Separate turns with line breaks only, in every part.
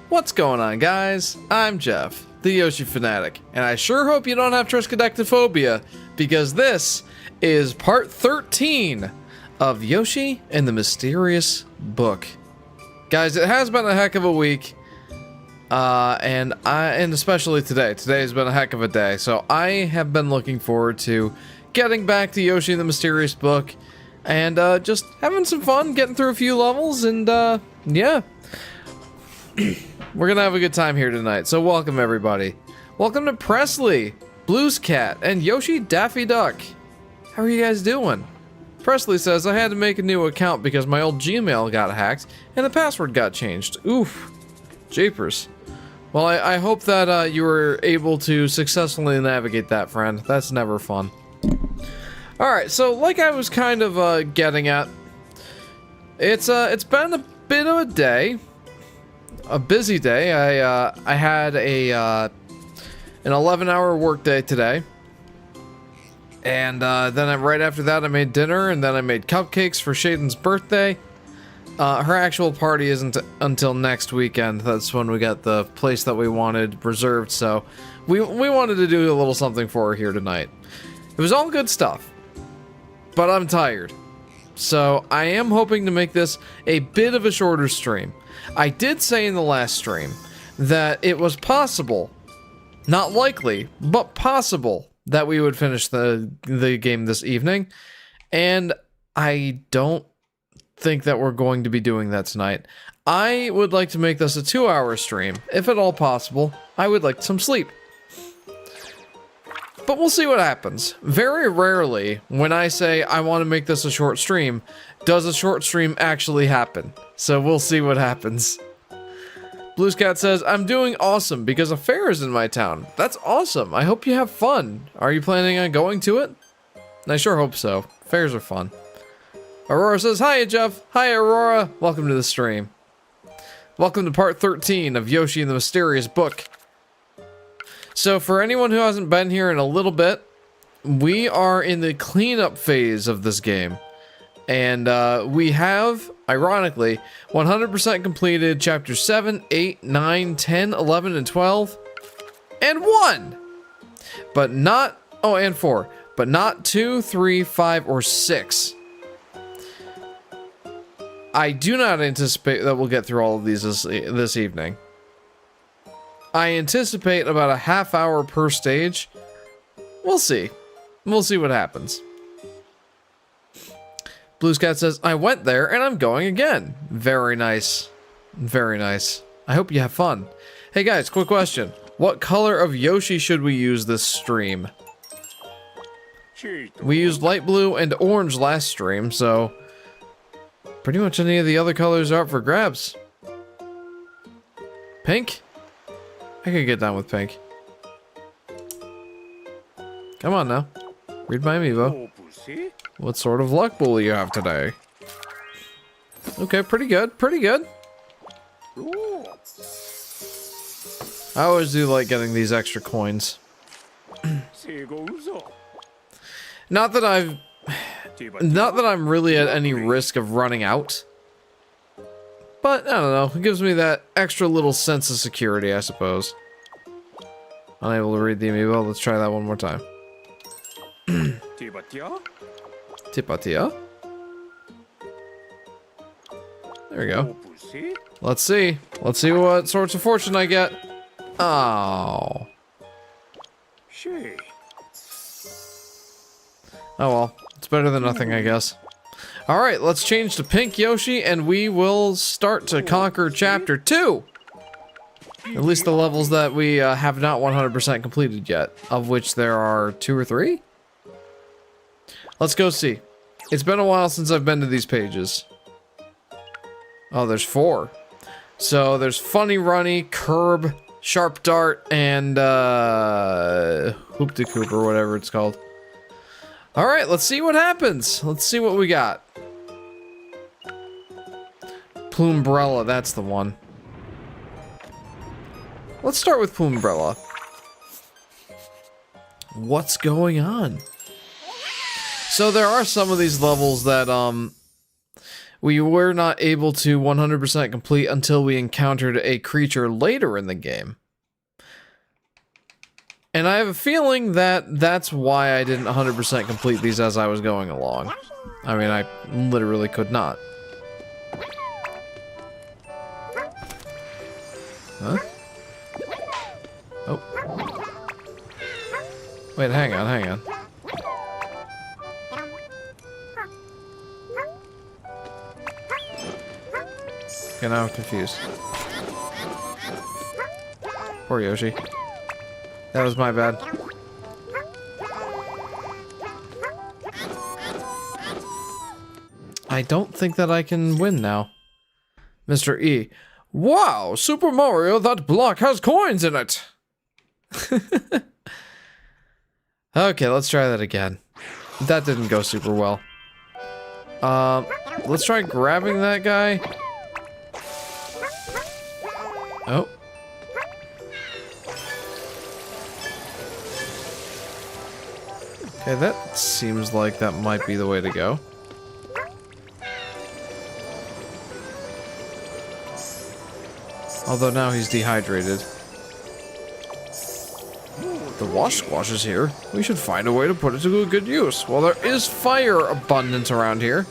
What's going on, guys? I'm Jeff, the Yoshi Fanatic, and I sure hope you don't have triskaidekaphobia, because this is part 13 of Yoshi and the Mysterious Book. Guys, it has been a heck of a week, and especially today. Today has been a heck of a day, so I have been looking forward to getting back to Yoshi and the Mysterious Book, and just having some fun, getting through a few levels, and yeah. We're gonna have a good time here tonight, so welcome everybody. Welcome to Presley, Blues Cat, and Yoshi Daffy Duck. How are you guys doing? Presley says, I had to make a new account because my old Gmail got hacked and the password got changed. Oof. Japers. Well, I hope that you were able to successfully navigate that, friend. That's never fun. Alright, so like I was kind of getting at, it's been a bit of a day. A busy day. I had an 11-hour workday today, and then right after that I made dinner, and then I made cupcakes for Shaden's birthday. Her actual party isn't until next weekend. That's when we got the place that we wanted reserved, so we wanted to do a little something for her here tonight. It was all good stuff, but I'm tired, so I am hoping to make this a bit of a shorter stream. I did say in the last stream that it was possible, not likely, but possible, that we would finish the game this evening, and I don't think that we're going to be doing that tonight. I would like to make this a 2-hour stream. If at all possible, I would like some sleep. But we'll see what happens. Very rarely, when I say I want to make this a short stream, does a short stream actually happen. So we'll see what happens. Blues Cat says, I'm doing awesome because a fair is in my town. That's awesome. I hope you have fun. Are you planning on going to it? I sure hope so. Fairs are fun. Aurora says, hi, Jeff. Hi, Aurora. Welcome to the stream. Welcome to part 13 of Yoshi and the Mysterious Book. So for anyone who hasn't been here in a little bit, we are in the cleanup phase of this game. And we have, ironically, 100% completed chapters 7, 8, 9, 10, 11, and 12. And 1! But not, oh, and 4. But not 2, 3, 5, or 6. I do not anticipate that we'll get through all of these this evening. I anticipate about a half hour per stage. We'll see. We'll see what happens. Blues Cat says, I went there and I'm going again. Very nice. Very nice. I hope you have fun. Hey guys, quick question. What color of Yoshi should we use this stream? We used light blue and orange last stream, so pretty much any of the other colors are up for grabs. Pink? I could get down with pink. Come on now. Read my amiibo. What sort of luck will you have today? Okay, pretty good. Pretty good. I always do like getting these extra coins. Not that I'm really at any risk of running out. But, I don't know, it gives me that extra little sense of security, I suppose. Unable to read the amiibo, let's try that one more time. Tipatia? There we go. Let's see. Let's see what sorts of fortune I get. Oh. Oh well, it's better than nothing, I guess. Alright, let's change to Pink Yoshi, and we will start to conquer Chapter 2! At least the levels that we have not 100% completed yet, of which there are 2 or 3? Let's go see. It's been a while since I've been to these pages. Oh, there's 4. So there's Funny Runny, Curb, Sharp Dart, and Hoop-de-Coop, or whatever it's called. Alright, let's see what happens. Let's see what we got. Plumebrella, that's the one. Let's start with Plumebrella. What's going on? So there are some of these levels that we were not able to 100% complete until we encountered a creature later in the game. And I have a feeling that that's why I didn't 100% complete these as I was going along. I mean, I literally could not. Huh? Oh. Wait, hang on, hang on. Okay, now I'm confused. Poor Yoshi. That was my bad. I don't think that I can win now. Mr. E. Wow, Super Mario, that block has coins in it! Okay, let's try that again. That didn't go super well. Let's try grabbing that guy. Oh. Okay, that seems like that might be the way to go. Although now he's dehydrated. The wash squash is here. We should find a way to put it to a good use. Well, there is fire abundant around here.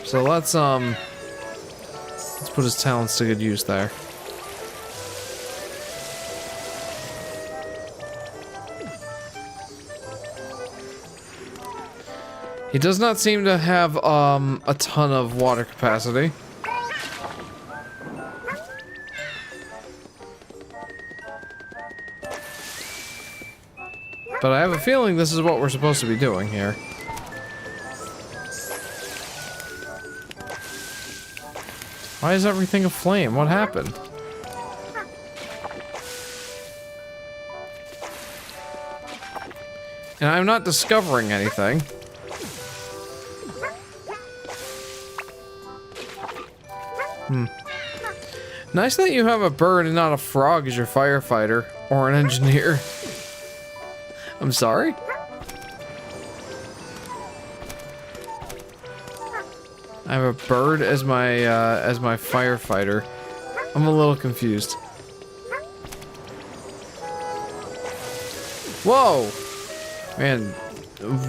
So let's put his talents to good use there. He does not seem to have a ton of water capacity. But I have a feeling this is what we're supposed to be doing here. Why is everything aflame? What happened? And I'm not discovering anything. Nice that you have a bird and not a frog as your firefighter or an engineer. I'm sorry? I have a bird as my firefighter. I'm a little confused. Whoa! Man,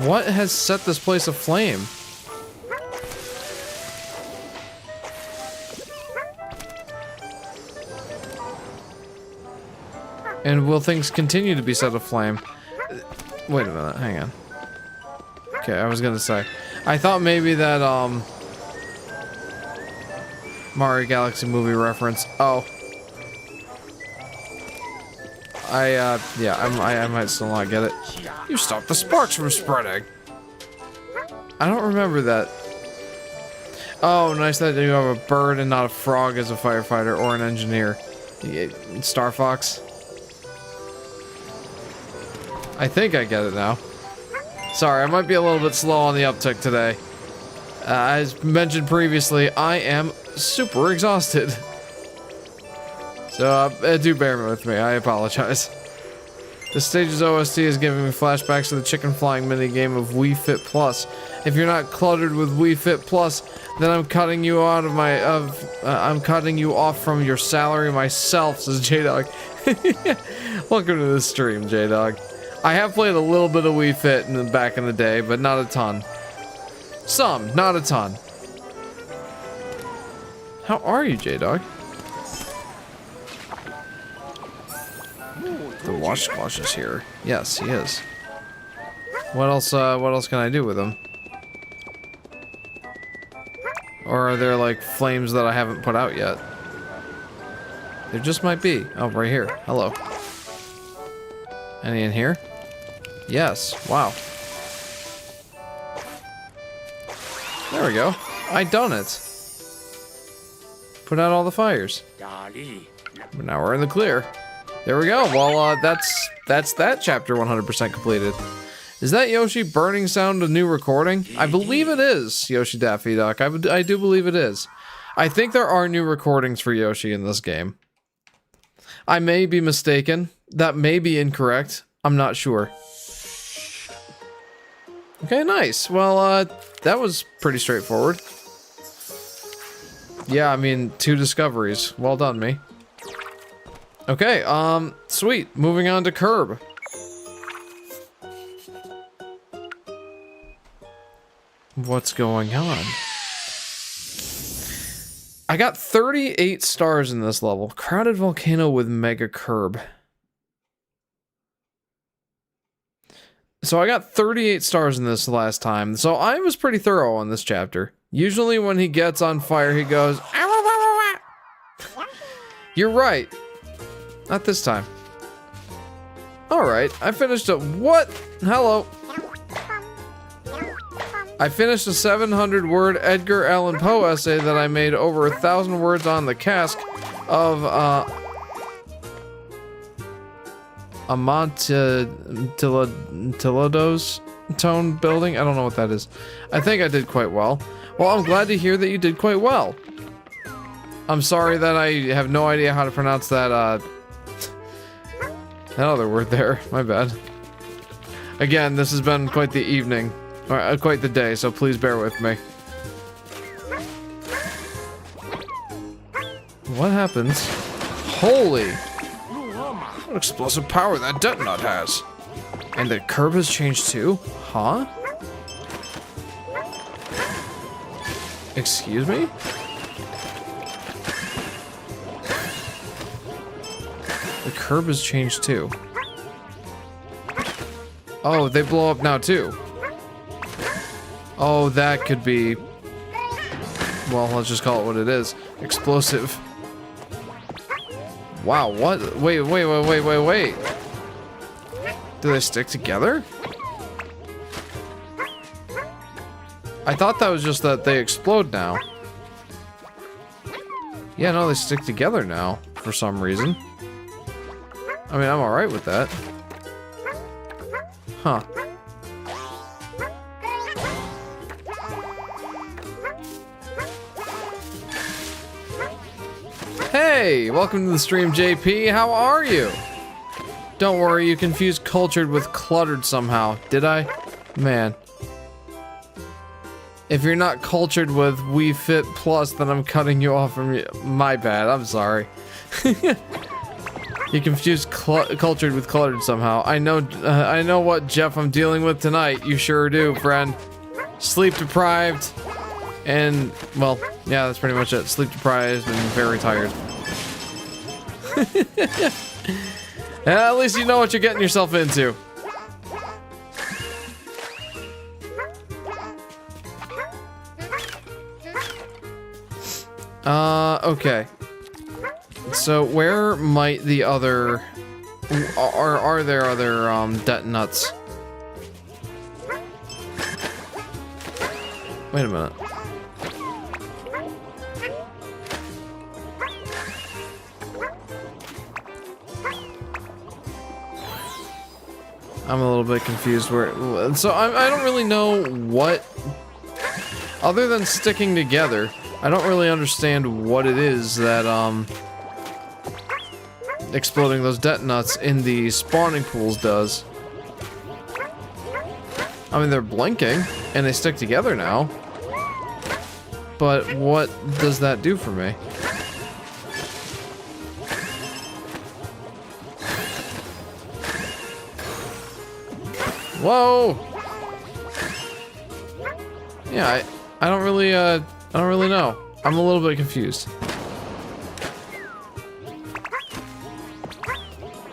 what has set this place aflame? And will things continue to be set aflame? Wait a minute, hang on. Okay, I was gonna say. I thought maybe that, Mario Galaxy movie reference. Oh. Yeah, I might still not get it. You stopped the sparks from spreading. I don't remember that. Oh, nice that you have a bird and not a frog as a firefighter or an engineer. Star Fox. I think I get it now. Sorry, I might be a little bit slow on the uptick today. As mentioned previously, I am super exhausted. So, do bear with me, I apologize. The stage's OST is giving me flashbacks to the chicken flying minigame of Wii Fit Plus. If you're not cluttered with Wii Fit Plus, then I'm cutting you out of my, I'm cutting you off from your salary myself, says J-Dog. Welcome to the stream, J-Dog. I have played a little bit of Wii Fit back in the day, but not a ton. Some, not a ton. How are you, J-Dog? The wash squash is here. Yes, he is. What else can I do with him? Or are there like flames that I haven't put out yet? There just might be. Oh, right here. Hello. Any in here? Yes. Wow. There we go. I done it. Put out all the fires. But now we're in the clear. There we go. Well, that's that chapter 100% completed. Is that Yoshi burning sound a new recording? I believe it is, Yoshi Daffy Duck. I do believe it is. I think there are new recordings for Yoshi in this game. I may be mistaken. That may be incorrect. I'm not sure. Okay, nice. Well, that was pretty straightforward. Yeah, I mean, 2 discoveries. Well done, me. Okay, sweet. Moving on to Curb. What's going on? I got 38 stars in this level. Crowded volcano with mega curb. So I got 38 stars in this last time. So I was pretty thorough on this chapter. Usually when he gets on fire, he goes... You're right. Not this time. Alright, I finished a... What? Hello. I finished a 700-word Edgar Allan Poe essay that I made over 1,000 words on the cask of, Amontillado tone building. I don't know what that is. I think I did quite well. Well, I'm glad to hear that you did quite well. I'm sorry that I have no idea how to pronounce that, that other word there. My bad. Again, this has been quite the evening. Or, quite the day, so please bear with me. What happens? Holy! What explosive power that detonut has! And the curb has changed too? Huh? Excuse me? The curb has changed too. Oh, they blow up now too. Oh, that could be... Well, let's just call it what it is. Explosive. Wow, what? Wait. Do they stick together? I thought that was just that they explode now. Yeah, no, they stick together now, for some reason. I mean, I'm alright with that. Huh. Hey, welcome to the stream, JP. How are you? Don't worry, you confused cultured with cluttered somehow. Did I? Man. If you're not cultured with We Fit Plus, then I'm cutting you off from you. My bad, I'm sorry. You confused cultured with cluttered somehow. I know what Jeff I'm dealing with tonight. You sure do, friend. Sleep deprived. And, well, yeah, that's pretty much it. Sleep deprived and very tired. At least you know what you're getting yourself into. Okay. So where might the other... Are there other, detonuts? Wait a minute. I'm a little bit confused where... So I don't really know what... Other than sticking together, I don't really understand what it is that, exploding those detonuts in the spawning pools does. I mean, they're blinking, and they stick together now. But what does that do for me? Whoa! Yeah, I don't really know. I'm a little bit confused.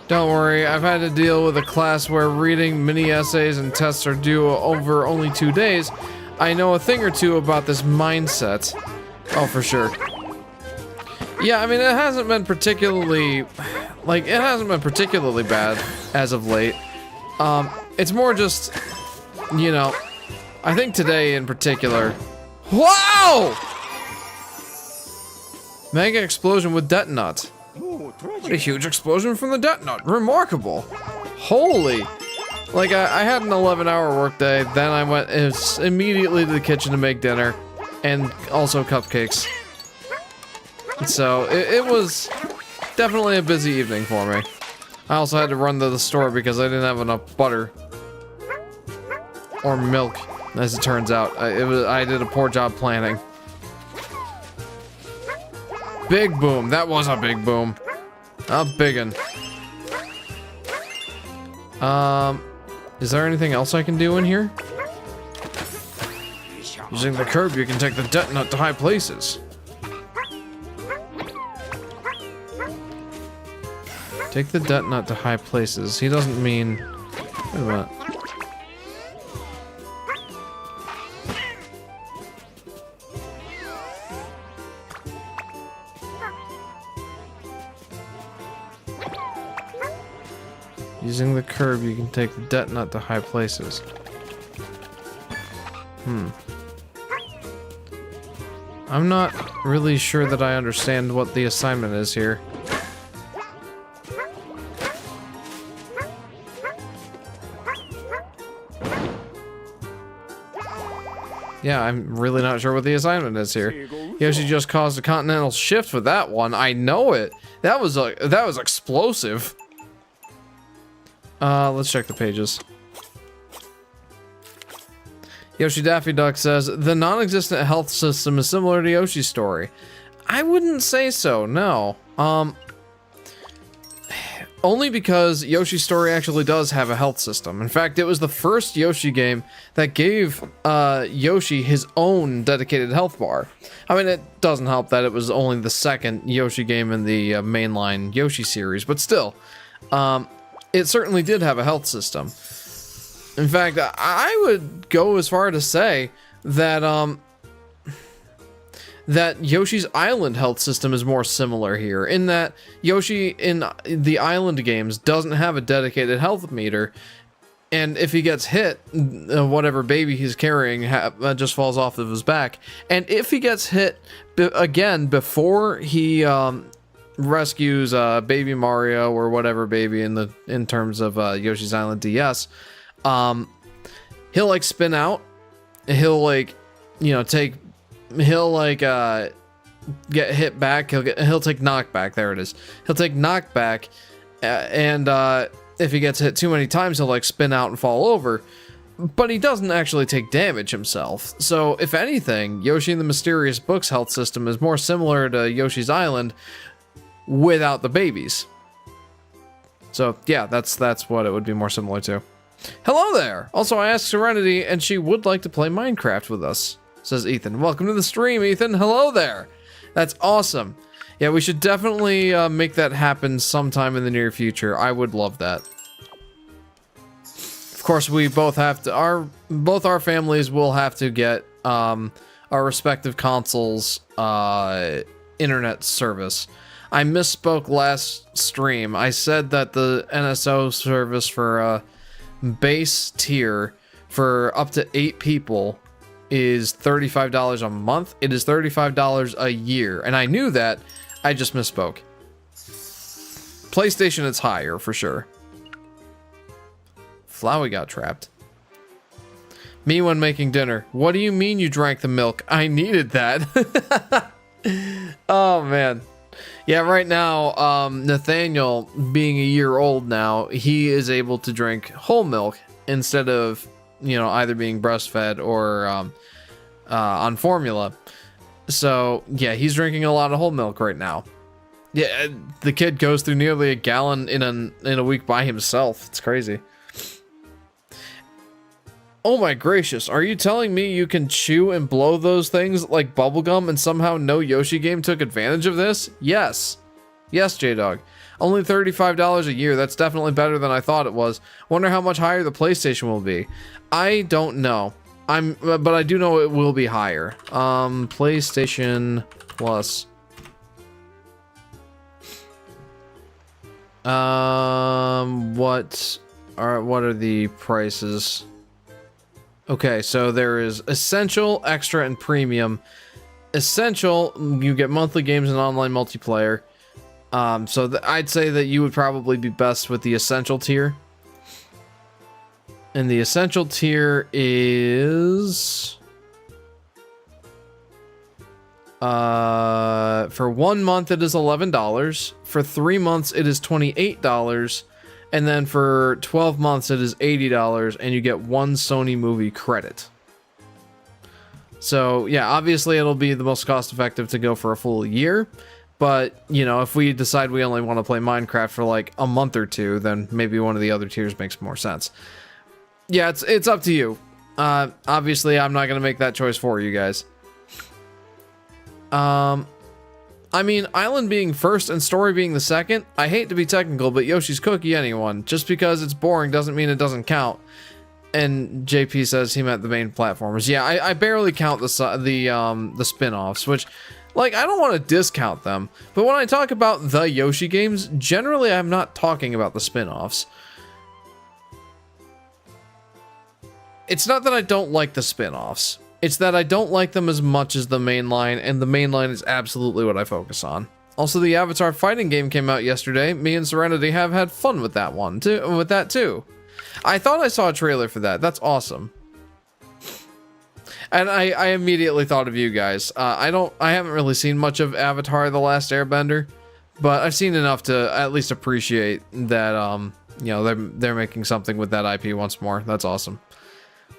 Don't worry, I've had to deal with a class where reading mini essays and tests are due over only 2 days. I know a thing or two about this mindset. Oh, for sure. Yeah, I mean, it hasn't been particularly... Like, it hasn't been particularly bad as of late. It's more just, you know, I think today in particular... Wow! Mega explosion with detonut. What a huge explosion from the detonut. Remarkable. Holy. Like, I had an 11-hour workday, then I went immediately to the kitchen to make dinner, and also cupcakes. So, it was definitely a busy evening for me. I also had to run to the store because I didn't have enough butter. Or milk, as it turns out. I did a poor job planning. Big boom. That was a big boom. A biggin. Is there anything else I can do in here? Using the curb, you can take the debt nut to high places. Take the debt nut to high places. He doesn't mean... Wait a minute. Using the curb, you can take the debt nut to high places. I'm not really sure that I understand what the assignment is here. Yeah, I'm really not sure what the assignment is here. Yoshi just caused a continental shift with that one. I know it. That was explosive. Let's check the pages. Yoshi Daffy Duck says, the non-existent health system is similar to Yoshi's story. I wouldn't say so, no. Only because Yoshi's story actually does have a health system. In fact, it was the first Yoshi game that gave Yoshi his own dedicated health bar. I mean, it doesn't help that it was only the second Yoshi game in the mainline Yoshi series, but still, it certainly did have a health system. In fact, I would go as far to say that that Yoshi's Island health system is more similar here, in that Yoshi in the Island games doesn't have a dedicated health meter, and if he gets hit, whatever baby he's carrying just falls off of his back. And if he gets hit again before he rescues baby Mario or whatever baby in terms of Yoshi's Island DS, he'll like spin out, he'll like, you know, he'll like get hit back, he'll take knockback, there it is. He'll take knockback, and if he gets hit too many times, he'll like spin out and fall over. But he doesn't actually take damage himself. So if anything, Yoshi and the Mysterious Book's health system is more similar to Yoshi's Island without the babies. So yeah, that's what it would be more similar to. Hello there! Also, I asked Serenity, and she would like to play Minecraft with us, says Ethan. Welcome to the stream, Ethan. Hello there! That's awesome. Yeah, we should definitely make that happen sometime in the near future. I would love that. Of course, we both have to, both our families will have to get our respective consoles' internet service. I misspoke last stream. I said that the NSO service for base tier for up to 8 people is $35 a month. It is $35 a year, and I knew that. I just misspoke. PlayStation is higher for sure. Flowey got trapped. Me when making dinner. What do you mean you drank the milk? I needed that. Oh man. Yeah, right now, Nathaniel, being a year old now, he is able to drink whole milk instead of, you know, either being breastfed or on formula. So, yeah, he's drinking a lot of whole milk right now. Yeah, the kid goes through nearly a gallon in a week by himself. It's crazy. Oh my gracious, are you telling me you can chew and blow those things like bubblegum and somehow no Yoshi game took advantage of this? Yes. Yes, J-Dog. Only $35 a year. That's definitely better than I thought it was. Wonder how much higher the PlayStation will be. I don't know. But I do know it will be higher. PlayStation Plus. What are the prices? Okay, so there is Essential, Extra, and Premium. Essential, you get monthly games and online multiplayer. So I'd say that you would probably be best with the Essential tier. And the Essential tier is... for 1 month it is $11. For 3 months it is $28. And then for 12 months, it is $80, and you get 1 Sony movie credit. So, yeah, obviously it'll be the most cost-effective to go for a full year. But, you know, if we decide we only want to play Minecraft for like a month or two, then maybe one of the other tiers makes more sense. Yeah, it's up to you. Obviously, I'm not going to make that choice for you guys. I mean, Island being first and Story being the second, I hate to be technical, but Yoshi's Cookie anyone. Just because it's boring doesn't mean it doesn't count. And JP says he meant the main platformers. Yeah, I barely count the spin-offs, which, like, I don't want to discount them. But when I talk about the Yoshi games, generally I'm not talking about the spin-offs. It's not that I don't like the spin-offs. It's that I don't like them as much as the main line, and the main line is absolutely what I focus on. Also, the Avatar fighting game came out yesterday. Me and Serenity have had fun with that one too. I thought I saw a trailer for that. That's awesome. And I immediately thought of you guys. I haven't really seen much of Avatar: The Last Airbender, but I've seen enough to at least appreciate that you know, they're making something with that IP once more. That's awesome.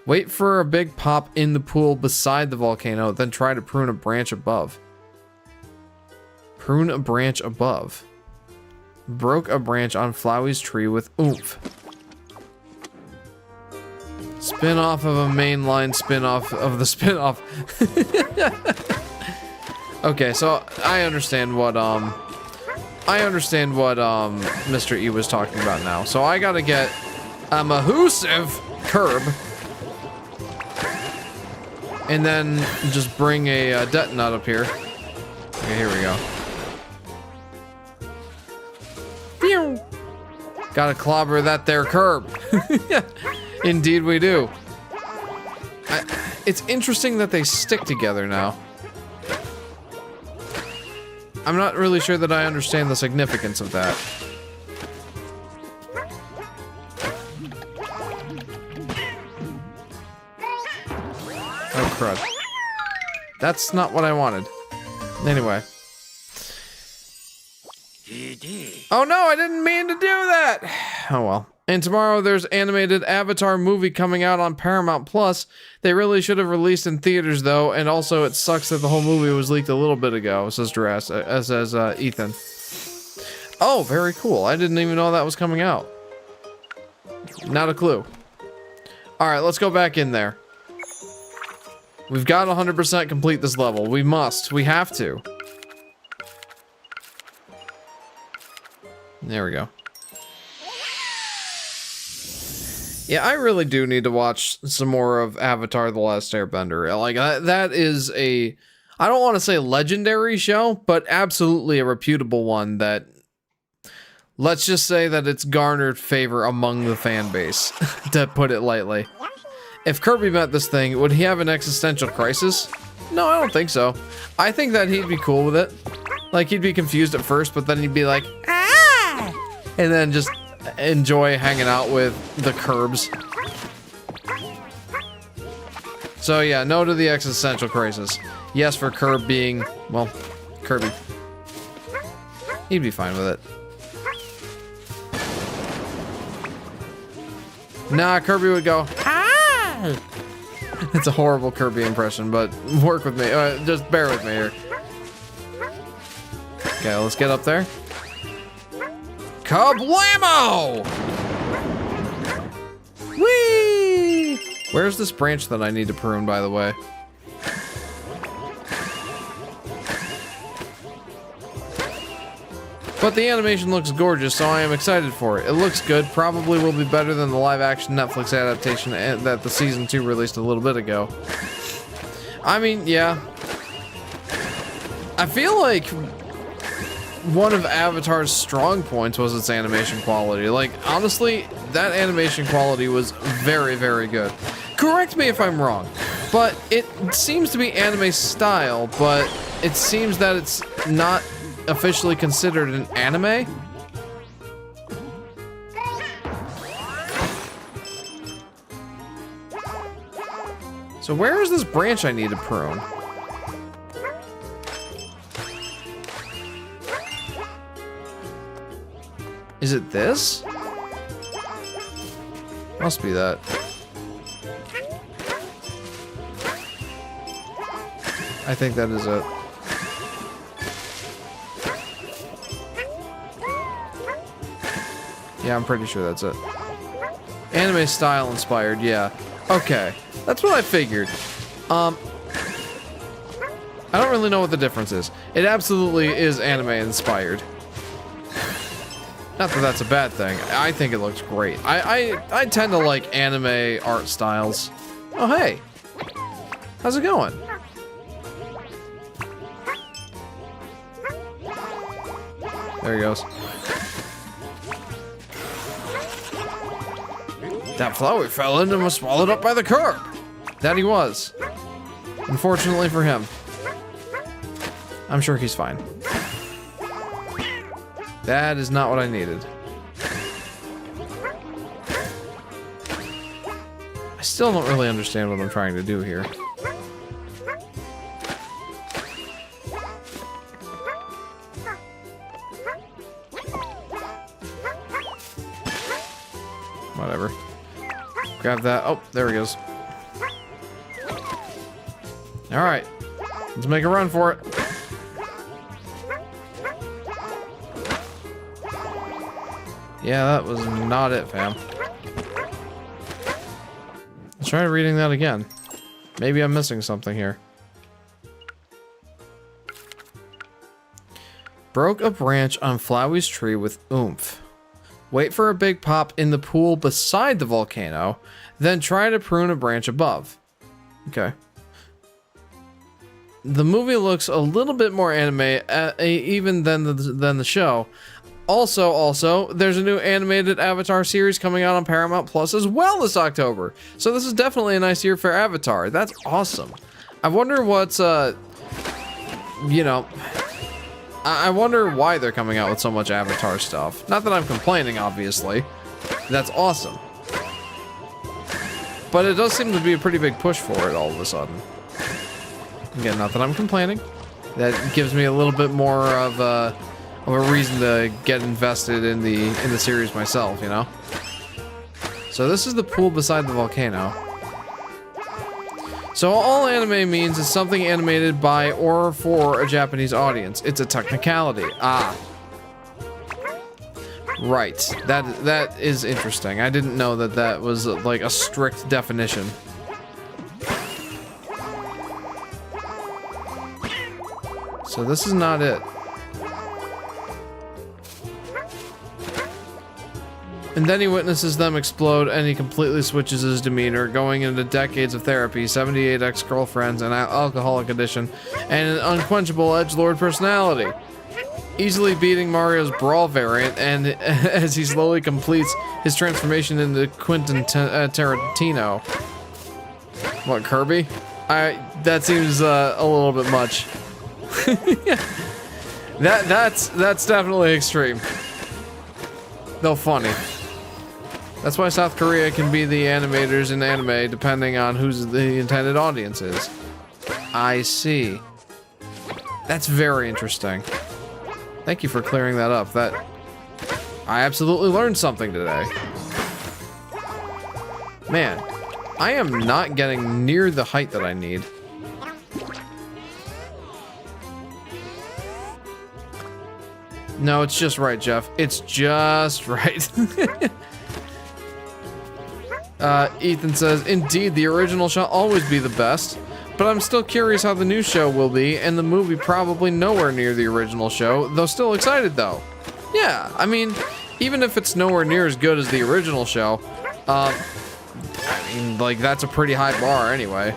Wait for a big pop in the pool beside the volcano, then try to prune a branch above. Prune a branch above. Broke a branch on Flowey's tree with oomph. Spin-off of a mainline spin-off of the spin-off. Okay, so I understand what Mr. E was talking about now. So I gotta get a Mahusive curb. And then just bring a detonut up here. Okay, here we go. Pew! Gotta clobber that there curb. Indeed we do. It's interesting that they stick together now. I'm not really sure that I understand the significance of that. Oh, crud. That's not what I wanted. Anyway. Oh no, I didn't mean to do that! Oh well. And tomorrow there's animated Avatar movie coming out on Paramount Plus. They really should have released in theaters though, and also it sucks that the whole movie was leaked a little bit ago, says Ethan. Oh, very cool. I didn't even know that was coming out. Not a clue. Alright, let's go back in there. We've got to 100% complete this level. We must. We have to. There we go. Yeah, I really do need to watch some more of Avatar: The Last Airbender. Like, that is a... I don't want to say legendary show, but absolutely a reputable one that... Let's just say that it's garnered favor among the fan base, to put it lightly. If Kirby met this thing, would he have an existential crisis? No, I don't think so. I think that he'd be cool with it. Like, he'd be confused at first, but then he'd be like, ah! And then just enjoy hanging out with the Kirbs. So yeah, no to the existential crisis. Yes for Kirby being, well, Kirby. He'd be fine with it. Nah, Kirby would go, ah! It's a horrible Kirby impression, but work with me. Just bear with me here. Okay, let's get up there. Kablamo! Whee! Where's this branch that I need to prune, by the way? But the animation looks gorgeous, so I am excited for it. It looks good, probably will be better than the live-action Netflix adaptation that the Season 2 released a little bit ago. I mean, yeah. I feel like one of Avatar's strong points was its animation quality. Like, honestly, that animation quality was very, very good. Correct me if I'm wrong, but it seems to be anime style, but it seems that it's not officially considered an anime. So where is this branch I need to prune? Is it this? Must be that. I think that is it. Yeah, I'm pretty sure that's it. Anime style inspired, yeah. Okay, that's what I figured. I don't really know what the difference is. It absolutely is anime inspired. Not that that's a bad thing. I think it looks great. I tend to like anime art styles. Oh, hey. How's it going? There he goes. That flower fell in and was swallowed up by the curb. That he was. Unfortunately for him. I'm sure he's fine. That is not what I needed. I still don't really understand what I'm trying to do here. Whatever. Grab that. Oh, there he goes. Alright. Let's make a run for it. Yeah, that was not it, fam. Let's try reading that again. Maybe I'm missing something here. Broke a branch on Flowey's tree with oomph. Wait for a big pop in the pool beside the volcano, then try to prune a branch above. Okay. The movie looks a little bit more anime, even than the show. Also, there's a new animated Avatar series coming out on Paramount Plus as well this October. So this is definitely a nice year for Avatar. That's awesome. I wonder what's, you know, I wonder why they're coming out with so much Avatar stuff. Not that I'm complaining, obviously. That's awesome. But it does seem to be a pretty big push for it all of a sudden. Again, not that I'm complaining. That gives me a little bit more of a reason to get invested in the series myself, you know? So this is the pool beside the volcano. So all anime means is something animated by or for a Japanese audience. It's a technicality. Ah. Right. That is interesting. I didn't know that that was like a strict definition. So this is not it. And then he witnesses them explode and he completely switches his demeanor, going into decades of therapy, 78 ex-girlfriends, an alcoholic addiction, and an unquenchable edgelord personality. Easily beating Mario's Brawl variant, and as he slowly completes his transformation into Quentin Tarantino. What, Kirby? That seems a little bit much. That's definitely extreme. Though funny. That's why South Korea can be the animators in anime depending on who's the intended audience is. I see. That's very interesting. Thank you for clearing that up. I absolutely learned something today. Man, I am not getting near the height that I need. No, it's just right, Jeff. It's just right. Ethan says, indeed, the original shall always be the best, but I'm still curious how the new show will be, and the movie probably nowhere near the original show, though still excited, though. Yeah, I mean, even if it's nowhere near as good as the original show, I mean, like, that's a pretty high bar anyway.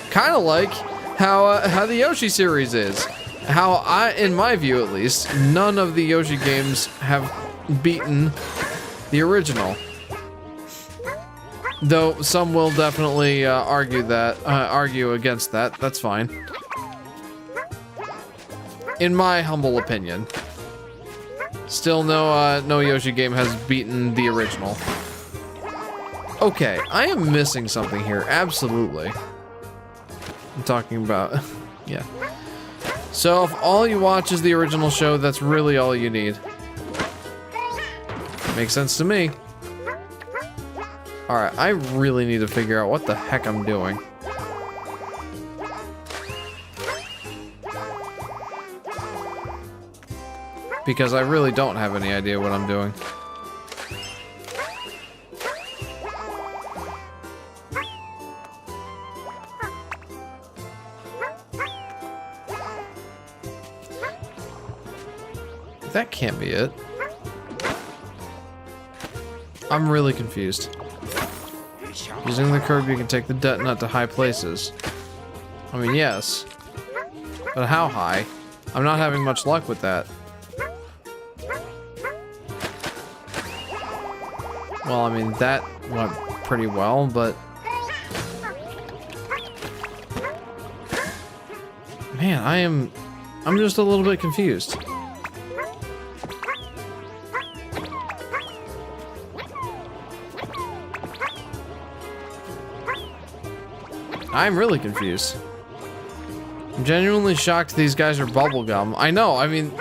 Kind of like how the Yoshi series is. How in my view at least, none of the Yoshi games have beaten the original. Though some will definitely argue against that. That's fine. In my humble opinion. Still no Yoshi game has beaten the original. Okay, I am missing something here, absolutely. I'm talking about, yeah. So if all you watch is the original show, that's really all you need. Makes sense to me. Alright, I really need to figure out what the heck I'm doing. Because I really don't have any idea what I'm doing. That can't be it. I'm really confused. Using the curb, you can take the detonut to high places. I mean, yes. But how high? I'm not having much luck with that. Well, I mean, that went pretty well, but... Man, I'm just a little bit confused. I'm really confused. I'm genuinely shocked these guys are bubblegum. I know, I mean,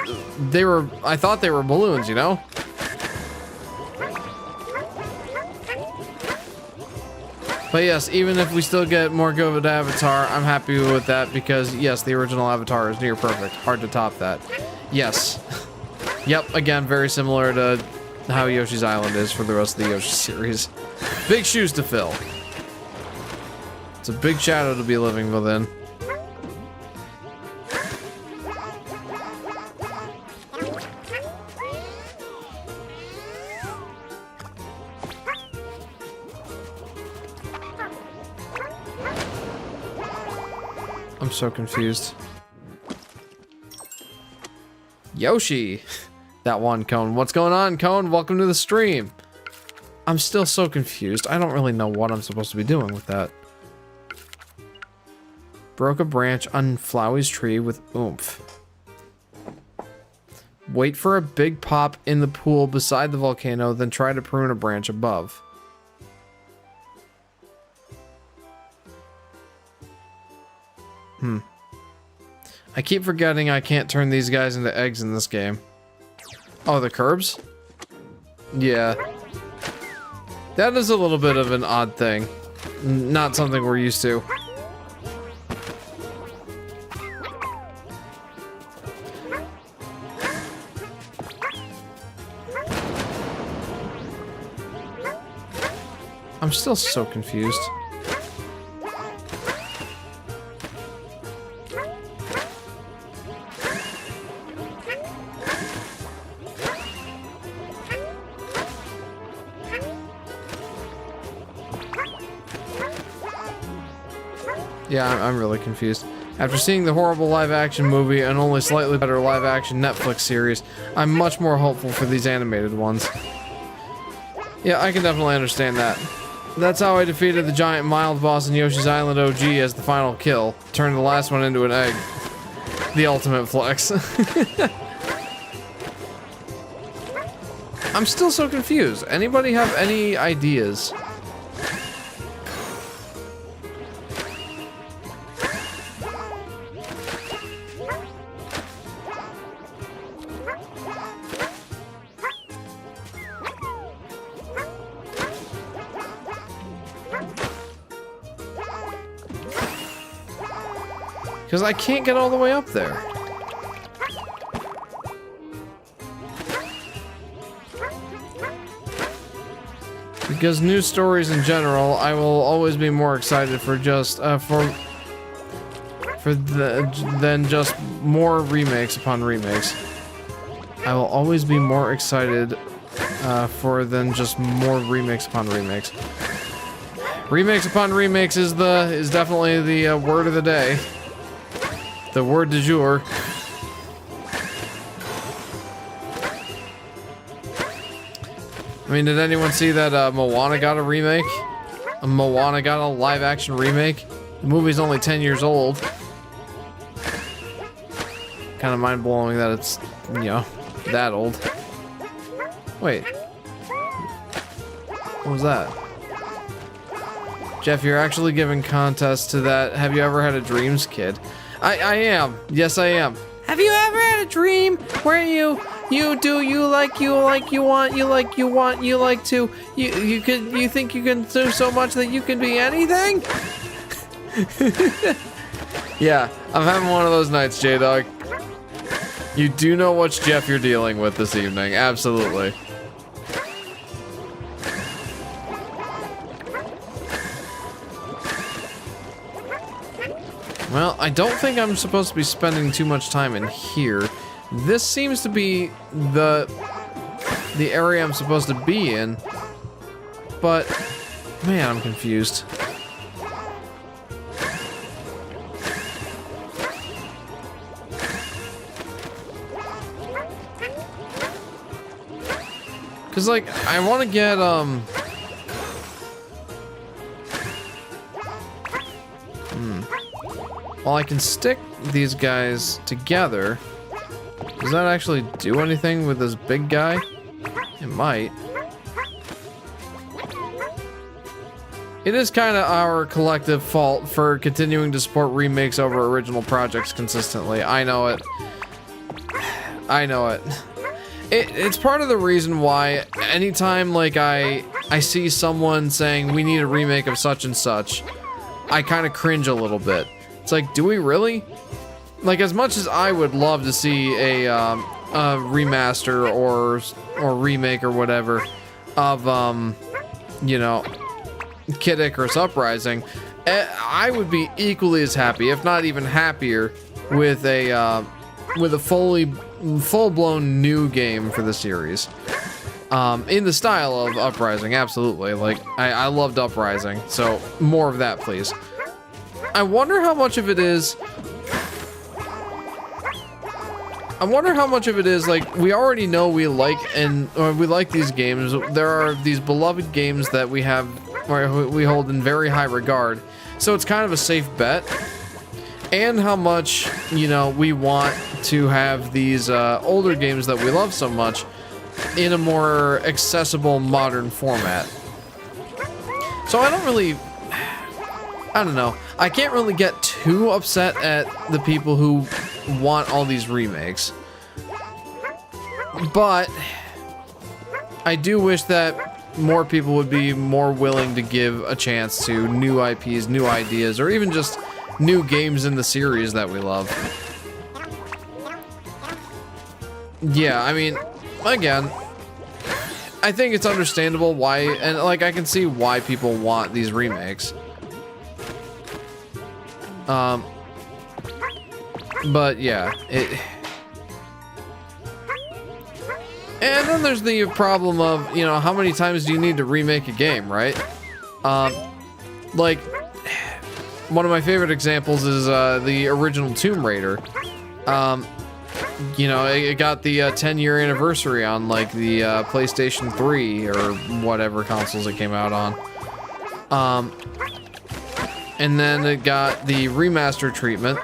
I thought they were balloons, you know? But yes, even if we still get more good Avatar, I'm happy with that because, yes, the original Avatar is near perfect. Hard to top that. Yes. Yep, again, very similar to how Yoshi's Island is for the rest of the Yoshi series. Big shoes to fill. It's a big shadow to be living within. I'm so confused. Yoshi! That one, Cone. What's going on, Cone? Welcome to the stream. I'm still so confused. I don't really know what I'm supposed to be doing with that. Broke a branch on Flowey's tree with oomph. Wait for a big pop in the pool beside the volcano, then try to prune a branch above. I keep forgetting I can't turn these guys into eggs in this game. Oh, the curbs? Yeah. That is a little bit of an odd thing. Not something we're used to. I'm still so confused. Yeah, I'm really confused. After seeing the horrible live-action movie and only slightly better live-action Netflix series, I'm much more hopeful for these animated ones. Yeah, I can definitely understand that. That's how I defeated the giant mild boss in Yoshi's Island OG as the final kill. Turned the last one into an egg. The ultimate flex. I'm still so confused. Anybody have any ideas? Because I can't get all the way up there. Because news stories in general, I will always be more excited for just than just more remakes upon remakes. I will always be more excited than just more remakes upon remakes. Remakes upon remakes is definitely the word of the day. The word du jour. I mean, did anyone see that Moana got a remake? Moana got a live-action remake? The movie's only 10 years old. Kind of mind-blowing that it's, you know, that old. Wait. What was that? Jeff, you're actually giving contests to that. Have you ever had a dreams kid? I am. Yes, I am. Have you ever had a dream where you You do, you like, you want, you like to, you think you can do so much that you can be anything? Yeah, I'm having one of those nights, J-Dog. You do know which Jeff you're dealing with this evening, absolutely. Well, I don't think I'm supposed to be spending too much time in here. This seems to be the area I'm supposed to be in, but man, I'm confused. Cause like I want to get well, I can stick these guys together. Does that actually do anything with this big guy? It might. It is kind of our collective fault for continuing to support remakes over original projects consistently. I know it. I know it. It's part of the reason why anytime like I see someone saying we need a remake of such and such, I kind of cringe a little bit. It's like, do we really? Like, as much as I would love to see a remaster or remake or whatever of you know, Kid Icarus Uprising, I would be equally as happy, if not even happier, with a full-blown new game for the series. In the style of Uprising, absolutely. Like, I loved Uprising, so more of that, please. I wonder how much of it is... like, we already know we like these games. There are these beloved games that we have, or we hold in very high regard. So it's kind of a safe bet. And how much, you know, we want to have these older games that we love so much in a more accessible, modern format. So I don't know. I can't really get too upset at the people who want all these remakes. But I do wish that more people would be more willing to give a chance to new IPs, new ideas, or even just new games in the series that we love. Yeah, I mean, again, I think it's understandable why, and like I can see why people want these remakes. But yeah, and then there's the problem of, you know, how many times do you need to remake a game, right? Like, one of my favorite examples is the original Tomb Raider. You know, it got the 10-year anniversary on like the PlayStation 3 or whatever consoles it came out on. And then it got the remaster treatment.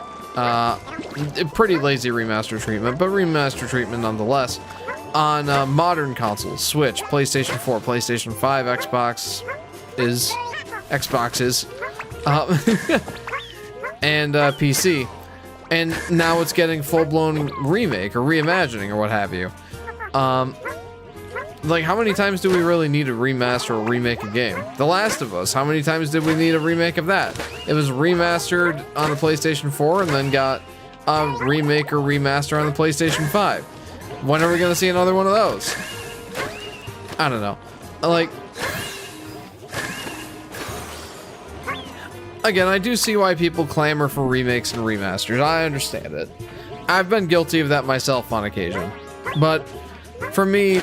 Pretty lazy remaster treatment, but remaster treatment nonetheless. On modern consoles, Switch, PlayStation 4, PlayStation 5, Xboxes, and PC. And now it's getting full-blown remake or reimagining or what have you. Like, how many times do we really need to remaster or remake a game? The Last of Us, how many times did we need a remake of that? It was remastered on the PlayStation 4 and then got a remake or remaster on the PlayStation 5. When are we gonna see another one of those? I don't know. Like, again, I do see why people clamor for remakes and remasters. I understand it. I've been guilty of that myself on occasion. But for me,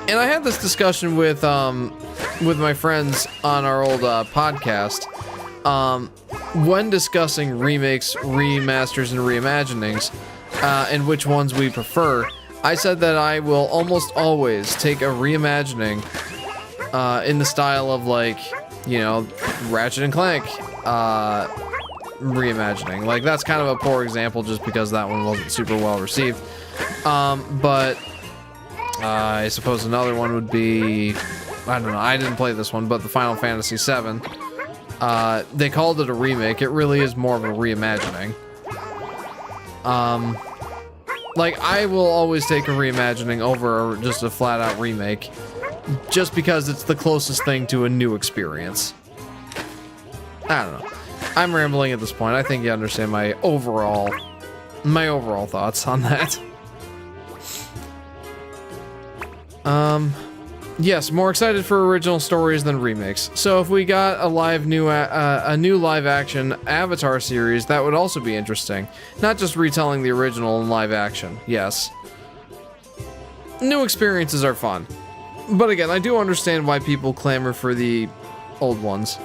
and I had this discussion with my friends on our old podcast, when discussing remakes, remasters, and reimaginings, and which ones we prefer. I said that I will almost always take a reimagining in the style of, like, you know, Ratchet and Clank reimagining. Like, that's kind of a poor example just because that one wasn't super well received. But I suppose another one would be, I don't know, I didn't play this one, but the Final Fantasy VII. They called it a remake. It really is more of a reimagining. Like, I will always take a reimagining over just a flat-out remake, just because it's the closest thing to a new experience. I don't know. I'm rambling at this point. I think you understand my overall thoughts on that. Yes, more excited for original stories than remakes. So if we got a new live action Avatar series, that would also be interesting. Not just retelling the original in live action. Yes. New experiences are fun. But again, I do understand why people clamor for the old ones.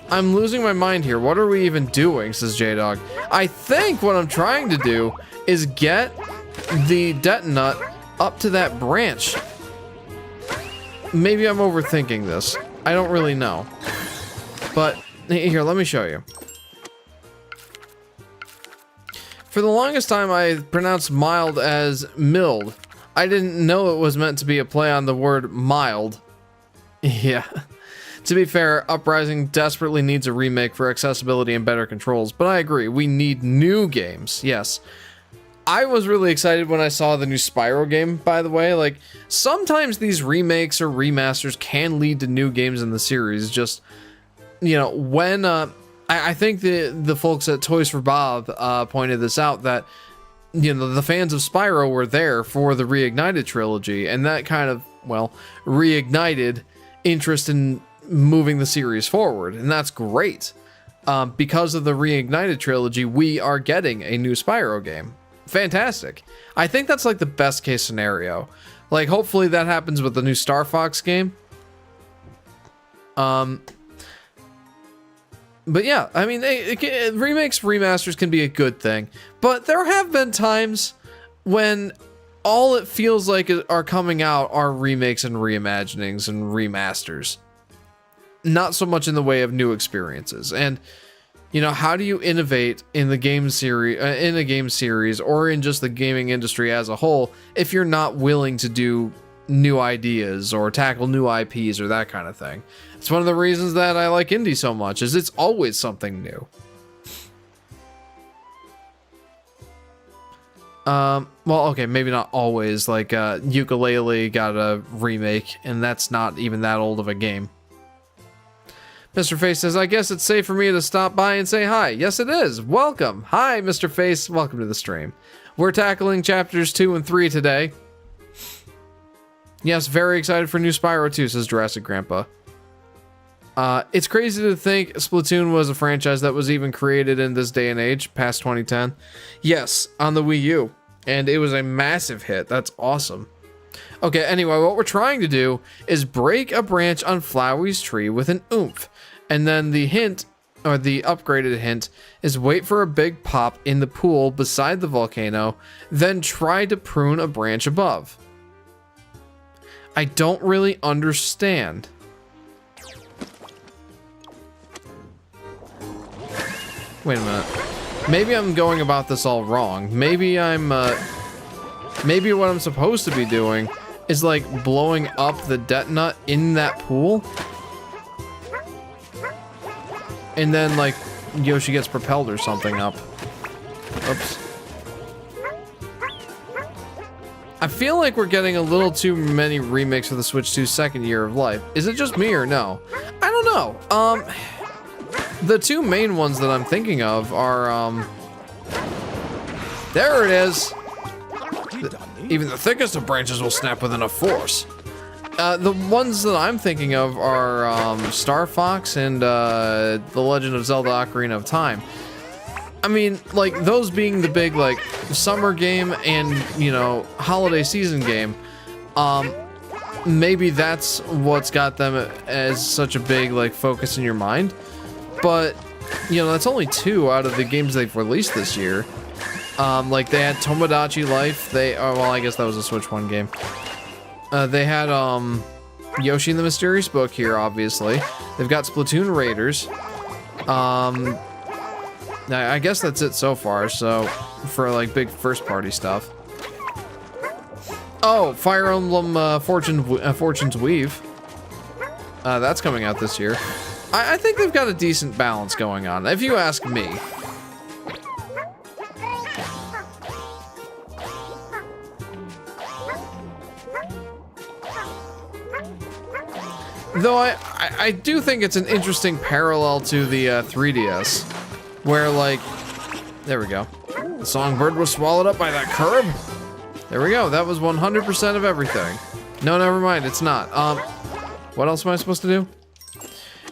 I'm losing my mind here. What are we even doing, says J-Dog. I think what I'm trying to do is get the detonut up to that branch. Maybe I'm overthinking this. I don't really know. But here, let me show you. For the longest time, I pronounced mild as mild. I didn't know it was meant to be a play on the word mild. Yeah. To be fair, Uprising desperately needs a remake for accessibility and better controls, but I agree, we need new games, yes. I was really excited when I saw the new Spyro game, by the way. Like, sometimes these remakes or remasters can lead to new games in the series. Just, you know, when, I think the folks at Toys for Bob pointed this out, that, you know, the fans of Spyro were there for the Reignited trilogy, and that kind of, well, reignited interest in moving the series forward, and that's great. Because of the Reignited trilogy, we are getting a new Spyro game. Fantastic. I think that's like the best case scenario. Like, hopefully that happens with the new Star Fox game. But yeah, I mean, remakes, remasters can be a good thing, but there have been times when all it feels like are coming out are remakes and reimaginings and remasters. Not so much in the way of new experiences. And, you know, how do you innovate in the game series, in a game series, or in just the gaming industry as a whole, if you're not willing to do new ideas or tackle new IPs or that kind of thing? It's one of the reasons that I like indie so much, is it's always something new. Well, okay, maybe not always. Like, Ukulele got a remake, and that's not even that old of a game. Mr. Face says, I guess it's safe for me to stop by and say hi. Yes, it is. Welcome. Hi, Mr. Face. Welcome to the stream. We're tackling chapters 2 and 3 today. Yes, very excited for new Spyro 2, says Jurassic Grandpa. It's crazy to think Splatoon was a franchise that was even created in this day and age, past 2010. Yes, on the Wii U. And it was a massive hit. That's awesome. Okay, anyway, what we're trying to do is break a branch on Flowey's tree with an oomph. And then the hint, or the upgraded hint, is wait for a big pop in the pool beside the volcano, then try to prune a branch above. I don't really understand. Wait a minute. Maybe I'm going about this all wrong. Maybe maybe what I'm supposed to be doing is like blowing up the detonut in that pool. And then like Yoshi gets propelled or something up. Oops. I feel like we're getting a little too many remakes of the Switch 2's second year of life. Is it just me or no? I don't know. The two main ones that I'm thinking of are, there it is. Even the thickest of branches will snap with enough force. The ones that I'm thinking of are Star Fox and The Legend of Zelda Ocarina of Time. I mean, like, those being the big, like, summer game and, you know, holiday season game, maybe that's what's got them as such a big, like, focus in your mind. But, you know, that's only 2 out of the games they've released this year. Like, they had Tomodachi Life, well, I guess that was a Switch 1 game. They had, Yoshi and the Mysterious Book here, obviously. They've got Splatoon Raiders. I guess that's it so far, so, for, like, big first-party stuff. Oh, Fire Emblem, Fortune's Weave. That's coming out this year. I think they've got a decent balance going on, if you ask me. Though I do think it's an interesting parallel to the 3DS, where like, there we go. The songbird was swallowed up by that curb. There we go. That was 100% of everything. No, never mind. It's not. What else am I supposed to do?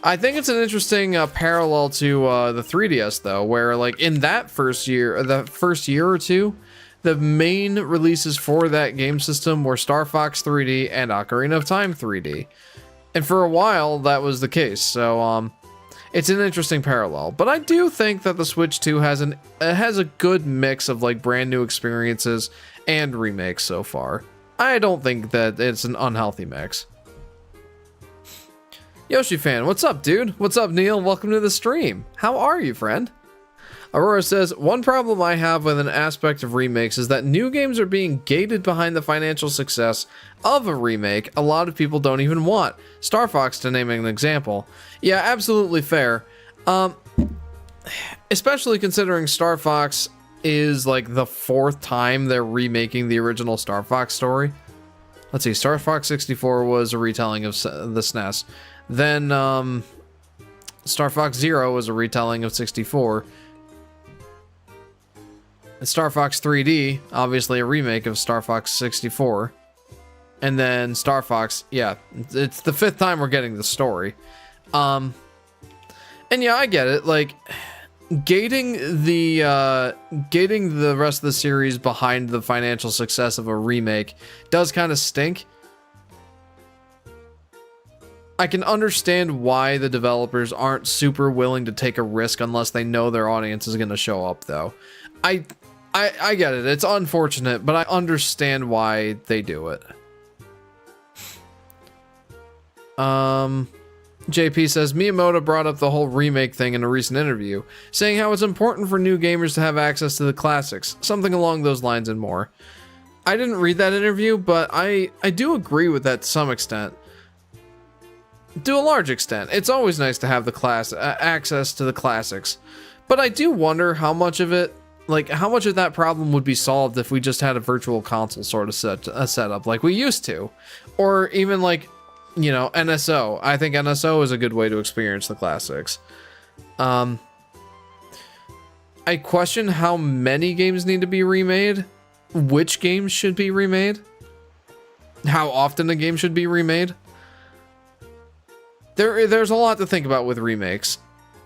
I think it's an interesting parallel to the 3DS though, where like in that first year, the first year or two, the main releases for that game system were Star Fox 3D and Ocarina of Time 3D. And for a while, that was the case, so it's an interesting parallel. But I do think that the Switch 2 has a good mix of like brand new experiences and remakes so far. I don't think that it's an unhealthy mix. Yoshi fan, what's up, dude? What's up, Neil? Welcome to the stream. How are you, friend? Aurora says, one problem I have with an aspect of remakes is that new games are being gated behind the financial success of a remake a lot of people don't even want. Star Fox, to name an example. Yeah, absolutely fair. Especially considering Star Fox is like the 4th time they're remaking the original Star Fox story. Let's see, Star Fox 64 was a retelling of the SNES. Then Star Fox Zero was a retelling of 64. And Star Fox 3D, obviously a remake of Star Fox 64. And then Star Fox, yeah, it's the 5th time we're getting the story. And yeah, I get it. Like, gating the rest of the series behind the financial success of a remake does kind of stink. I can understand why the developers aren't super willing to take a risk unless they know their audience is going to show up, though. I get it. It's unfortunate, but I understand why they do it. JP says, Miyamoto brought up the whole remake thing in a recent interview, saying how it's important for new gamers to have access to the classics, something along those lines and more. I didn't read that interview, but I do agree with that to some extent. To a large extent. It's always nice to have the access to the classics. But I do wonder how much of it, like, how much of that problem would be solved if we just had a virtual console sort of setup like we used to. Or even like, you know, NSO. I think NSO is a good way to experience the classics. I question how many games need to be remade, which games should be remade, how often a game should be remade. There's a lot to think about with remakes,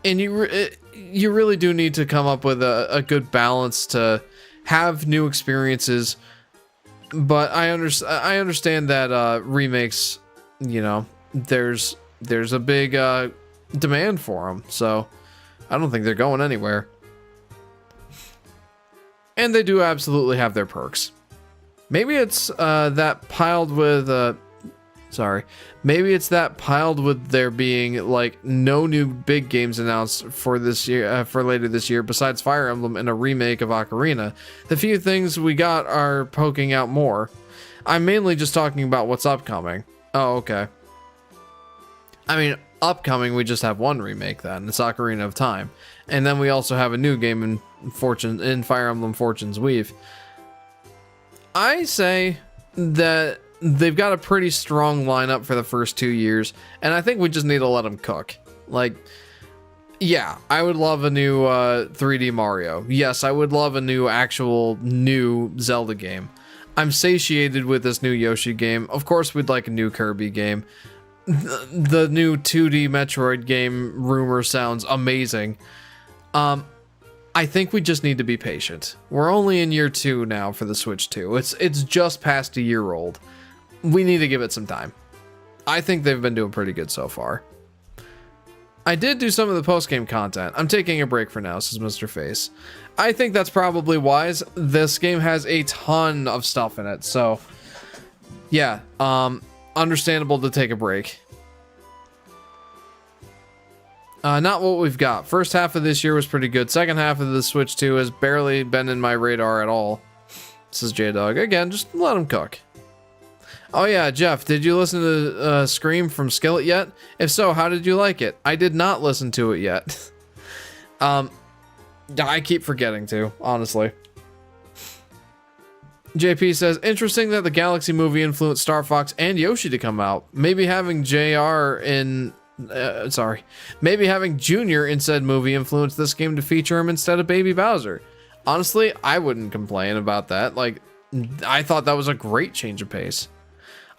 and you really do need to come up with a good balance to have new experiences. But I understand that remakes, you know, there's a big demand for them, so I don't think they're going anywhere. And they do absolutely have their perks. Maybe it's that piled with maybe it's that piled with there being like no new big games announced for this year, for later this year, besides Fire Emblem and a remake of Ocarina. The few things we got are poking out more. I'm mainly just talking about what's upcoming. Oh, okay. I mean, upcoming, we just have one remake then. It's Ocarina of Time. And then we also have a new game in Fire Emblem Fortune's Weave. I say that they've got a pretty strong lineup for the first 2 years, and I think we just need to let them cook. Like, yeah, I would love a new 3D Mario. Yes, I would love a new Zelda game. I'm satiated with this new Yoshi game. Of course, we'd like a new Kirby game. The new 2D Metroid game rumor sounds amazing. I think we just need to be patient. We're only in year 2 now for the Switch 2. It's just past a year old. We need to give it some time. I think they've been doing pretty good so far. I did do some of the post-game content. I'm taking a break for now, says Mr. Face. I think that's probably wise. This game has a ton of stuff in it, so yeah, understandable to take a break. Not what we've got. First half of this year was pretty good. Second half of the Switch 2 has barely been in my radar at all, says J-Dog. Again, just let him cook. Oh yeah, Jeff, did you listen to Scream from Skillet yet? If so, how did you like it? I did not listen to it yet. I keep forgetting to, honestly. JP says, interesting that the Galaxy movie influenced Star Fox and Yoshi to come out. Maybe having maybe having Junior in said movie influenced this game to feature him instead of Baby Bowser. Honestly, I wouldn't complain about that. Like, I thought that was a great change of pace.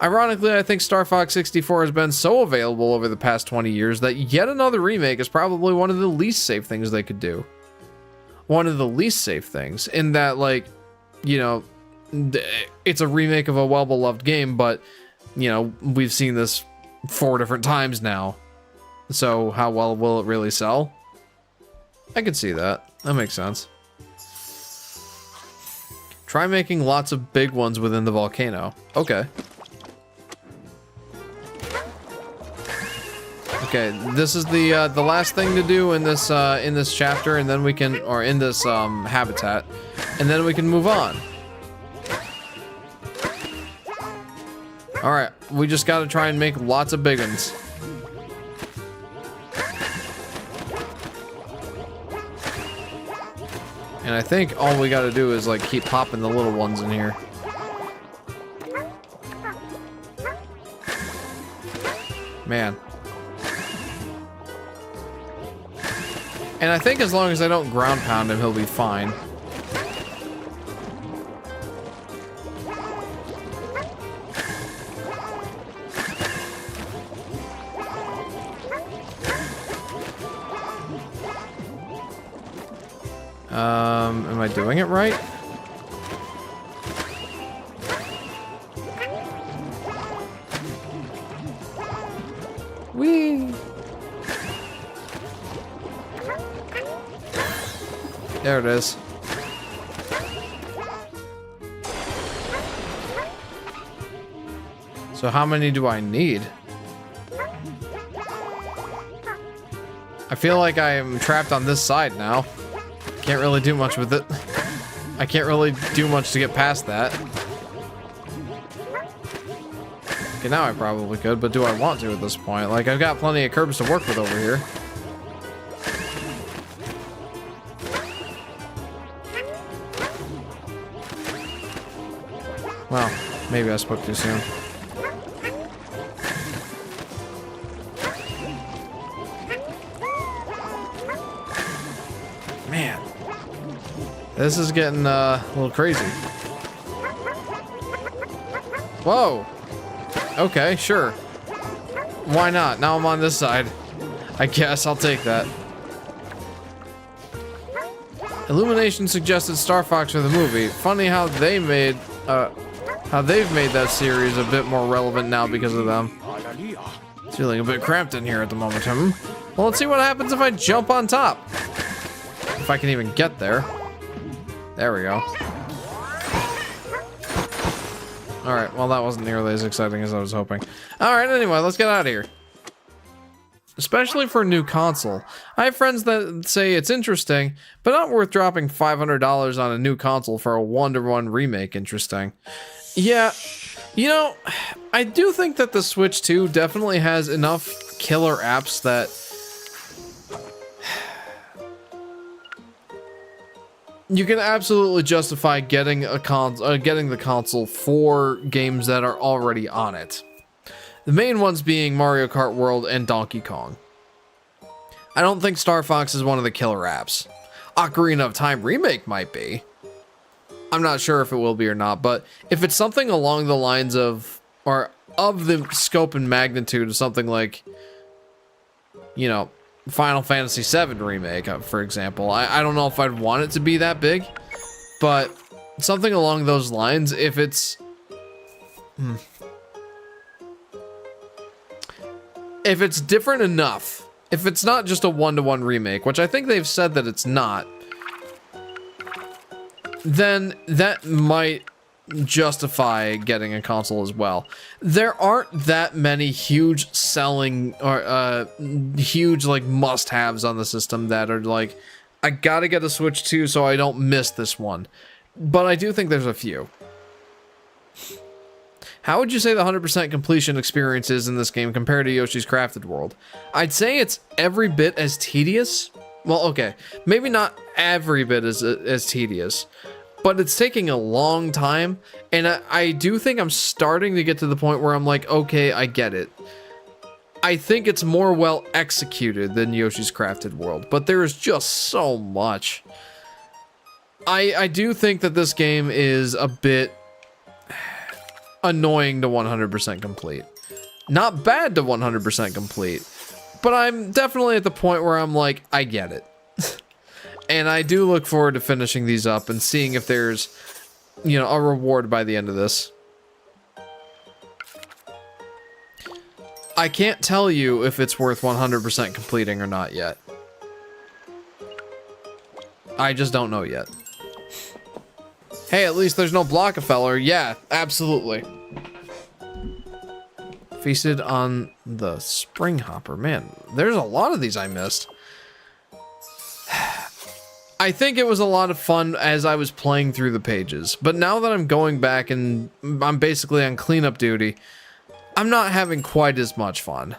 Ironically, I think Star Fox 64 has been so available over the past 20 years that yet another remake is probably one of the least safe things they could do. One of the least safe things, in that, like, you know, it's a remake of a well-beloved game, but, you know, we've seen this 4 different times now. So how well will it really sell? I could see that. That makes sense. Try making lots of big ones within the volcano. Okay. Okay, this is the last thing to do in this chapter, and then we can, or in this habitat, and then we can move on. All right, we just got to try and make lots of big ones. And I think all we got to do is like keep popping the little ones in here. Man. And I think as long as I don't ground pound him, he'll be fine. Am I doing it right? Whee! There it is. So how many do I need? I feel like I am trapped on this side now. Can't really do much with it. I can't really do much to get past that. Okay, now I probably could, but do I want to at this point? Like, I've got plenty of curbs to work with over here. Well, maybe I spoke too soon. Man. This is getting a little crazy. Whoa. Okay, sure. Why not? Now I'm on this side. I guess I'll take that. Illumination suggested Star Fox for the movie. Funny how they've made that series a bit more relevant now because of them. It's feeling a bit cramped in here at the moment, Well, let's see what happens if I jump on top. If I can even get there. There we go. Alright, well that wasn't nearly as exciting as I was hoping. Alright, anyway, let's get out of here. Especially for a new console. I have friends that say it's interesting, but not worth dropping $500 on a new console for a 1-to-1 remake interesting. Yeah, you know, I do think that the Switch 2 definitely has enough killer apps that you can absolutely justify getting the console for games that are already on it. The main ones being Mario Kart World and Donkey Kong. I don't think Star Fox is one of the killer apps. Ocarina of Time Remake might be. I'm not sure if it will be or not, but if it's something along the lines of, or of the scope and magnitude of something like, you know, Final Fantasy VII Remake, for example. I don't know if I'd want it to be that big, but something along those lines, if it's... If it's different enough, if it's not just a 1-to-1 remake, which I think they've said that it's not, then that might justify getting a console as well. There aren't that many huge selling or huge like must-haves on the system that are like, I gotta get a Switch 2 so I don't miss this one. But I do think there's a few. How would you say the 100% completion experience is in this game compared to Yoshi's Crafted World? I'd say it's every bit as tedious. Well, okay, maybe not every bit as tedious, but it's taking a long time, and I do think I'm starting to get to the point where I'm like, okay, I get it. I think it's more well executed than Yoshi's Crafted World, but there is just so much. I do think that this game is a bit annoying to 100% complete. Not bad to 100% complete, but I'm definitely at the point where I'm like, I get it. And I do look forward to finishing these up and seeing if there's, you know, a reward by the end of this. I can't tell you if it's worth 100% completing or not yet. I just don't know yet. Hey, at least there's no Blockefeller. Yeah, absolutely. Feasted on the Spring Hopper. Man, there's a lot of these I missed. I think it was a lot of fun as I was playing through the pages, but now that I'm going back and I'm basically on cleanup duty, I'm not having quite as much fun.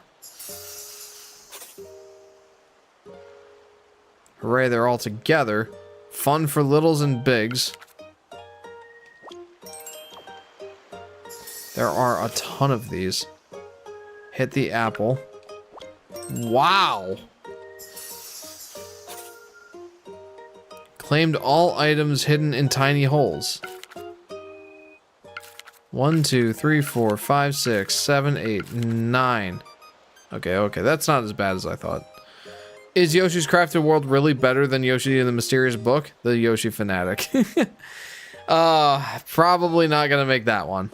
Hooray, they're all together. Fun for littles and bigs. There are a ton of these. Hit the apple. Wow! Claimed all items hidden in tiny holes. 1, 2, 3, 4, 5, 6, 7, 8, 9. Okay, that's not as bad as I thought. Is Yoshi's Crafted World really better than Yoshi in the Mysterious Book? The Yoshi Fanatic. Probably not gonna make that one.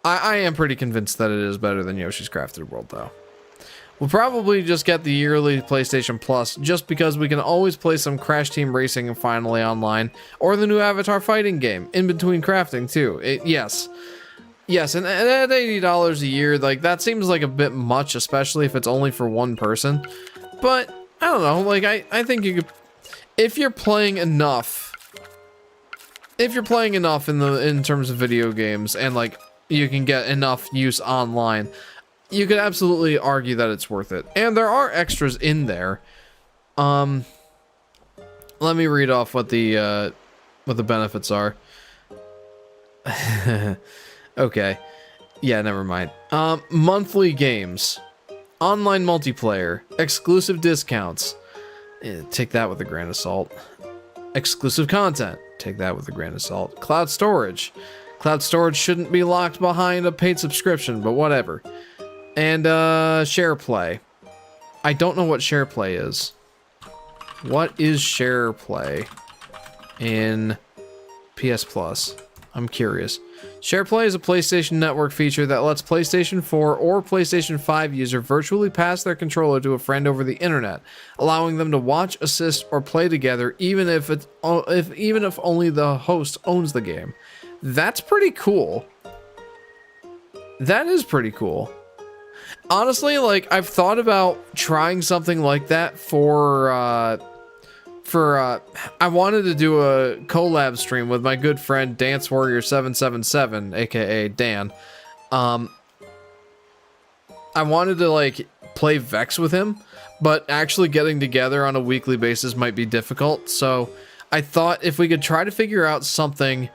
I am pretty convinced that it is better than Yoshi's Crafted World, though. We'll probably just get the yearly PlayStation Plus, just because we can always play some Crash Team Racing finally online, or the new Avatar fighting game, in between crafting, too. Yes, and at $80 a year, like, that seems like a bit much, especially if it's only for one person. But, I don't know, like, I think you could... If you're playing enough in terms of video games, and, like, you can get enough use online, you could absolutely argue that it's worth it. And there are extras in there. Let me read off what the benefits are. Okay. Yeah, never mind. Monthly games. Online multiplayer. Exclusive discounts. Take that with a grain of salt. Exclusive content. Take that with a grain of salt. Cloud storage. Cloud storage shouldn't be locked behind a paid subscription, but whatever. And, share play. I don't know what share play is. What is share play in PS Plus? I'm curious. Share play is a PlayStation Network feature that lets PlayStation 4 or PlayStation 5 user virtually pass their controller to a friend over the internet, allowing them to watch, assist, or play together, even if only the host owns the game. That's pretty cool. That is pretty cool. Honestly, like, I've thought about trying something like that for I wanted to do a collab stream with my good friend Dance Warrior 777, aka Dan. I wanted to, like, play Vex with him, but actually getting together on a weekly basis might be difficult, so I thought if we could try to figure out something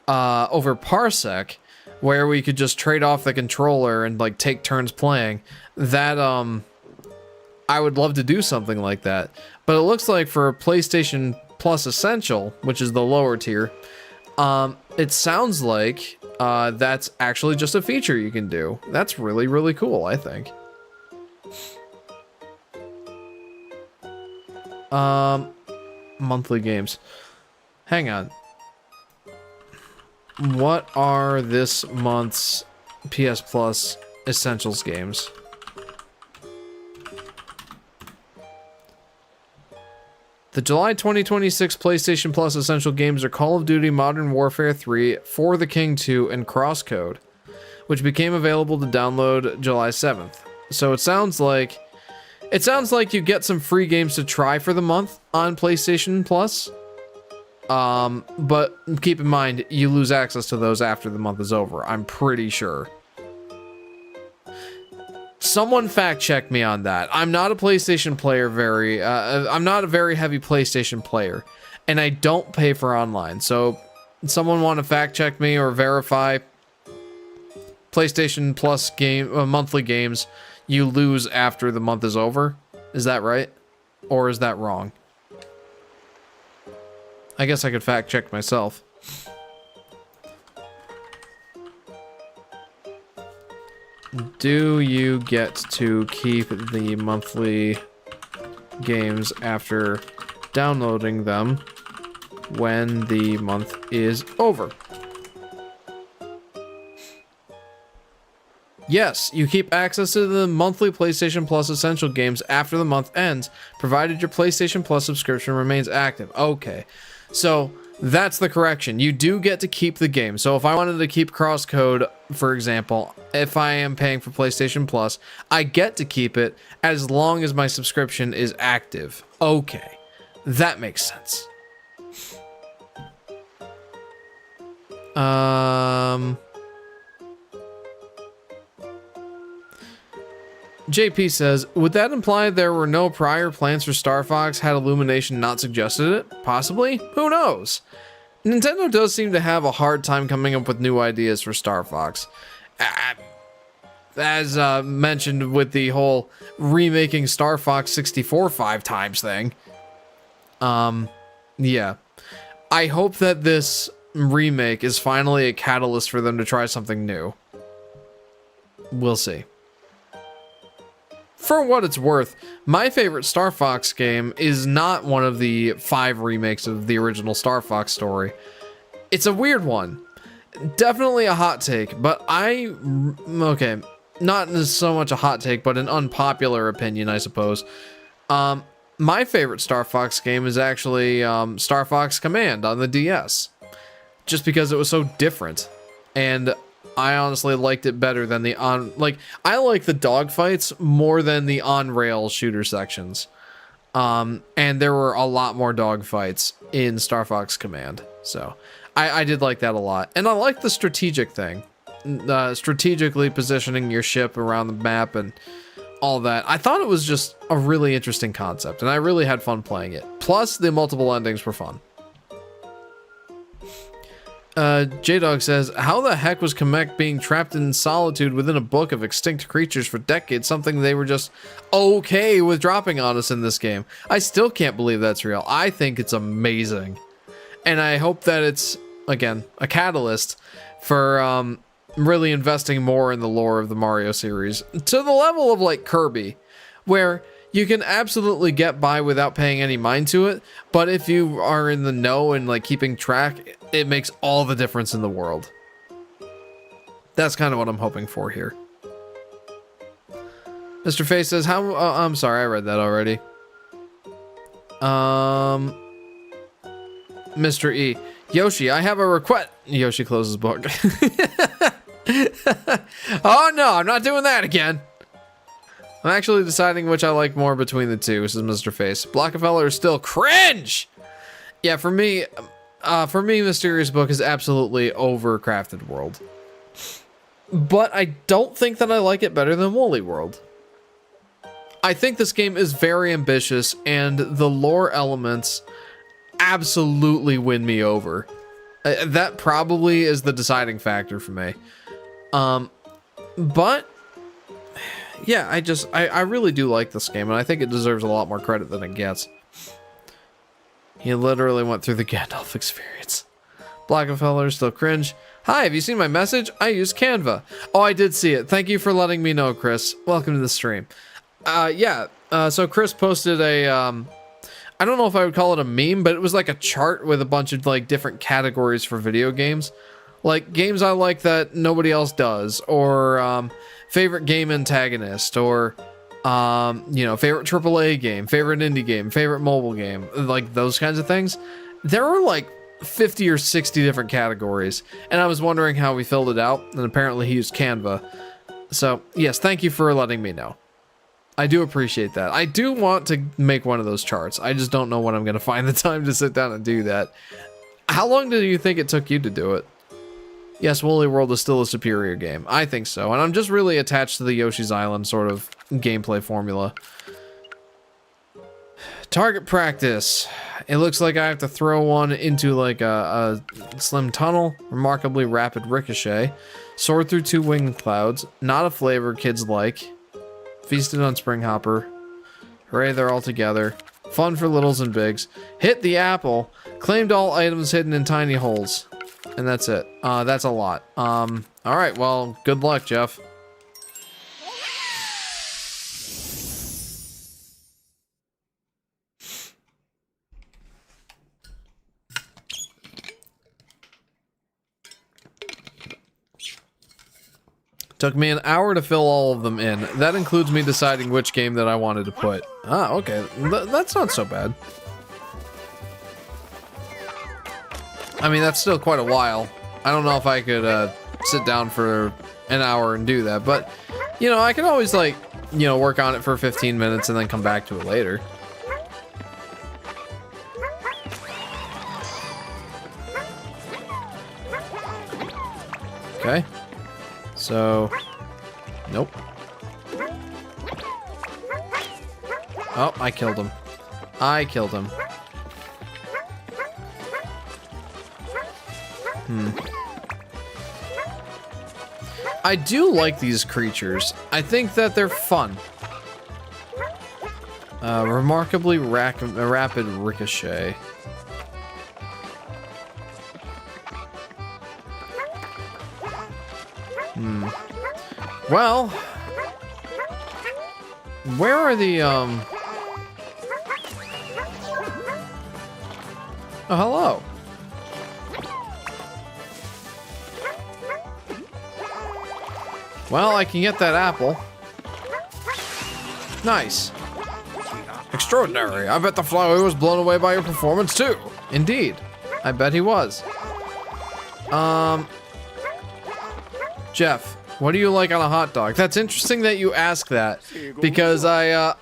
over Parsec, where we could just trade off the controller and, like, take turns playing, that, I would love to do something like that. But it looks like for PlayStation Plus Essential, which is the lower tier, it sounds like, that's actually just a feature you can do. That's really, really cool, I think. Monthly games. Hang on. What are this month's PS Plus Essentials games? The July 2026 PlayStation Plus Essential games are Call of Duty Modern Warfare 3, For the King 2, and Crosscode, which became available to download July 7th. So it sounds like you get some free games to try for the month on PlayStation Plus. But keep in mind, you lose access to those after the month is over, I'm pretty sure. Someone fact check me on that. I'm not a PlayStation player I'm not a very heavy PlayStation player. and I don't pay for online. So someone want to fact check me or verify PlayStation Plus monthly games, you lose after the month is over? Is that right? Or is that wrong? I guess I could fact check myself. Do you get to keep the monthly games after downloading them when the month is over? Yes, you keep access to the monthly PlayStation Plus Essential games after the month ends, provided your PlayStation Plus subscription remains active. Okay, so that's the correction. You do get to keep the game. So if I wanted to keep Crosscode, for example, if I am paying for PlayStation Plus, I get to keep it as long as my subscription is active. Okay, that makes sense. JP says, would that imply there were no prior plans for Star Fox had Illumination not suggested it? Possibly? Who knows? Nintendo does seem to have a hard time coming up with new ideas for Star Fox. As mentioned with the whole remaking Star Fox 64 5 times thing. Yeah. I hope that this remake is finally a catalyst for them to try something new. We'll see. For what it's worth, my favorite Star Fox game is not one of the 5 remakes of the original Star Fox story. It's a weird one. Definitely a hot take, but okay, not so much a hot take, but an unpopular opinion, I suppose. My favorite Star Fox game is actually Star Fox Command on the DS. Just because it was so different. And I honestly liked it better than the I like the dogfights more than the on-rail shooter sections. And there were a lot more dogfights in Star Fox Command. So I did like that a lot. And I like the strategic thing. Strategically positioning your ship around the map and all that. I thought it was just a really interesting concept, and I really had fun playing it. Plus, the multiple endings were fun. J-Dog says, how the heck was Kamek being trapped in solitude within a book of extinct creatures for decades something they were just okay with dropping on us in this game? I still can't believe that's real. I think it's amazing. And I hope that it's, again, a catalyst for really investing more in the lore of the Mario series. To the level of, like, Kirby, where you can absolutely get by without paying any mind to it, but if you are in the know and like keeping track, it makes all the difference in the world. That's kind of what I'm hoping for here. Mr. Face says, how, I'm sorry, I read that already. Mr. E. Yoshi, I have a request. Yoshi closes book. Oh no, I'm not doing that again. I'm actually deciding which I like more between the two, says Mr. Face. Blockefeller is still cringe! Yeah, for me, Mysterious Book is absolutely overcrafted world. But I don't think that I like it better than Woolly World. I think this game is very ambitious, and the lore elements absolutely win me over. That probably is the deciding factor for me. But yeah, I really do like this game, and I think it deserves a lot more credit than it gets. He literally went through the Gandalf experience. Blockefeller still cringe. Hi, have you seen my message? I use Canva. Oh, I did see it. Thank you for letting me know, Chris. Welcome to the stream. So Chris posted a, I don't know if I would call it a meme, but it was like a chart with a bunch of like different categories for video games. Like games I like that nobody else does, or favorite game antagonist, or favorite AAA game, favorite indie game, favorite mobile game, like those kinds of things. There were like 50 or 60 different categories, and I was wondering how we filled it out, and apparently he used Canva. So yes, thank you for letting me know. I do appreciate that. I do want to make one of those charts. I just don't know when I'm going to find the time to sit down and do that. How long do you think it took you to do it? Yes, Woolly World is still a superior game. I think so, and I'm just really attached to the Yoshi's Island sort of gameplay formula. Target practice. It looks like I have to throw one into like a slim tunnel. Remarkably rapid ricochet. Soar through 2 winged clouds. Not a flavor kids like. Feasted on spring hopper. Hooray, they're all together. Fun for littles and bigs. Hit the apple. Claimed all items hidden in tiny holes. And that's it. That's a lot. Alright, well, good luck, Jeff. Took me an hour to fill all of them in. That includes me deciding which game that I wanted to put. Ah, okay. That's not so bad. I mean, that's still quite a while. I don't know if I could sit down for an hour and do that, but, you know, I could always, like, you know, work on it for 15 minutes and then come back to it later. Okay. So, nope. Oh, I killed him. I killed him. I do like these creatures. I think that they're fun. Remarkably rapid ricochet. Well, where are the, Oh, hello. Well, I can get that apple. Nice. Extraordinary. I bet the flower was blown away by your performance, too. Indeed. I bet he was. Jeff. What do you like on a hot dog? That's interesting that you ask that, because I,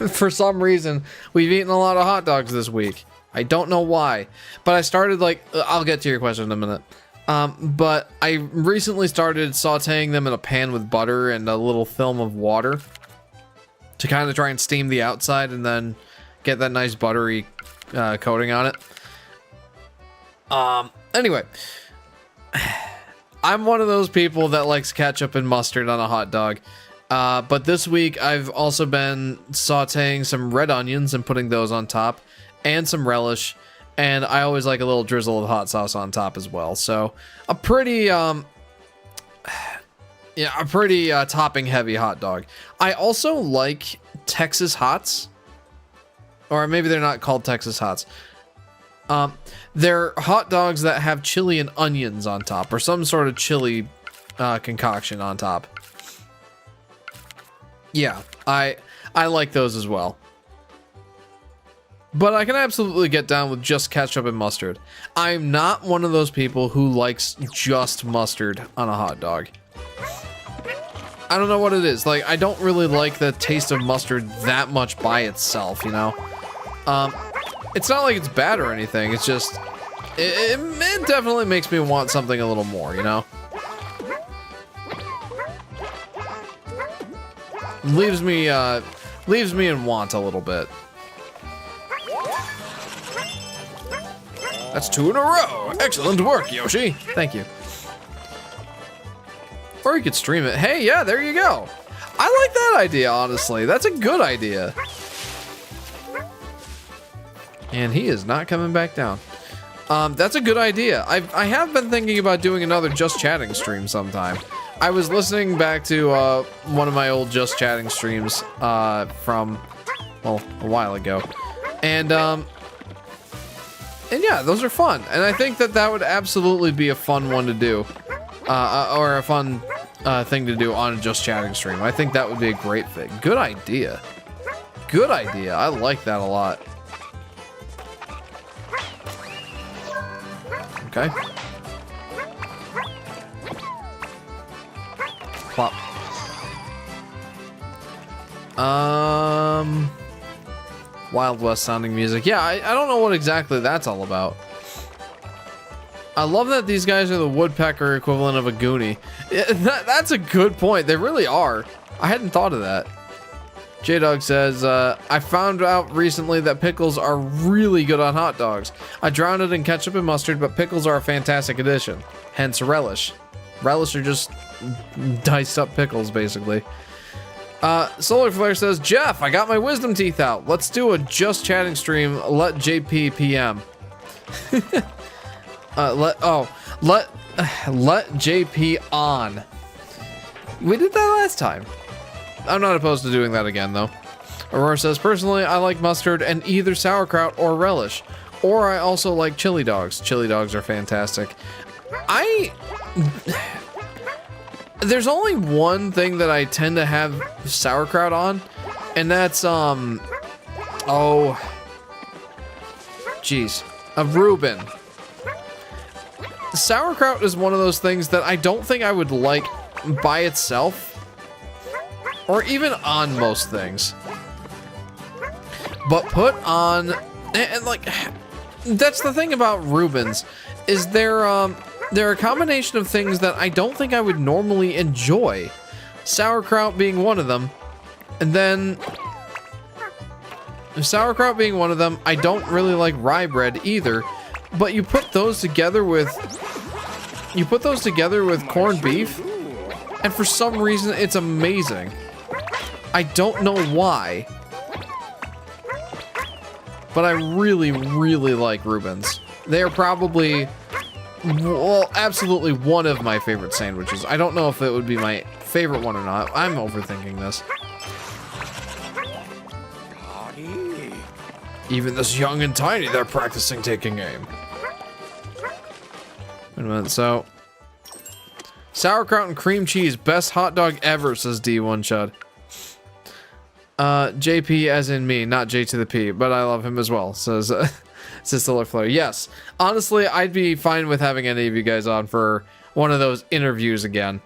for some reason, we've eaten a lot of hot dogs this week. I don't know why, but I started like, I'll get to your question in a minute. But I recently started sauteing them in a pan with butter and a little film of water to kind of try and steam the outside and then get that nice buttery coating on it. Anyway. I'm one of those people that likes ketchup and mustard on a hot dog. But this week, I've also been sauteing some red onions and putting those on top, and some relish, and I always like a little drizzle of hot sauce on top as well. So, a pretty, topping-heavy hot dog. I also like Texas Hots, or maybe they're not called Texas Hots. They're hot dogs that have chili and onions on top, or some sort of chili concoction on top. Yeah, I like those as well. But I can absolutely get down with just ketchup and mustard. I'm not one of those people who likes just mustard on a hot dog. I don't know what it is. Like, I don't really like the taste of mustard that much by itself, you know? It's not like it's bad or anything. It's just, it definitely makes me want something a little more, you know? Leaves me in want a little bit. That's 2 in a row. Excellent work, Yoshi. Thank you. Or you could stream it. Hey, yeah, there you go. I like that idea, honestly. That's a good idea. And he is not coming back down. That's a good idea. I have been thinking about doing another Just Chatting stream sometime. I was listening back to one of my old Just Chatting streams from, well, a while ago. And yeah, those are fun. And I think that that would absolutely be a fun one to do. Or a fun thing to do on a Just Chatting stream. I think that would be a great thing. Good idea. Good idea. I like that a lot. Okay. Plop. Wild West sounding music. Yeah, I don't know what exactly that's all about. I love that these guys are the woodpecker equivalent of a goonie. That's a good point. They really are. I hadn't thought of that. J-Dog says, I found out recently that pickles are really good on hot dogs. I drowned it in ketchup and mustard, but pickles are a fantastic addition. Hence relish. Relish are just diced up pickles, basically. Solar Flare says, Jeff, I got my wisdom teeth out. Let's do a just chatting stream. Let JP PM. Let JP on. We did that last time. I'm not opposed to doing that again, though. Aurora says, personally, I like mustard and either sauerkraut or relish. Or I also like chili dogs. Chili dogs are fantastic. There's only one thing that I tend to have sauerkraut on, and that's, a Reuben. Sauerkraut is one of those things that I don't think I would like by itself. Or even on most things. But put on, and like, that's the thing about Reubens, is they're a combination of things that I don't think I would normally enjoy. Sauerkraut being one of them, and then sauerkraut being one of them, I don't really like rye bread either, but you put those together with corned beef, and for some reason it's amazing. I don't know why, but I really, really like Reubens. They are probably, well, absolutely one of my favorite sandwiches. I don't know if it would be my favorite one or not. I'm overthinking this. Even this young and tiny, they're practicing taking aim. Wait a minute, so sauerkraut and cream cheese, best hot dog ever, says D1 Chud. JP as in me, not J to the P, but I love him as well, says Solar Flare. Yes, honestly, I'd be fine with having any of you guys on for one of those interviews again.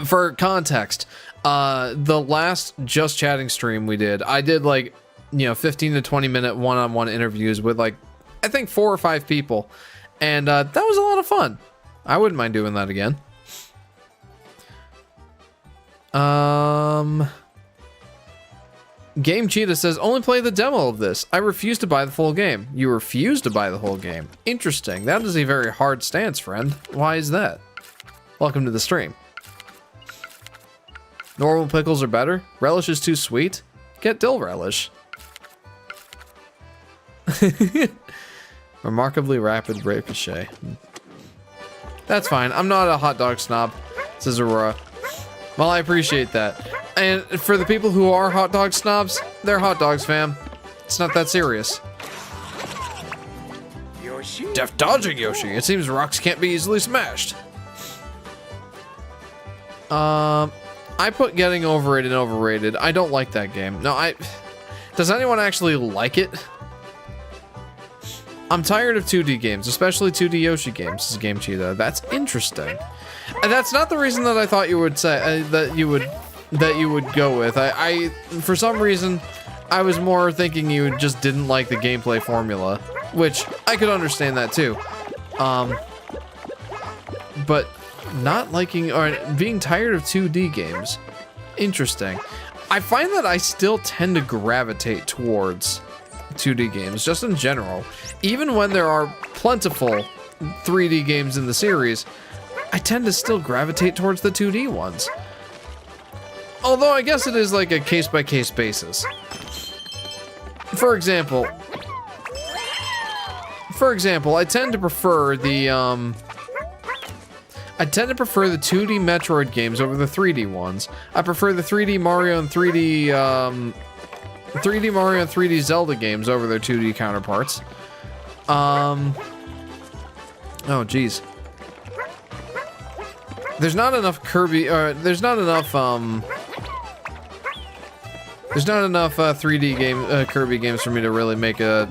For context, the last Just Chatting stream we did, I did like, 15 to 20 minute one-on-one interviews with like, I think 4 or 5 people. And that was a lot of fun. I wouldn't mind doing that again. Game Cheetah says, only play the demo of this. I refuse to buy the full game. You refuse to buy the whole game. Interesting. That is a very hard stance, friend. Why is that? Welcome to the stream. Normal pickles are better. Relish is too sweet. Get dill relish. Remarkably rapid ricochet. That's fine. I'm not a hot dog snob, says Aurora. Well, I appreciate that. And for the people who are hot dog snobs, they're hot dogs, fam. It's not that serious.
Yoshi?
Deft dodging Yoshi. It seems rocks can't be easily smashed. I put getting over it and overrated. I don't like that game. No, does anyone actually like it? I'm tired of 2D games, especially 2D Yoshi games, says Game Cheetah. That's interesting. And that's not the reason that I thought you would say that you would go with. I for some reason I was more thinking you just didn't like the gameplay formula, which I could understand that too. But not liking or being tired of 2D games. Interesting. I find that I still tend to gravitate towards 2D games just in general. Even when there are plentiful 3D games in the series, I tend to still gravitate towards the 2D ones. Although I guess it is like a case-by-case basis. For example, I tend to prefer the 2D Metroid games over the 3D ones. I prefer the 3D Mario and 3D Mario and 3D Zelda games over their 2D counterparts. Oh geez. There's not enough Kirby, or there's not enough 3D game Kirby games for me to really make a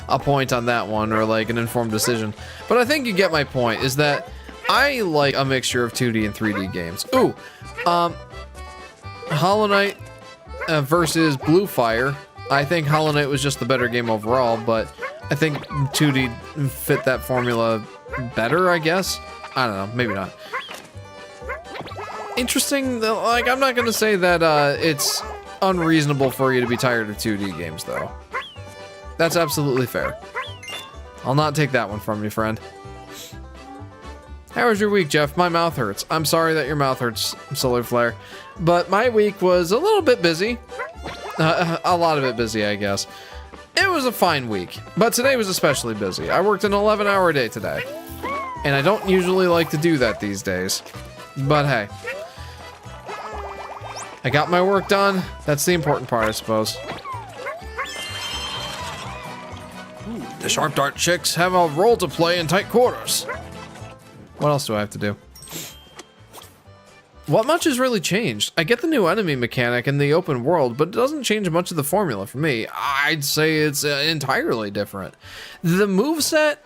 point on that one, or like an informed decision. But I think you get my point, is that I like a mixture of 2D and 3D games. Ooh, Hollow Knight versus Blue Fire. I think Hollow Knight was just the better game overall, but I think 2D fit that formula better, I guess. I don't know, maybe not. Interesting, like, I'm not gonna say that it's unreasonable for you to be tired of 2D games, though. That's absolutely fair. I'll not take that one from you, friend. How was your week, Jeff? My mouth hurts. I'm sorry that your mouth hurts, Solar Flare. But my week was a little bit busy. A lot of it busy, I guess. It was a fine week, but today was especially busy. I worked an 11-hour day today. And I don't usually like to do that these days. But hey. I got my work done. That's the important part, I suppose. The Sharp Dart chicks have a role to play in tight quarters. What else do I have to do? What much has really changed? I get the new enemy mechanic in the open world, but it doesn't change much of the formula for me. I'd say it's entirely different. The moveset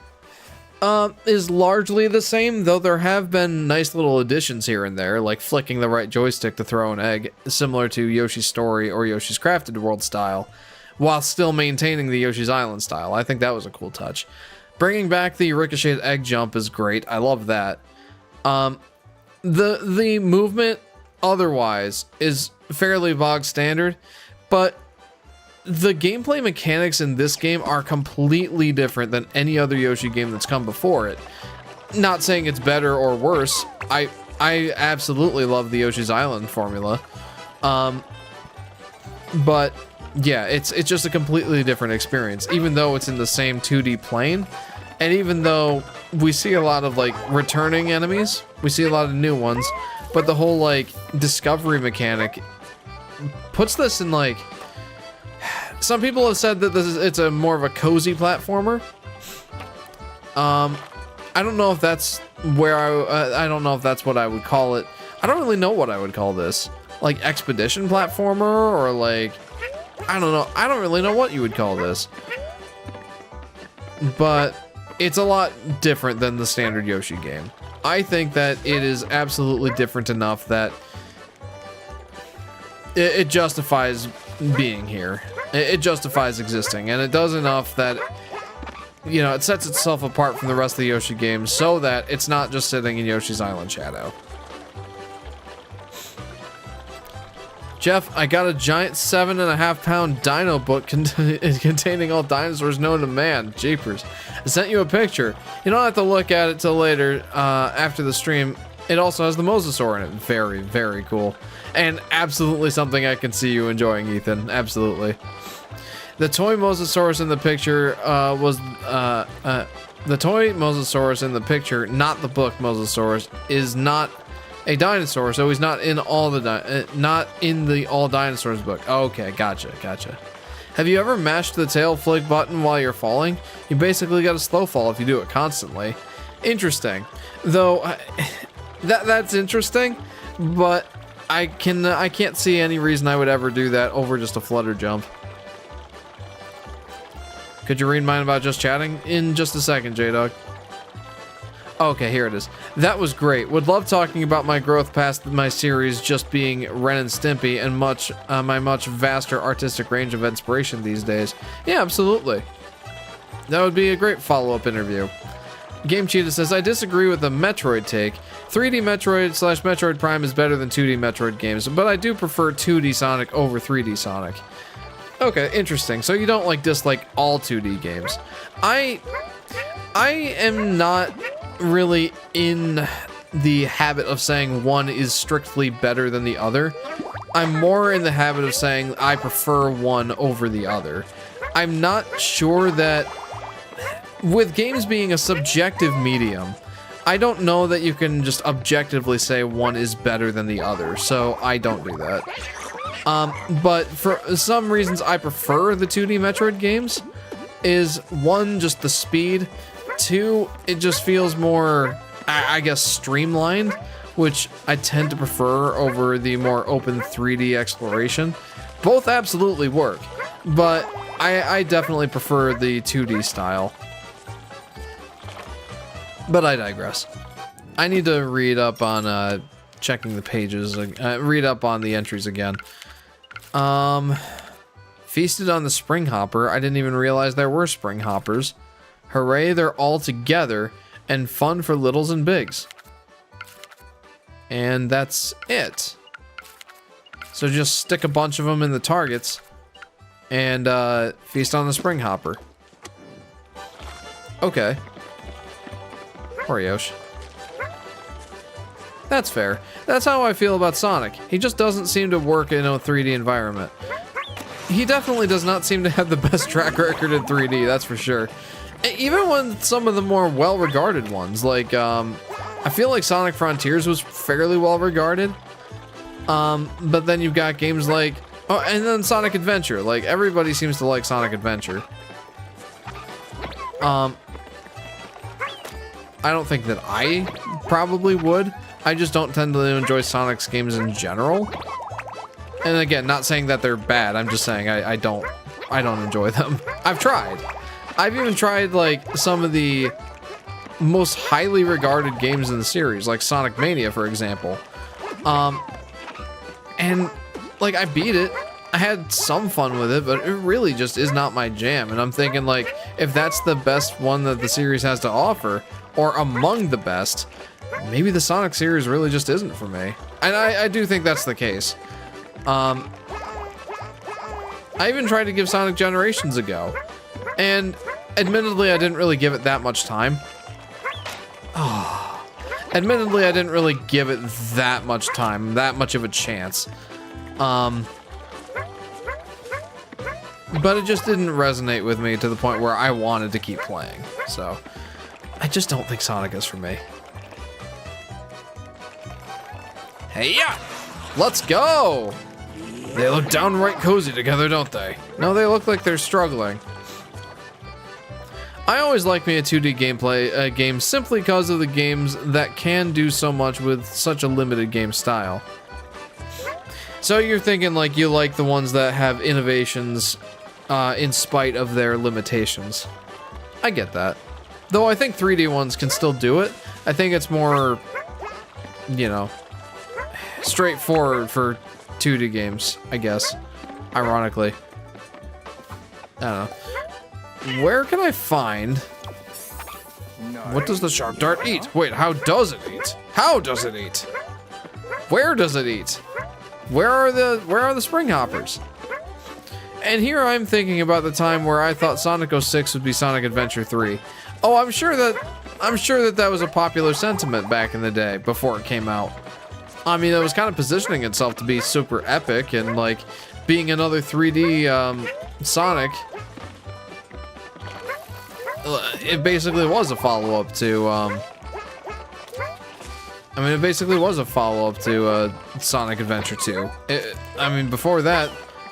is largely the same, though there have been nice little additions here and there, like flicking the right joystick to throw an egg, similar to Yoshi's Story or Yoshi's Crafted World style, while still maintaining the Yoshi's Island style. I think that was a cool touch. Bringing back the ricocheted egg jump is great. I love that. The movement otherwise is fairly bog standard, but the gameplay mechanics in this game are completely different than any other Yoshi game that's come before it. Not saying it's better or worse. I absolutely love the Yoshi's Island formula. But yeah, it's just a completely different experience, even though it's in the same 2D plane. And even though we see a lot of like returning enemies, we see a lot of new ones, but the whole like discovery mechanic puts this in like, some people have said that it's a more of a cozy platformer. I don't know if that's where I don't know if that's what I would call it. I don't really know what I would call this. Like expedition platformer, or like, I don't know. I don't really know what you would call this. But it's a lot different than the standard Yoshi game. I think that it is absolutely different enough that it justifies being here. It justifies existing, and it does enough that, you know, it sets itself apart from the rest of the Yoshi games so that it's not just sitting in Yoshi's Island shadow. Jeff, I got a giant 7.5-pound dino book containing all dinosaurs known to man. Jeepers. I sent you a picture. You don't have to look at it till later, after the stream. It also has the Mosasaur in it. Very, very cool. And absolutely something I can see you enjoying, Ethan. Absolutely. The toy Mosasaurus in the picture was the toy Mosasaurus in the picture, not the book Mosasaurus, is not a dinosaur, so he's not in all the not in the all dinosaurs book. Okay, gotcha. Have you ever mashed the tail flick button while you're falling? You basically got a slow fall if you do it constantly. Interesting, though. That's interesting, but I can't see any reason I would ever do that over just a flutter jump. Could you read mine about just chatting? In just a second, J-Dog. Okay, here it is. That was great. Would love talking about my growth past my series just being Ren and Stimpy and my much vaster artistic range of inspiration these days. Yeah, absolutely. That would be a great follow-up interview. Game Cheetah says, I disagree with the Metroid take. 3D Metroid / Metroid Prime is better than 2D Metroid games, but I do prefer 2D Sonic over 3D Sonic. Okay, interesting. So you don't dislike all 2D games. I am not really in the habit of saying one is strictly better than the other. I'm more in the habit of saying I prefer one over the other. I'm not sure that, with games being a subjective medium, I don't know that you can just objectively say one is better than the other, so I don't do that. But for some reasons I prefer the 2D Metroid games. Is one, just the speed. Two, it just feels more, I guess, streamlined, which I tend to prefer over the more open 3D exploration. Both absolutely work, but I definitely prefer the 2D style. But I digress. I need to read up on checking the pages, read up on the entries again. Feasted on the Spring Hopper. I didn't even realize there were Spring Hoppers. Hooray, they're all together and fun for littles and bigs. And that's it. So just stick a bunch of them in the targets and feast on the spring hopper. Okay. Poor Yoshi. That's fair. That's how I feel about Sonic. He just doesn't seem to work in a 3D environment. He definitely does not seem to have the best track record in 3D, that's for sure. Even when some of the more well-regarded ones, like, I feel like Sonic Frontiers was fairly well-regarded. But then you've got games like, oh, and then Sonic Adventure. Like, everybody seems to like Sonic Adventure. I don't think that I probably would. I just don't tend to enjoy Sonic's games in general. And again, not saying that they're bad. I'm just saying I don't enjoy them. I've tried. I've even tried like some of the most highly regarded games in the series, like Sonic Mania, for example. And like I beat it. I had some fun with it, but it really just is not my jam. And I'm thinking like, if that's the best one that the series has to offer, or among the best, maybe the Sonic series really just isn't for me. And I do think that's the case. I even tried to give Sonic Generations a go. And admittedly, I didn't really give it that much time. Admittedly, I didn't really give it that much time, that much of a chance. But it just didn't resonate with me to the point where I wanted to keep playing. So, I just don't think Sonic is for me. Hey, yeah! Let's go! They look downright cozy together, don't they? No, they look like they're struggling. I always like me a 2D gameplay game simply because of the games that can do so much with such a limited game style. So you're thinking like you like the ones that have innovations in spite of their limitations. I get that. Though I think 3D ones can still do it. I think it's more, you know, straightforward for 2D games, I guess. Ironically. I don't know. Where can I find... What does the shark dart eat? Wait, how does it eat? How does it eat? Where does it eat? Where are the spring hoppers? And here I'm thinking about the time where I thought Sonic 06 would be Sonic Adventure 3. Oh, I'm sure that was a popular sentiment back in the day before it came out. I mean, it was kind of positioning itself to be super epic and like being another 3D Sonic. It basically was a follow-up to it basically was a follow-up to Sonic Adventure 2. I mean, before that,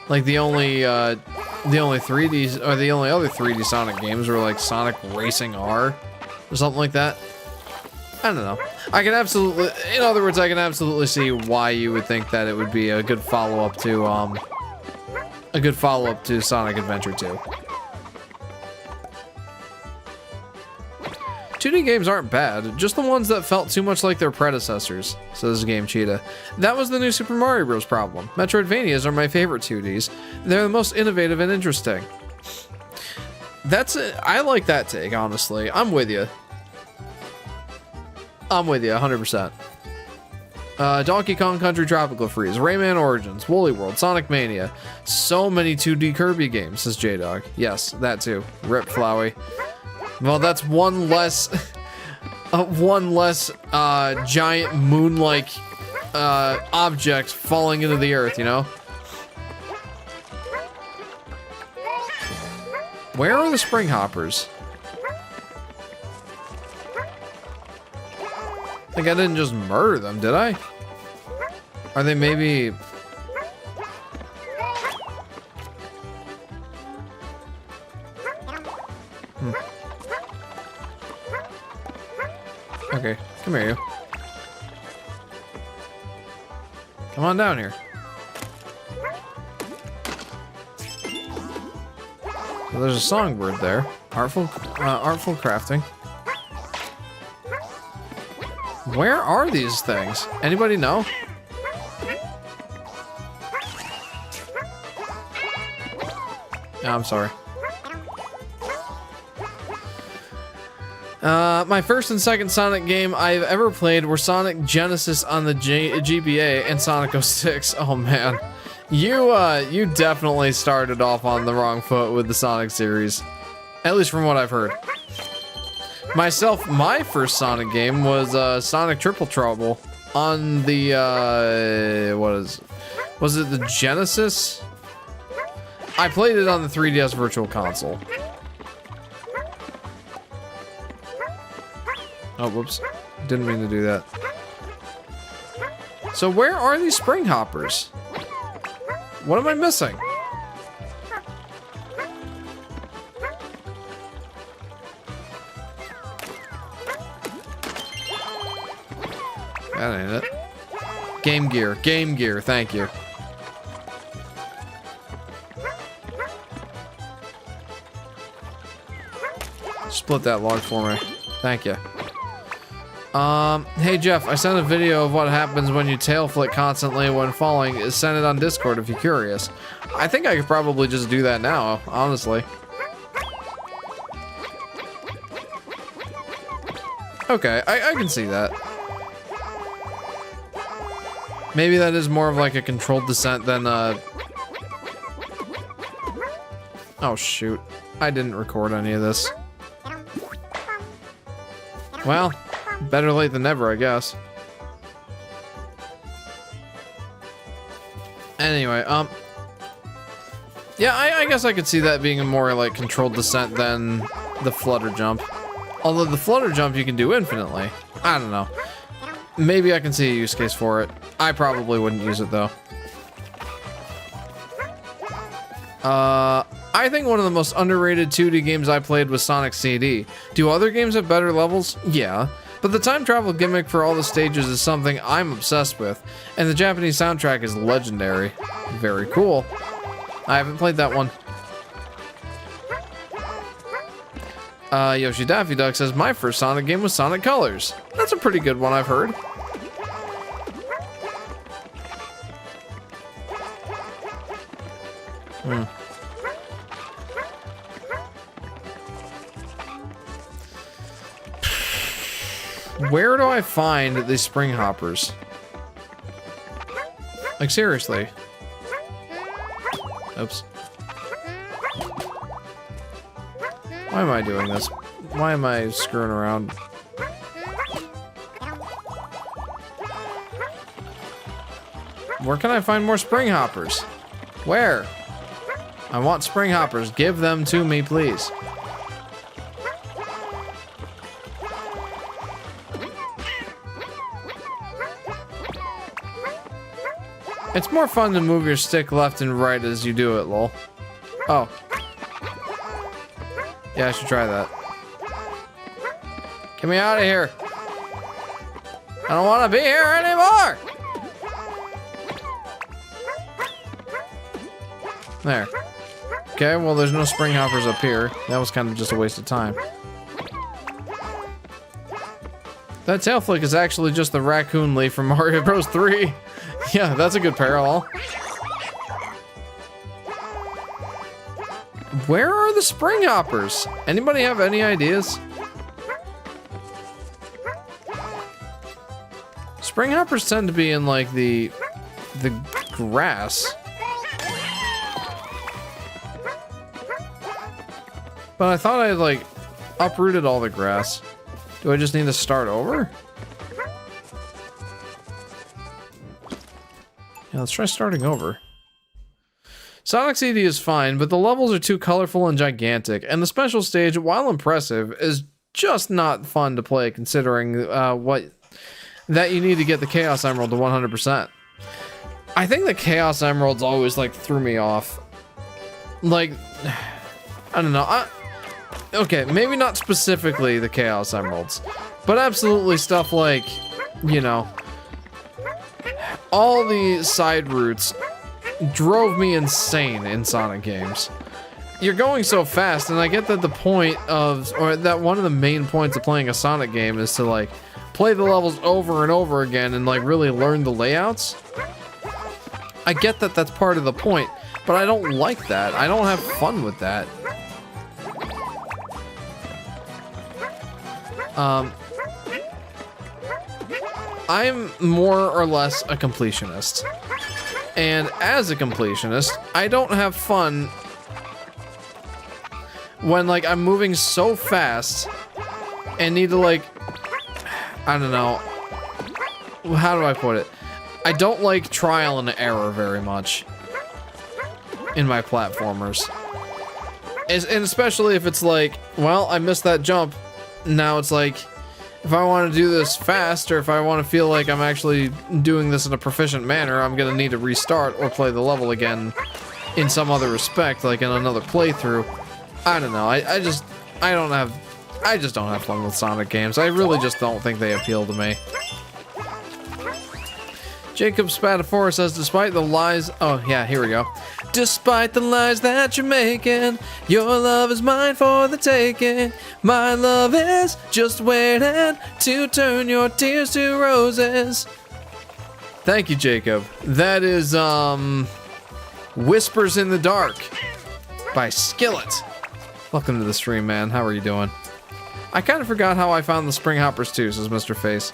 like the only 3Ds or the only other 3D Sonic games were like Sonic Racing R or something like that. I don't know. I can absolutely, in other words, I can absolutely see why you would think that it would be a good follow-up to Sonic Adventure 2. 2D games aren't bad, just the ones that felt too much like their predecessors, says Game Cheetah. That was the new Super Mario Bros. Problem. Metroidvanias are my favorite 2Ds. They're the most innovative and interesting. I like that take, honestly. I'm with you. I'm with you, 100%. Donkey Kong Country Tropical Freeze, Rayman Origins, Woolly World, Sonic Mania. So many 2D Kirby games, says J-Dog. Yes, that too. Rip Flowey. Well, that's one less giant moon-like object falling into the earth, you know? Where are the spring hoppers? Like I didn't just murder them, did I? Are they maybe... Okay, come here, you. Come on down here. Well, there's a songbird there. Artful crafting. Where are these things? Anybody know? Oh, I'm sorry. My first and second Sonic game I've ever played were Sonic Genesis on the GBA and Sonic 06. Oh man. You definitely started off on the wrong foot with the Sonic series. At least from what I've heard. Myself, my first Sonic game was Sonic Triple Trouble on the was it the Genesis? I played it on the 3DS Virtual Console. Oh, whoops. Didn't mean to do that. So where are these spring hoppers? What am I missing? That ain't it. Game Gear, thank you. Split that log for me. Thank you. Hey Jeff, I sent a video of what happens when you tail flick constantly when falling. Send it on Discord if you're curious. I think I could probably just do that now, honestly. Okay, I can see that. Maybe that is more of like a controlled descent than oh shoot. I didn't record any of this. Well, better late than never, I guess. Anyway, yeah, I guess I could see that being a more like controlled descent than the flutter jump. Although the flutter jump you can do infinitely. I don't know. Maybe I can see a use case for it. I probably wouldn't use it though. I think one of the most underrated 2D games I played was Sonic CD. Do other games have better levels? Yeah. But the time travel gimmick for all the stages is something I'm obsessed with, and the Japanese soundtrack is legendary. Very cool. I haven't played that one. Yoshi Daffy Duck says, my first Sonic game was Sonic Colors. That's a pretty good one, I've heard. Where do I find these spring hoppers? Like, seriously. Oops. Why am I doing this? Why am I screwing around? Where can I find more spring hoppers? Where? I want spring hoppers. Give them to me, please. It's more fun to move your stick left and right as you do it, lol. Oh. Yeah, I should try that. Get me out of here. I don't want to be here anymore. There. Okay, well, there's no spring hoppers up here. That was kind of just a waste of time. That tail flick is actually just the raccoon leaf from Mario Bros. 3. Yeah, that's a good parallel. Where are the spring hoppers? Anybody have any ideas? Spring hoppers tend to be in like the grass. But I thought I had like uprooted all the grass. Do I just need to start over? Yeah, let's try starting over. Sonic CD is fine, but the levels are too colorful and gigantic, and the special stage, while impressive, is just not fun to play considering that you need to get the Chaos Emerald to 100%. I think the Chaos Emeralds always like threw me off. Like, I don't know. Okay, maybe not specifically the Chaos Emeralds, but absolutely stuff like, you know, all the side routes drove me insane in Sonic games. You're going so fast, and I get that the point of, or that one of the main points of playing a Sonic game is to like play the levels over and over again and like really learn the layouts. I get that that's part of the point, but I don't like that. I don't have fun with that. I'm more or less a completionist. And as a completionist, I don't have fun when, like, I'm moving so fast and need to, like, I don't know, how do I put it? I don't like trial and error very much in my platformers. And especially if it's like, well, I missed that jump. Now it's like, if I want to do this fast, or if I want to feel like I'm actually doing this in a proficient manner, I'm gonna need to restart or play the level again in some other respect, like in another playthrough. I don't know. I just don't have fun with Sonic games. I really just don't think they appeal to me. Jacob Spataphora says, despite the lies... Oh, yeah, here we go. Despite the lies that you're making, your love is mine for the taking. My love is just waiting to turn your tears to roses. Thank you, Jacob. That is, Whispers in the Dark by Skillet. Welcome to the stream, man. How are you doing? I kind of forgot how I found the Spring Hoppers too, says Mr. Face.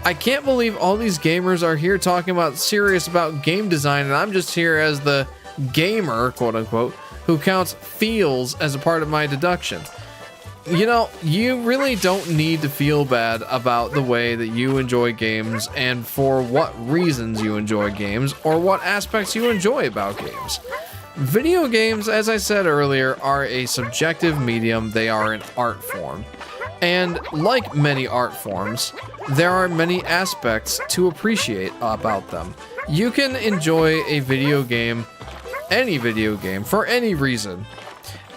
I can't believe all these gamers are here talking about serious about game design, and I'm just here as the gamer, quote unquote, who counts feels as a part of my deduction. You know, you really don't need to feel bad about the way that you enjoy games and for what reasons you enjoy games or what aspects you enjoy about games. Video games, as I said earlier, are a subjective medium. They are an art form. And like many art forms, there are many aspects to appreciate about them. You can enjoy a video game, any video game, for any reason.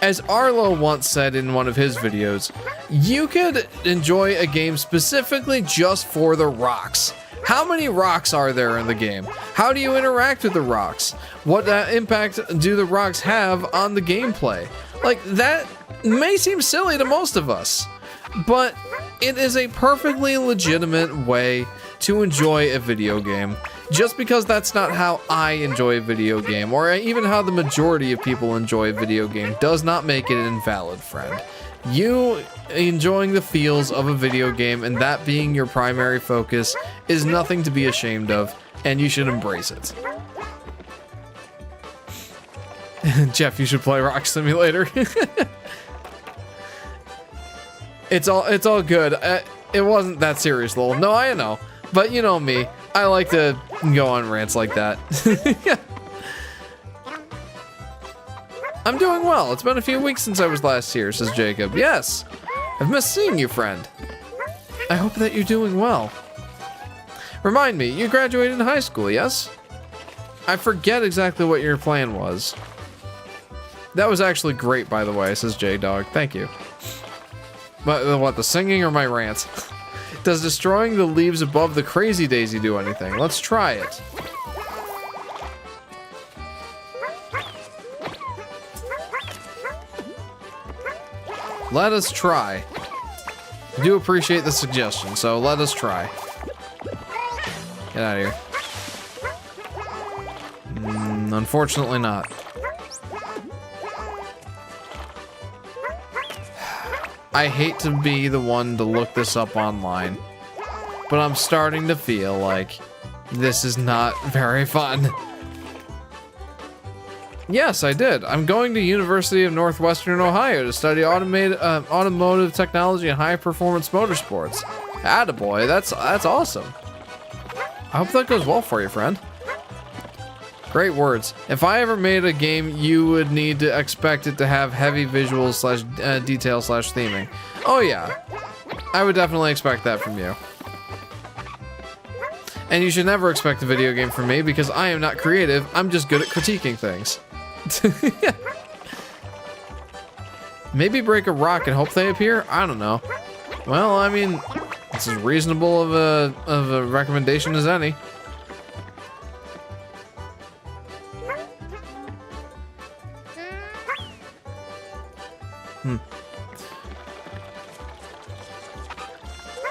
As Arlo once said in one of his videos, you could enjoy a game specifically just for the rocks. How many rocks are there in the game? How do you interact with the rocks? What impact do the rocks have on the gameplay? Like, that may seem silly to most of us, but it is a perfectly legitimate way to enjoy a video game. Just because that's not how I enjoy a video game, or even how the majority of people enjoy a video game, does not make it invalid, friend. You enjoying the feels of a video game and that being your primary focus is nothing to be ashamed of, and you should embrace it. Jeff, you should play Rock Simulator. It's all good. It wasn't that serious, lol. No, I know. But you know me. I like to go on rants like that. I'm doing well. It's been a few weeks since I was last here, says Jacob. Yes. I've missed seeing you, friend. I hope that you're doing well. Remind me, you graduated in high school, yes? I forget exactly what your plan was. That was actually great, by the way, says J-Dog. Thank you. But what, the singing or my rant? Does destroying the leaves above the Crazy Daisy do anything? Let's try it. Let us try. I do appreciate the suggestion, so let us try. Get out of here. Unfortunately not. I hate to be the one to look this up online, but I'm starting to feel like this is not very fun. Yes, I did. I'm going to University of Northwestern Ohio to study automotive technology and high-performance motorsports. Attaboy, that's awesome. I hope that goes well for you, friend. Great words. If I ever made a game, you would need to expect it to have heavy visuals / detail / theming. Oh yeah, I would definitely expect that from you. And you should never expect a video game from me because I am not creative. I'm just good at critiquing things. Maybe break a rock and hope they appear? I don't know. Well, I mean, it's as reasonable of a recommendation as any.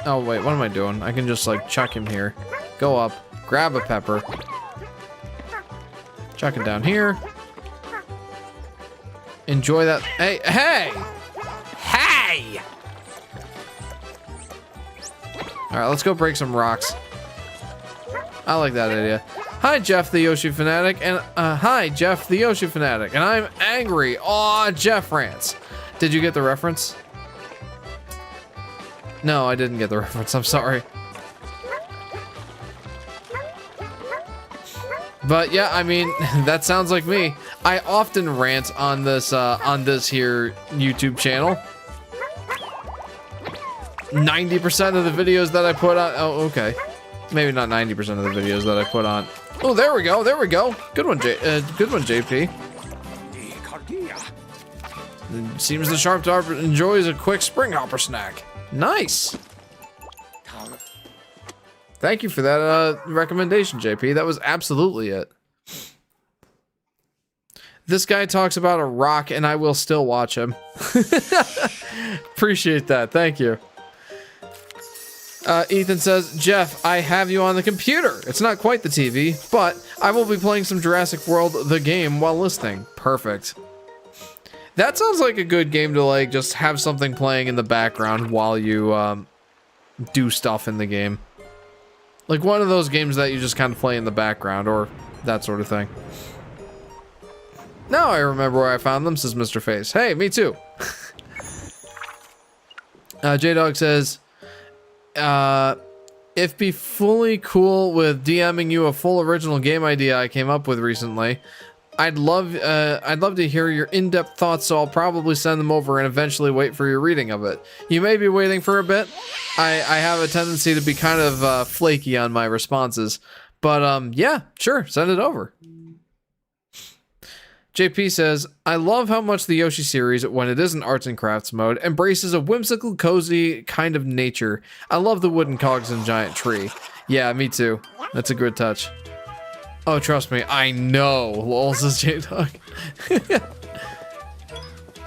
Oh wait, what am I doing? I can just like chuck him here. Go up, grab a pepper. Chuck it down here. Enjoy that. Hey, hey! Hey! Alright, let's go break some rocks. I like that idea. Hi, Jeff the Yoshi Fanatic, and hi, Jeff the Yoshi Fanatic, and I'm angry. Aw, Jeff rants. Did you get the reference? No, I didn't get the reference. I'm sorry. But yeah, I mean, that sounds like me. I often rant on this here YouTube channel. 90% of the videos that I put on. Oh, okay. Maybe not 90% of the videos that I put on. Oh, there we go. There we go. Good one, JP. Seems the Sharp Dart enjoys a quick spring hopper snack. Nice. Thank you for that recommendation, JP. That was absolutely it. This guy talks about a rock, and I will still watch him. Appreciate that. Thank you. Ethan says, Jeff, I have you on the computer. It's not quite the TV, but I will be playing some Jurassic World, the game, while listening. Perfect. That sounds like a good game to, like, just have something playing in the background while you, do stuff in the game. Like one of those games that you just kind of play in the background, or that sort of thing. Now I remember where I found them, says Mr. Face. Hey, me too. J-Dog says, if be fully cool with DMing you a full original game idea I came up with recently, I'd love to hear your in-depth thoughts, so I'll probably send them over and eventually wait for your reading of it. You may be waiting for a bit. I have a tendency to be kind of flaky on my responses, but yeah, sure, send it over. JP says, I love how much the Yoshi series, when it is in arts and crafts mode, embraces a whimsical, cozy kind of nature. I love the wooden cogs and giant tree. Yeah, me too. That's a good touch. Oh, trust me, I know, lol, says J-Dog.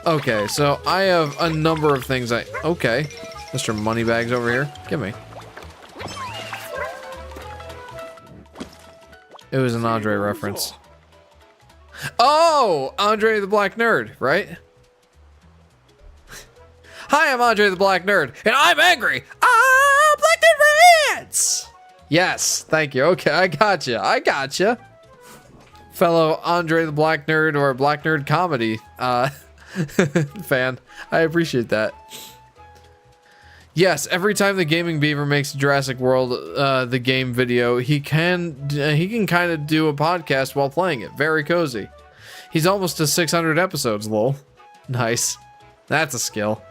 Okay, so I have a number of things okay. Mr. Moneybags over here. Give me. It was an Andre reference. Oh! Andre the Black Nerd, right? Hi, I'm Andre the Black Nerd, and I'm angry! Ah, Black Nerd rants! Yes, thank you. Okay, I gotcha. Fellow Andre the Black Nerd, or Black Nerd Comedy fan. I appreciate that. Yes, every time the Gaming Beaver makes a Jurassic World the game video, he can kind of do a podcast while playing it. Very cozy. He's almost to 600 episodes, lol. Nice. That's a skill.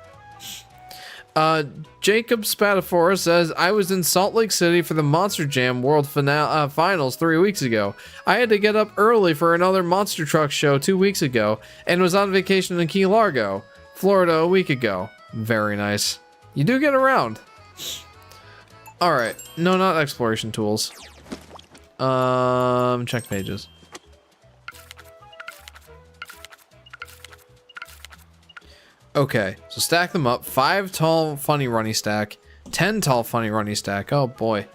Jacob Spatafora says, I was in Salt Lake City for the Monster Jam World Finals 3 weeks ago. I had to get up early for another Monster Truck show 2 weeks ago, and was on vacation in Key Largo, Florida a week ago. Very nice. You do get around. Alright. No, not exploration tools. Check pages. Okay, so stack them up. 5 tall funny runny stack. 10 tall funny runny stack. Oh boy.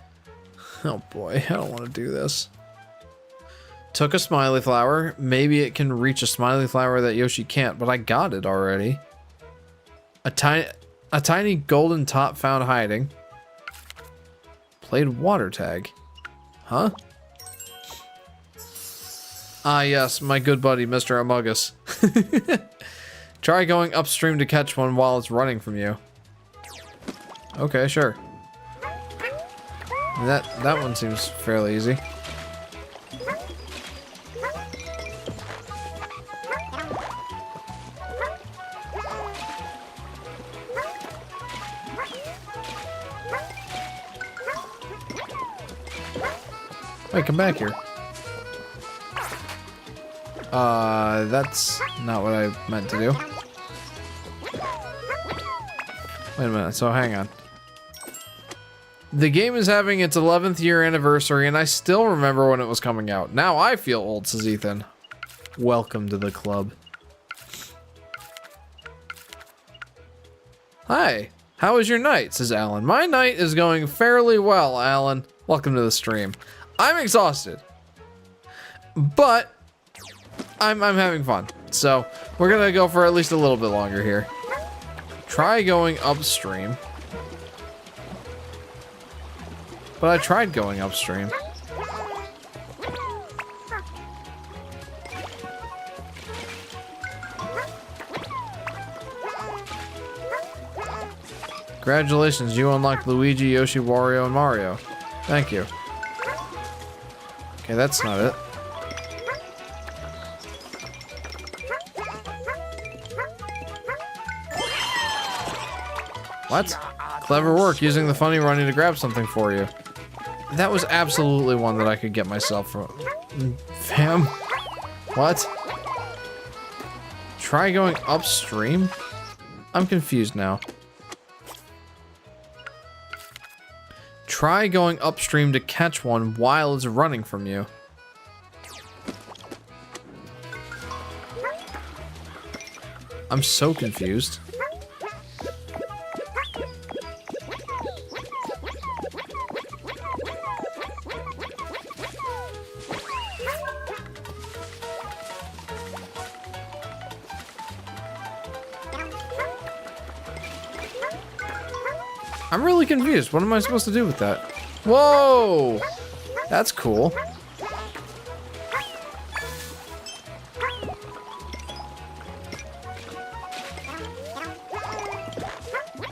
Oh boy, I don't want to do this. Took a smiley flower. Maybe it can reach a smiley flower that Yoshi can't, but I got it already. A tiny golden top found hiding. Played water tag. Huh? Ah yes, my good buddy, Mr. Amogus. Try going upstream to catch one while it's running from you. Okay, sure. That one seems fairly easy. Wait, come back here. That's not what I meant to do. Wait a minute, so hang on. The game is having its 11th year anniversary, and I still remember when it was coming out. Now I feel old, says Ethan. Welcome to the club. Hi, how was your night, says Alan. My night is going fairly well, Alan. Welcome to the stream. I'm exhausted, but I'm having fun. So we're gonna go for at least a little bit longer here. Try going upstream. But I tried going upstream. Congratulations, you unlocked Luigi, Yoshi, Wario, and Mario. Thank you. Okay, that's not it. What? Clever work using the funny running to grab something for you. That was absolutely one that I could get myself from. Fam? What? Try going upstream? I'm confused now. Try going upstream to catch one while it's running from you. I'm so confused. I'm really confused. What am I supposed to do with that? Whoa! That's cool.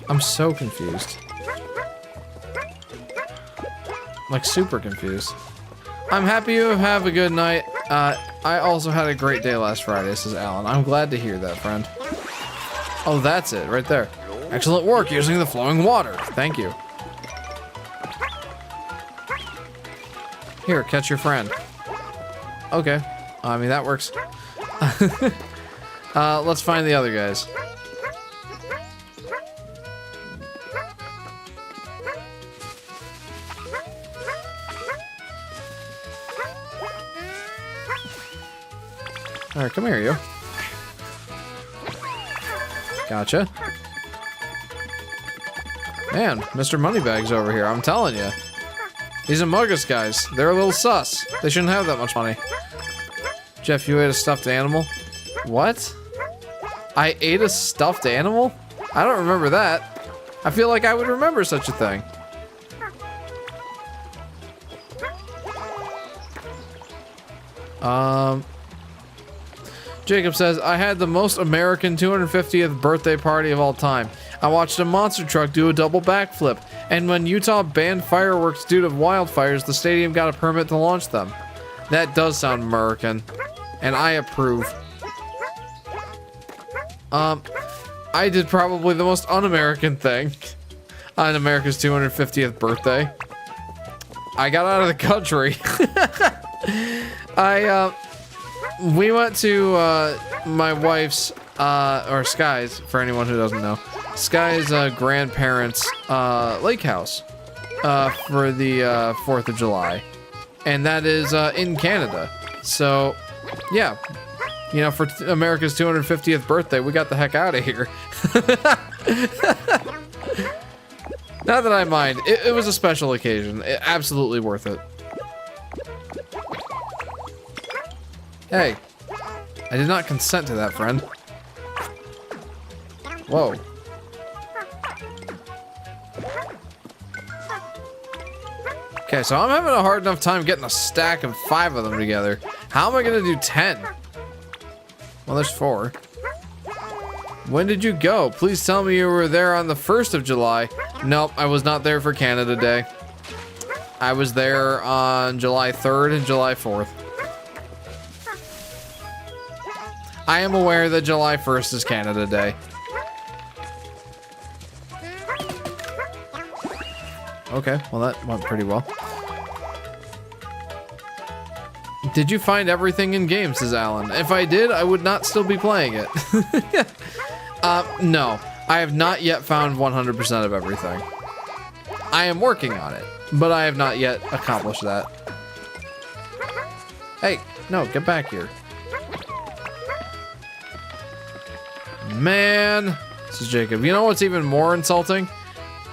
I'm so confused. Like, super confused. I'm happy you have a good night. I also had a great day last Friday, says Alan. I'm glad to hear that, friend. Oh, that's it, right there. Excellent work using the flowing water. Thank you. Here, catch your friend. Okay. I mean, that works. Let's find the other guys. Alright, come here, you. Gotcha. Man, Mr. Moneybags over here, I'm telling you. These Among Us guys, they're a little sus. They shouldn't have that much money. Jeff, you ate a stuffed animal? What? I ate a stuffed animal? I don't remember that. I feel like I would remember such a thing. Jacob says, I had the most American 250th birthday party of all time. I watched a monster truck do a double backflip, and when Utah banned fireworks due to wildfires, the stadium got a permit to launch them. That does sound American, and I approve. I did probably the most un-American thing on America's 250th birthday. I got out of the country. We went to my wife's, or Sky's, for anyone who doesn't know, Sky's grandparents' lake house for the 4th of July. And that is in Canada. So, yeah. You know, for America's 250th birthday, we got the heck out of here. Not that I mind. It was a special occasion. Absolutely worth it. Hey. I did not consent to that, friend. Whoa. Okay, so I'm having a hard enough time getting a stack of 5 of them together. How am I gonna do 10? Well, there's 4. When did you go? Please tell me you were there on the 1st of July. Nope, I was not there for Canada Day. I was there on July 3rd and July 4th. I am aware that July 1st is Canada Day. Okay, well that went pretty well. Did you find everything in game, says Alan? If I did, I would not still be playing it. No, I have not yet found 100% of everything. I am working on it, but I have not yet accomplished that. Hey, no, get back here. Man, says Jacob. You know what's even more insulting?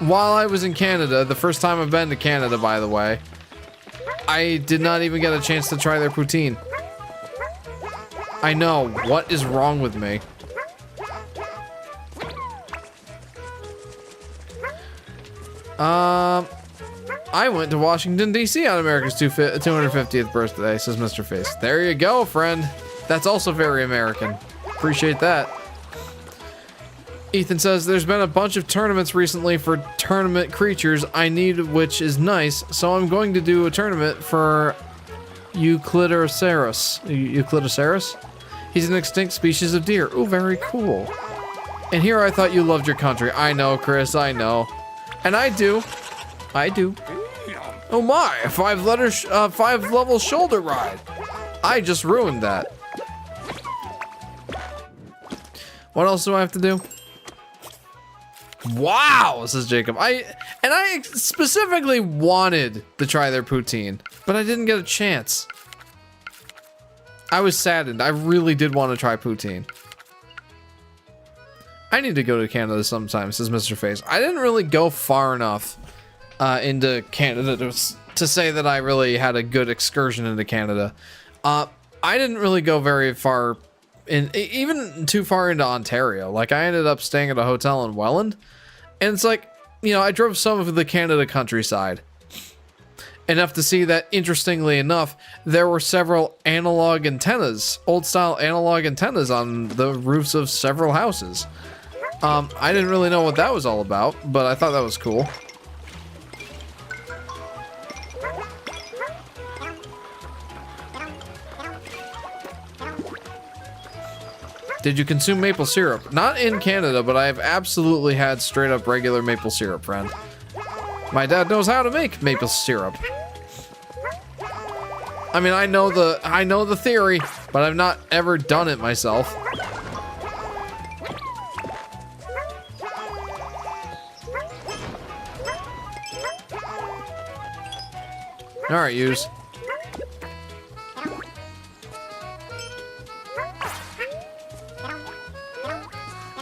While I was in Canada, the first time I've been to Canada, by the way, I did not even get a chance to try their poutine. I know, what is wrong with me? I went to Washington, D.C. on America's 250th birthday, says Mr. Face. There you go, friend. That's also very American. Appreciate that. Ethan says, there's been a bunch of tournaments recently for tournament creatures I need, which is nice, so I'm going to do a tournament for Euclidoceras. Euclidoceras? He's an extinct species of deer. Ooh, very cool. And here I thought you loved your country. I know, Chris, I know. And I do. I do. Oh my, a 5-level shoulder ride. I just ruined that. What else do I have to do? Wow, says Jacob. I specifically wanted to try their poutine, but I didn't get a chance. I was saddened. I really did want to try poutine. I need to go to Canada sometime, says Mr. Face. I didn't really go far enough into Canada to say that I really had a good excursion into Canada. I didn't really go very far, even too far into Ontario. Like, I ended up staying at a hotel in Welland, and it's like, you know, I drove some of the Canada countryside. Enough to see that, interestingly enough, there were several analog antennas, old-style analog antennas on the roofs of several houses. I didn't really know what that was all about, but I thought that was cool. Did you consume maple syrup? Not in Canada, but I have absolutely had straight up regular maple syrup, friend. My dad knows how to make maple syrup. I mean, I know the theory, but I've not ever done it myself. All right, use.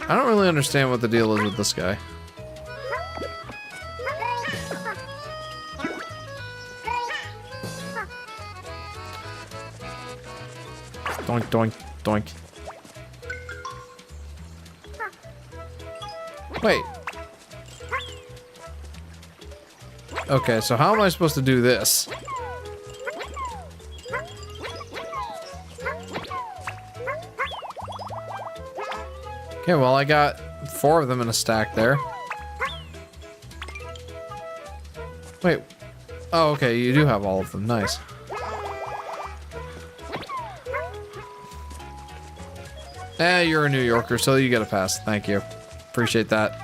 I don't really understand what the deal is with this guy. Doink, doink, doink. Wait. Okay, so how am I supposed to do this? Okay, well, I got 4 of them in a stack there. Wait. Oh, okay, you do have all of them. Nice. You're a New Yorker, so you get a pass. Thank you. Appreciate that.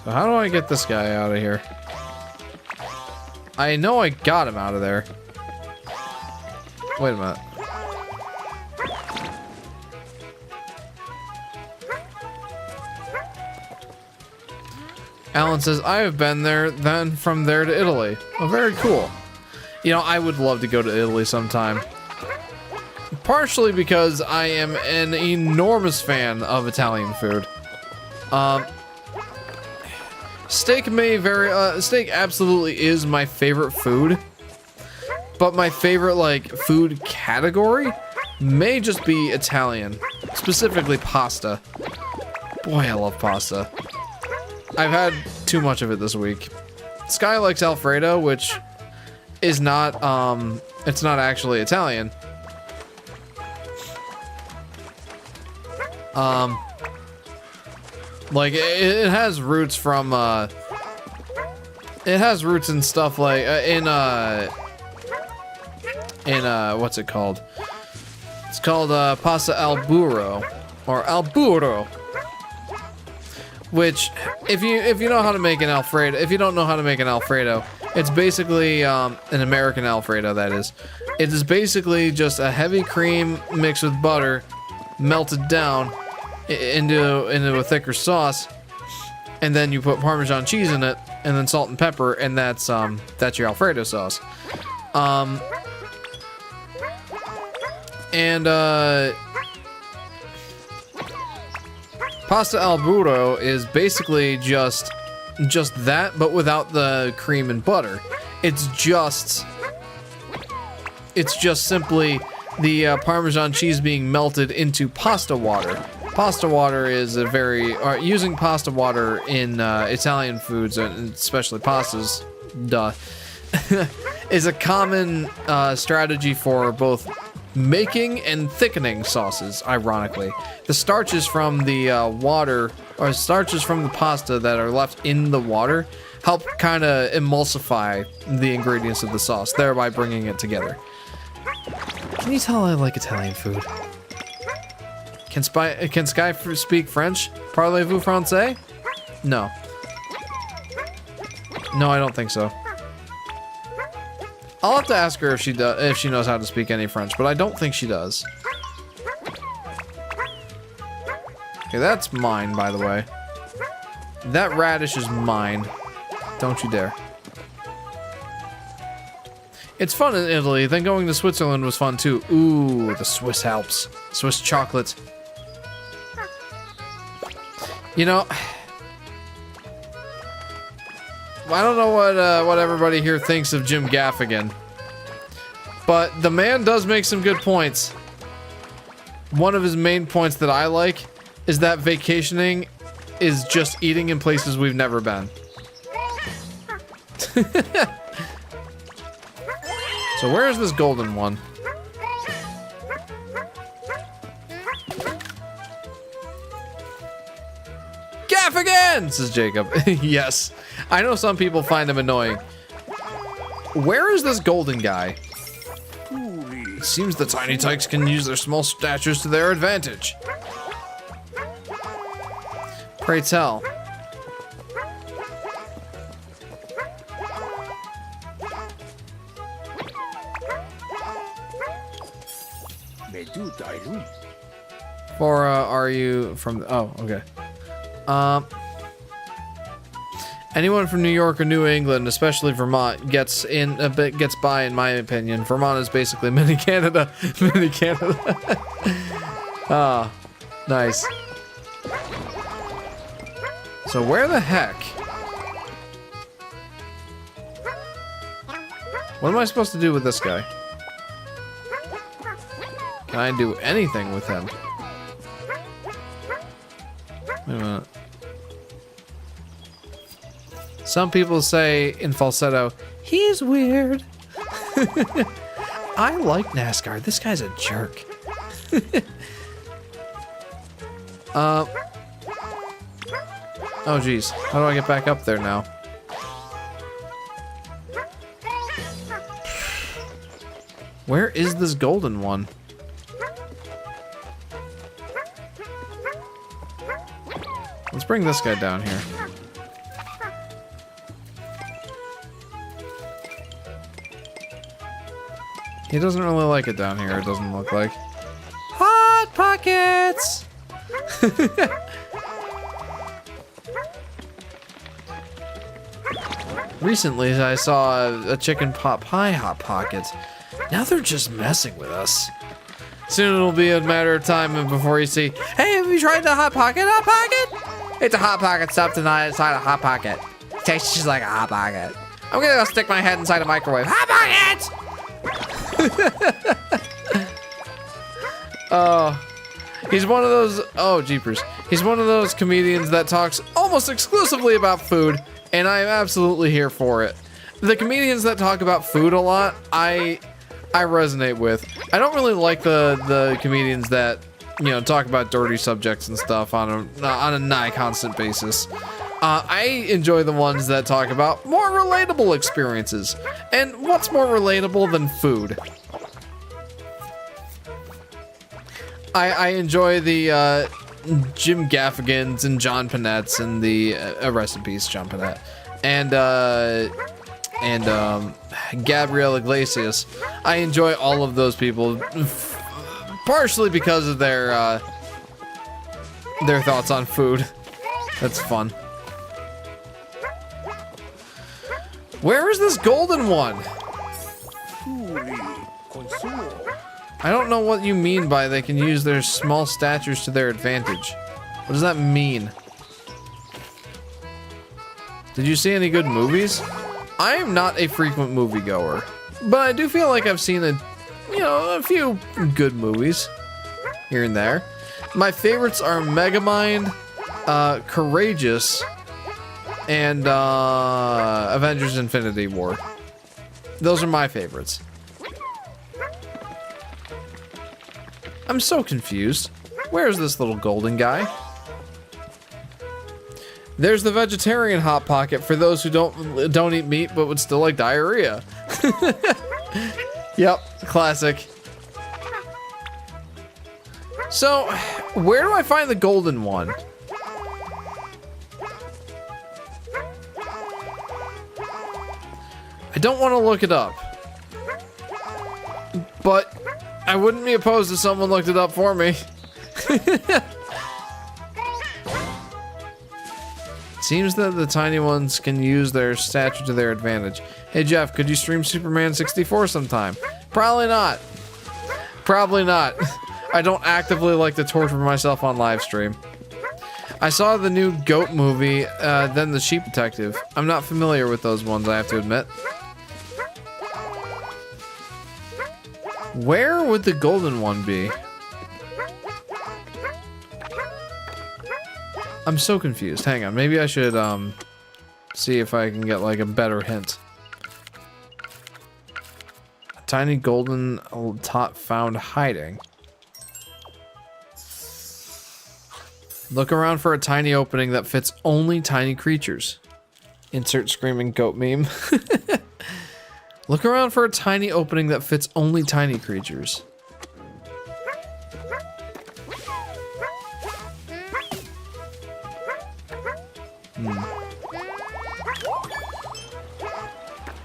So how do I get this guy out of here? I know I got him out of there. Wait a minute. Alan says, I have been there, then from there to Italy. Oh, very cool. You know, I would love to go to Italy sometime. Partially because I am an enormous fan of Italian food. Steak steak absolutely is my favorite food. But my favorite, like, food category may just be Italian. Specifically pasta. Boy, I love pasta. I've had too much of it this week. Sky likes Alfredo, which is not, it's not actually Italian. Like, it has roots from, it has roots in stuff like, what's it called? It's called, pasta al burro, or al burro. Which, if you know how to make an Alfredo, if you don't know how to make an Alfredo, it's basically an American Alfredo, that is. It is basically just a heavy cream mixed with butter, melted down into a thicker sauce, and then you put Parmesan cheese in it, and then salt and pepper, and that's your Alfredo sauce. Pasta al burro is basically just that, but without the cream and butter. It's just simply the Parmesan cheese being melted into pasta water. Pasta water is a very using pasta water in Italian foods, and especially pastas, is a common strategy for both making and thickening sauces, ironically. The starches from the water, or starches from the pasta that are left in the water, help kind of emulsify the ingredients of the sauce, thereby bringing it together. Can you tell I like Italian food? Can Sky speak French? Parlez-vous français? No. No, I don't think so. I'll have to ask her if she knows how to speak any French, but I don't think she does. Okay, that's mine, by the way. That radish is mine. Don't you dare. It's fun in Italy, then going to Switzerland was fun too. Ooh, the Swiss Alps. Swiss chocolate. You know, I don't know what everybody here thinks of Jim Gaffigan, but the man does make some good points. One of his main points that I like is that vacationing is just eating in places we've never been. So where is this golden one? Gaffigan, says Jacob. Yes, I know some people find him annoying. Where is this golden guy? It seems the tiny tykes can use their small statures to their advantage. Pray tell. Or are you from? Oh, okay. Anyone from New York or New England, especially Vermont, gets by, in my opinion. Vermont is basically mini Canada. Mini Canada. Ah, nice. So where the heck? What am I supposed to do with this guy? Can I do anything with him? Wait a minute. Some people say in falsetto, he's weird. I like NASCAR. This guy's a jerk. Oh geez, how do I get back up there now? Where is this golden one? Let's bring this guy down here. He doesn't really like it down here, it doesn't look like. Hot Pockets! Recently, I saw a chicken pot pie Hot Pockets. Now they're just messing with us. Soon it'll be a matter of time before you see, hey, have you tried the Hot Pocket? Hot Pocket? It's a Hot Pocket stuffed inside a Hot Pocket. Tastes just like a Hot Pocket. I'm gonna go stick my head inside a microwave. Hot Pocket! Oh, he's one of those, oh jeepers. He's one of those comedians that talks almost exclusively about food, and I am absolutely here for it. The comedians that talk about food a lot, I resonate with. I don't really like the comedians that, you know, talk about dirty subjects and stuff on a nigh constant basis. I enjoy the ones that talk about more relatable experiences. And what's more relatable than food? I enjoy the Jim Gaffigans and John Panettes and the rest in peace, John Panette, and Gabriel Iglesias. I enjoy all of those people, partially because of their thoughts on food. That's fun. Where is this golden one? I don't know what you mean by they can use their small statures to their advantage. What does that mean? Did you see any good movies? I am not a frequent moviegoer, but I do feel like I've seen a few good movies here and there. My favorites are Megamind, Courageous, and Avengers Infinity War. Those are my favorites. I'm so confused. Where's this little golden guy? There's the vegetarian Hot Pocket for those who don't eat meat but would still like diarrhea. Yep, classic. So, where do I find the golden one? I don't want to look it up. But I wouldn't be opposed if someone looked it up for me. Seems that the tiny ones can use their stature to their advantage. Hey Jeff, could you stream Superman 64 sometime? Probably not. Probably not. I don't actively like to torture myself on live stream. I saw the new Goat movie, then the Sheep Detective. I'm not familiar with those ones, I have to admit. Where would the golden one be? I'm so confused. Hang on, maybe I should see if I can get like a better hint. A tiny golden tot found hiding. Look around for a tiny opening that fits only tiny creatures. Insert screaming goat meme. Look around for a tiny opening that fits only tiny creatures.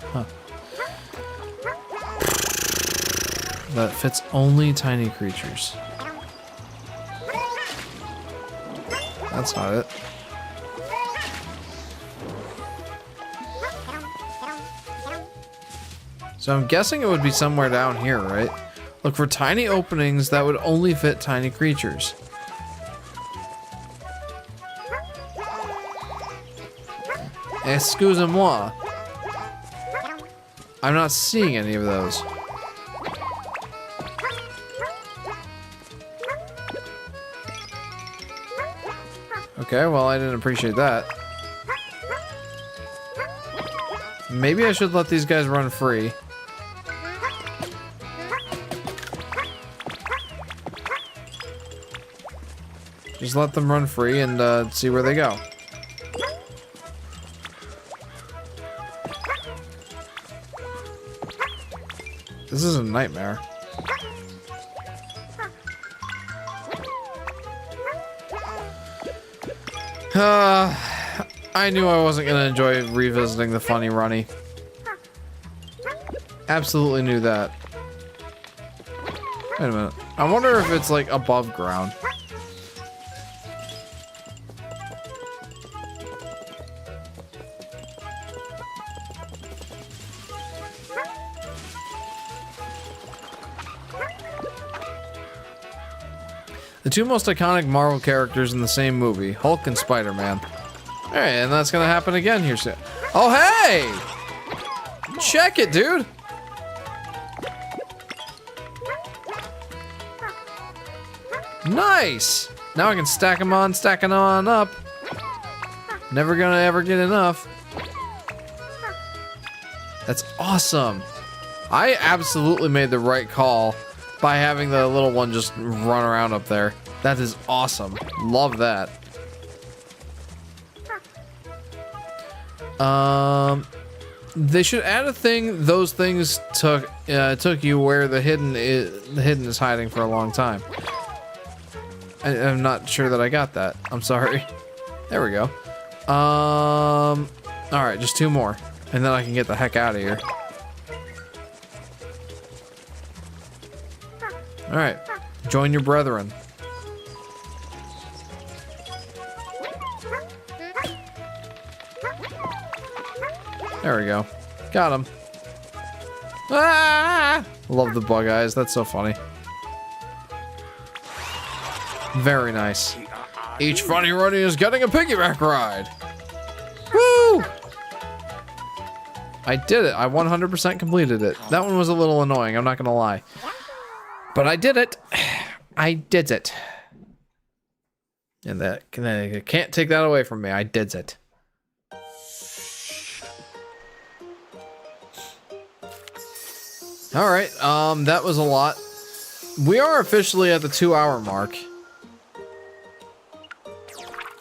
Huh. That fits only tiny creatures. That's not it. So I'm guessing it would be somewhere down here, right? Look for tiny openings that would only fit tiny creatures. Excusez-moi. I'm not seeing any of those. Okay, well, I didn't appreciate that. Maybe I should let these guys run free. Just let them run free and see where they go. This is a nightmare. I knew I wasn't gonna enjoy revisiting the Funny Runny. Absolutely knew that. Wait a minute. I wonder if it's like above ground. The two most iconic Marvel characters in the same movie, Hulk and Spider-Man. Alright, and that's gonna happen again here soon. Oh, hey! Check it, dude! Nice! Now I can stack them on, up. Never gonna ever get enough. That's awesome. I absolutely made the right call by having the little one just run around up there. That is awesome. Love that. They should add a thing. Those things took you where the hidden is hiding for a long time. I'm not sure that I got that. I'm sorry. There we go. All right, just two more, and then I can get the heck out of here. All right, join your brethren. There we go. Got him. Ah! Love the bug eyes. That's so funny. Very nice. Each Funny Runny is getting a piggyback ride. Woo! I did it. I 100% completed it. That one was a little annoying. I'm not gonna lie. But I did it. I did it. And that can't take that away from me. I did it. Alright, that was a lot. We are officially at the 2-hour mark.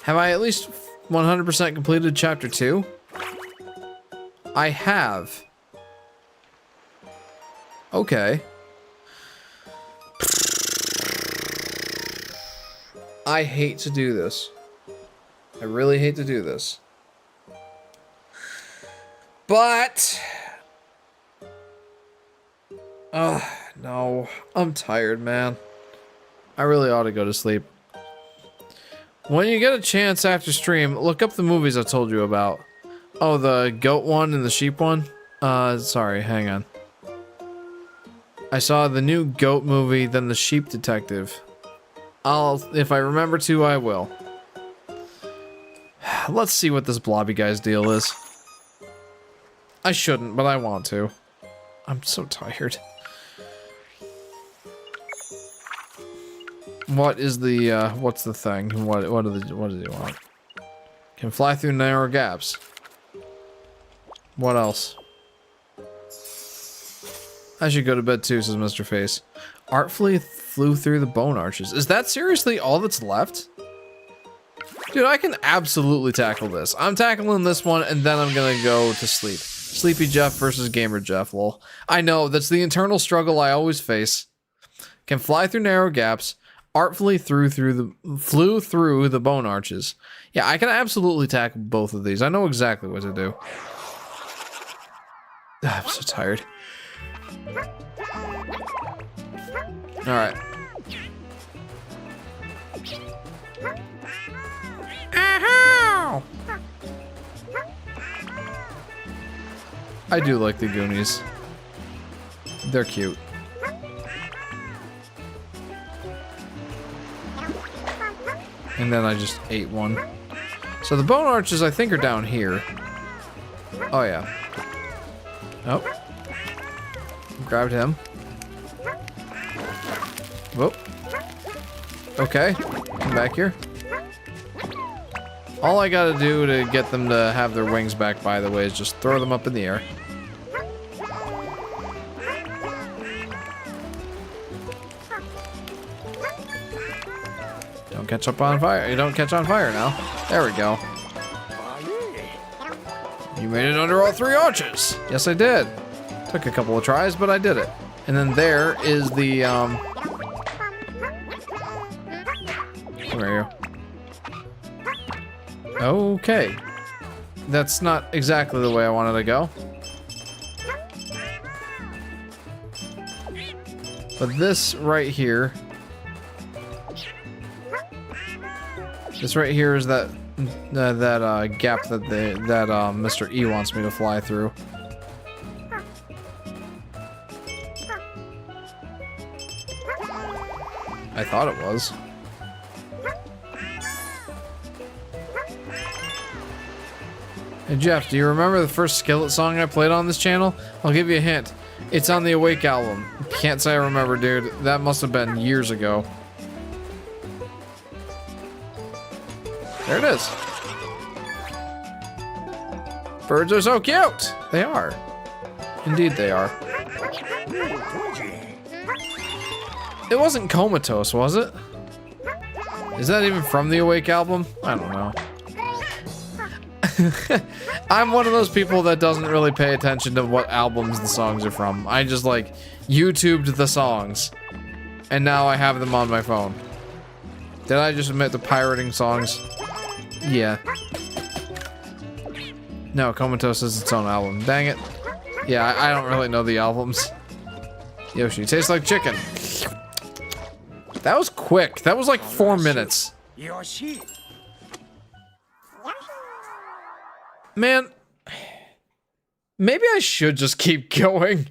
Have I at least 100% completed chapter 2? I have. Okay. I hate to do this. I really hate to do this. But... no. I'm tired, man. I really ought to go to sleep. When you get a chance after stream, look up the movies I told you about. Oh, the goat one and the sheep one? Sorry, hang on. I saw the new goat movie, then the sheep detective. If I remember to, I will. Let's see what this blobby guy's deal is. I shouldn't, but I want to. I'm so tired. What is the, what's the thing? What does he want? Can fly through narrow gaps. What else? I should go to bed too, says Mr. Face. Artfully flew through the bone arches. Is that seriously all that's left? Dude, I can absolutely tackle this. I'm tackling this one, and then I'm gonna go to sleep. Sleepy Jeff versus Gamer Jeff, lol. I know, that's the internal struggle I always face. Can fly through narrow gaps. Artfully flew through the bone arches. Yeah, I can absolutely tackle both of these. I know exactly what to do. I'm so tired. Alright. Ow! I do like the Goonies. They're cute. And then I just ate one. So the bone arches, I think, are down here. Oh, yeah. Oh. Grabbed him. Whoop. Okay. Come back here. All I gotta do to get them to have their wings back, by the way, is just throw them up in the air. Don't catch up on fire. You don't catch on fire now. There we go. You made it under all 3 arches. Yes, I did. Took a couple of tries, but I did it. And then there is the, Where are you? Okay. That's not exactly the way I wanted to go. But this right here... This right here is that gap that Mr. E wants me to fly through. I thought it was. Hey Jeff, do you remember the first Skillet song I played on this channel? I'll give you a hint. It's on the Awake album. Can't say I remember, dude. That must have been years ago. There it is. Birds are so cute! They are. Indeed they are. It wasn't Comatose, was it? Is that even from the Awake album? I don't know. I'm one of those people that doesn't really pay attention to what albums the songs are from. I just like YouTubed the songs. And now I have them on my phone. Did I just admit to pirating songs? Yeah. No, Comatose is its own album. Dang it. Yeah, I don't really know the albums. Yoshi, tastes like chicken. That was quick. That was like 4 minutes.
Yoshi.
Man, maybe I should just keep going.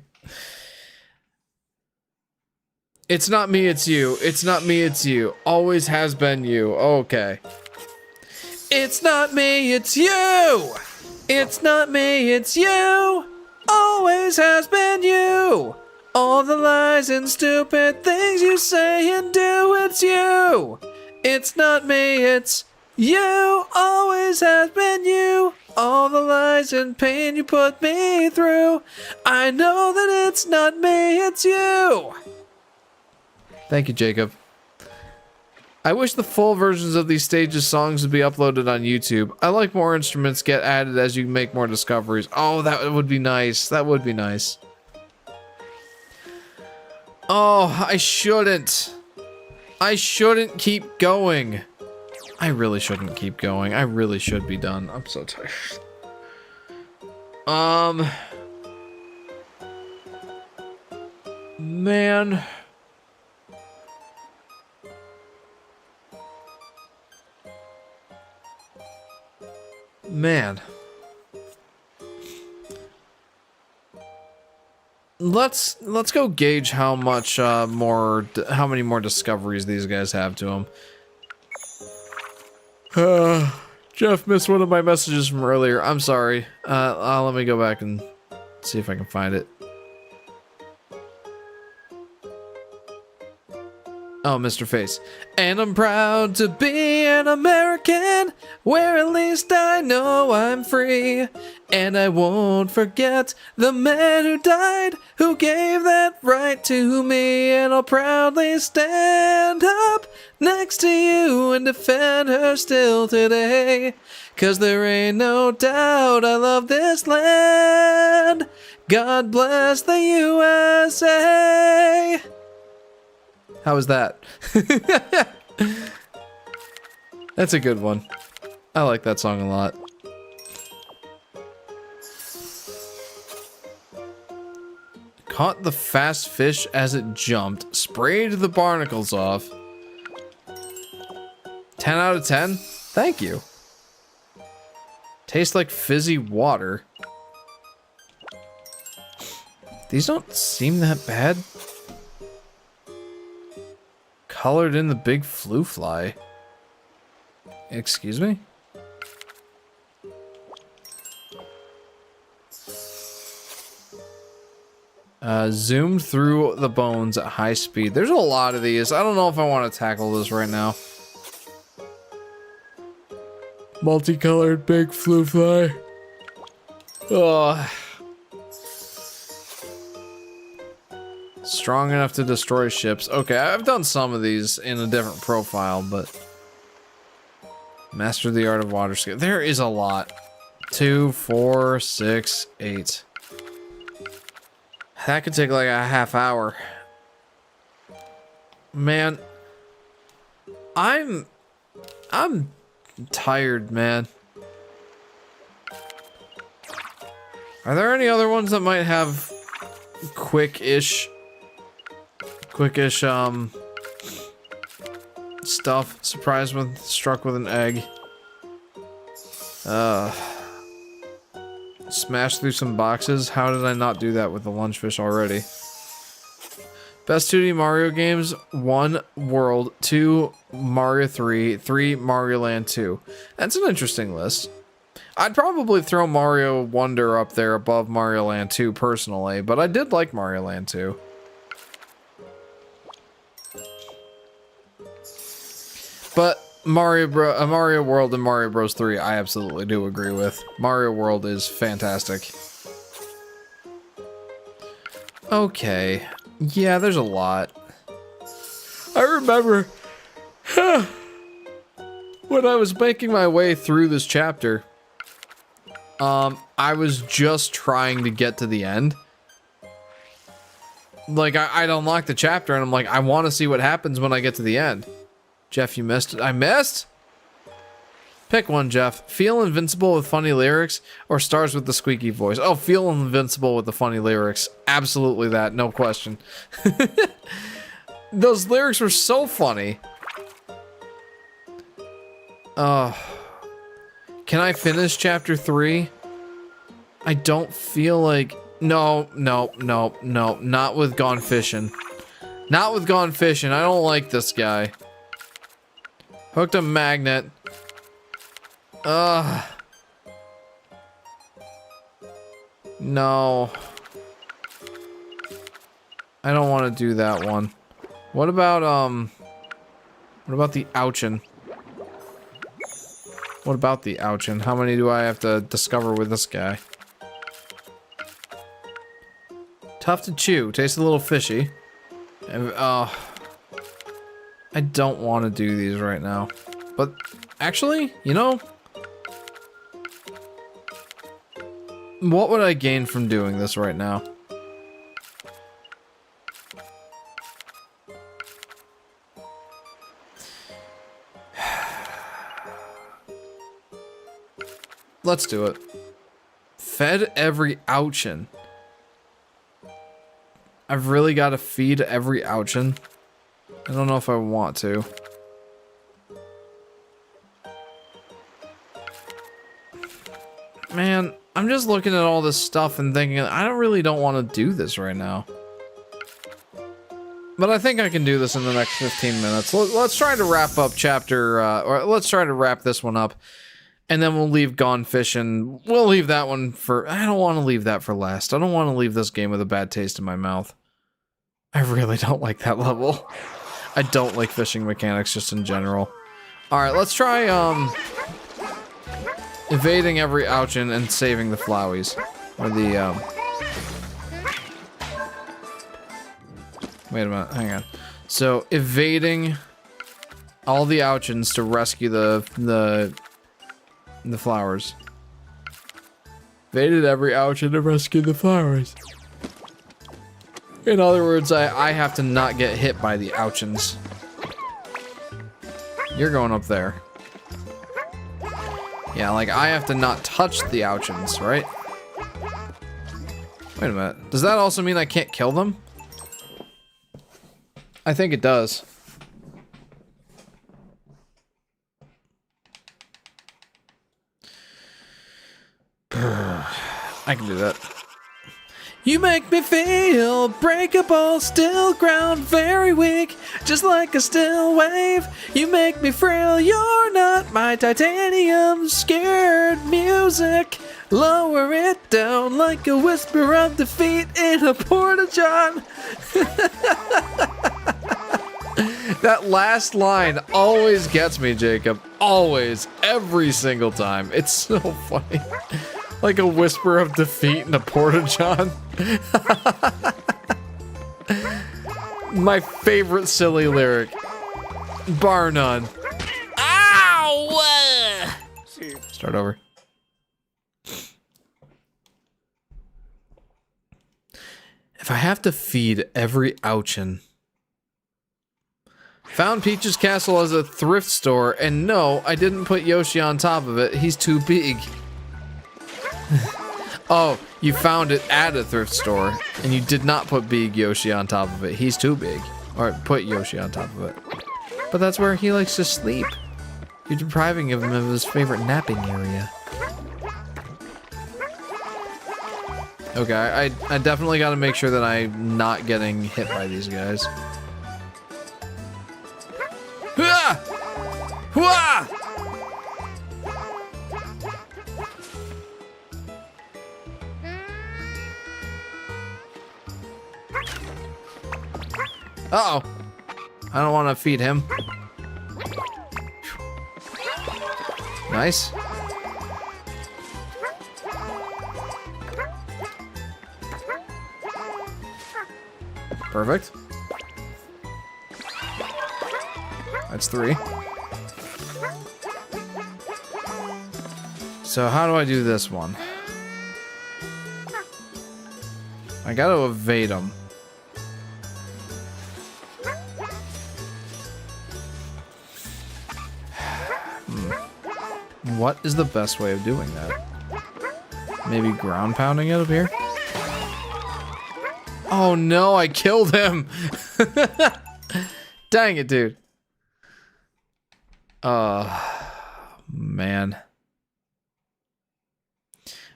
It's not me, it's you. It's not me, it's you. Always has been you. Okay. It's not me, it's you. It's not me, it's you. Always has been you. All the lies and stupid things you say and do, it's you. It's not me, it's You always have been you. All the lies and pain you put me through. I know that it's not me, it's you. Thank you, Jacob. I wish the full versions of these stages songs would be uploaded on YouTube. I like more instruments get added as you make more discoveries. Oh, that would be nice. That would be nice. Oh, I shouldn't. I shouldn't keep going. I really shouldn't keep going. I really should be done. I'm so tired. Man. Man. Let's go gauge how much how many more discoveries these guys have to them. Jeff missed one of my messages from earlier. I'm sorry. Let me go back and see if I can find it. Oh, Mr. Face. And I'm proud to be an American, where at least I know I'm free. And I won't forget the man who died, who gave that right to me. And I'll proudly stand up next to you and defend her still today. 'Cause there ain't no doubt I love this land. God bless the USA. How was that? That's a good one. I like that song a lot. Caught the fast fish as it jumped. Sprayed the barnacles off. 10 out of 10? Thank you. Tastes like fizzy water. These don't seem that bad. Colored in the big flu fly. Excuse me? Zoomed through the bones at high speed. There's a lot of these. I don't know if I want to tackle this right now. Multicolored big flu fly. Ugh. Strong enough to destroy ships. Okay, I've done some of these in a different profile, but... Master the art of water skill. There is a lot. 2, 4, 6, 8. That could take like a half hour. Man. I'm tired, man. Are there any other ones that might have quick-ish stuff? Struck with an egg. Smash through some boxes. How did I not do that with the lunchfish already? Best 2D Mario games: 1 World, 2 Mario 3, 3 Mario Land 2. That's an interesting list. I'd probably throw Mario Wonder up there above Mario Land 2 personally, but I did like Mario Land 2. But Mario World and Mario Bros 3, I absolutely do agree with. Mario World is fantastic. Okay. Yeah, there's a lot. I remember when I was making my way through this chapter, I was just trying to get to the end. Like, I'd unlock the chapter and I'm like, I want to see what happens when I get to the end. Jeff, you missed it. I missed? Pick one, Jeff. Feel invincible with funny lyrics or stars with the squeaky voice? Oh, feel invincible with the funny lyrics. Absolutely that, no question. Those lyrics were so funny. Can I finish chapter 3? I don't feel like... No, not with Gone Fishing. Not with Gone Fishing. I don't like this guy. Hooked a magnet. No. I don't want to do that one. What about the Ouchin? What about the Ouchin? How many do I have to discover with this guy? Tough to chew. Tastes a little fishy. And, I don't want to do these right now. But, actually, you know... what would I gain from doing this right now? Let's do it. Fed every Ouchin. I've really got to feed every Ouchin. I don't know if I want to. Man, I'm just looking at all this stuff and thinking, I don't want to do this right now. But I think I can do this in the next 15 minutes. Let's try to wrap up or let's try to wrap this one up. And then we'll leave Gone Fishing. We'll leave that one for... I don't want to leave that for last. I don't want to leave this game with a bad taste in my mouth. I really don't like that level. I don't like fishing mechanics just in general. Alright, let's try, evading every Ouchin and saving the Flowies. Or the, wait a minute, hang on. So, evading all the Ouchins to rescue the flowers. Evaded every Ouchin to rescue the flowers. In other words, I have to not get hit by the Ouchins. You're going up there. Yeah, like, I have to not touch the Ouchins, right? Wait a minute. Does that also mean I can't kill them? I think it does. I can do that. You make me feel breakable, still ground, very weak, just like a still wave. You make me frail, you're not my titanium, scared music. Lower it down like a whisper of defeat in a porta-john. That last line always gets me, Jacob. Always. Every single time. It's so funny. Like a whisper of defeat in a porta-john. My favorite silly lyric. Bar none. Ow! Start over. If I have to feed every Ouchin. Found Peach's Castle as a thrift store, and no, I didn't put Yoshi on top of it. He's too big. Oh, you found it at a thrift store, and you did not put Big Yoshi on top of it. He's too big. Or put Yoshi on top of it. But that's where he likes to sleep. You're depriving him of his favorite napping area. Okay, I definitely gotta make sure that I'm not getting hit by these guys. Hua! Hua! Uh-oh. I don't want to feed him. Nice. Perfect. That's 3. So how do I do this one? I gotta evade him. What is the best way of doing that? Maybe ground pounding it up here? Oh no, I killed him! Dang it, dude. Man.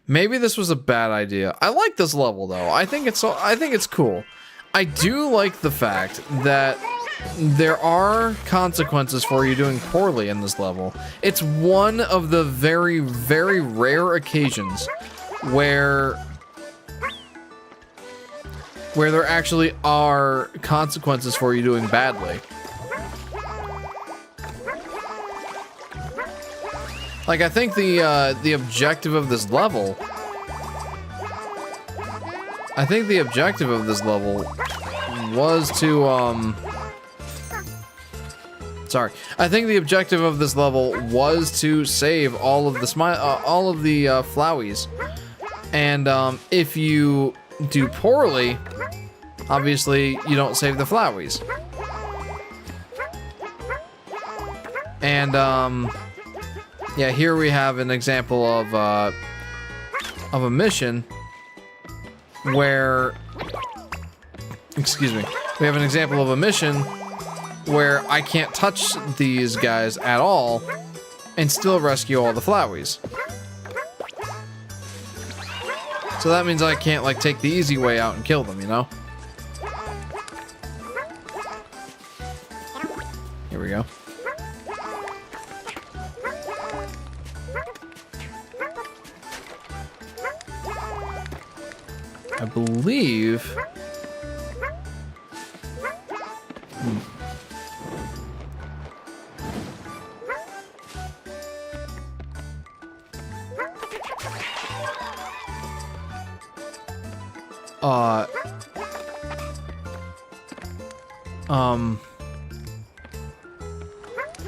Maybe this was a bad idea. I like this level though. I think it's cool. I do like the fact that there are consequences for you doing poorly in this level. It's one of the very, very rare occasions where there actually are consequences for you doing badly. Like, I think the objective of this level... I think the objective of this level was to, Sorry. I think the objective of this level was to save all of the Flowies. And, if you do poorly, obviously, you don't save the Flowies. And, yeah, here we have an example of a mission where, excuse me, we have an example of a mission where I can't touch these guys at all and still rescue all the Flowies. So that means I can't, like, take the easy way out and kill them, you know? Here we go. I believe...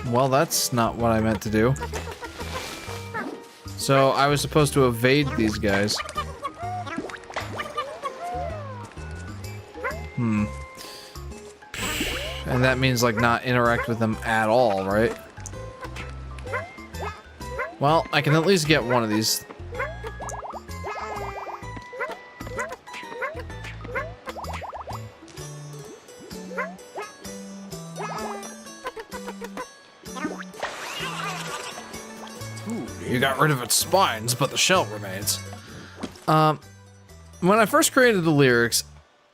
Well, that's not what I meant to do. So, I was supposed to evade these guys. And that means, like, not interact with them at all, right? Well, I can at least get one of these. Ooh, you got rid of its spines, but the shell remains. When I first created the lyrics,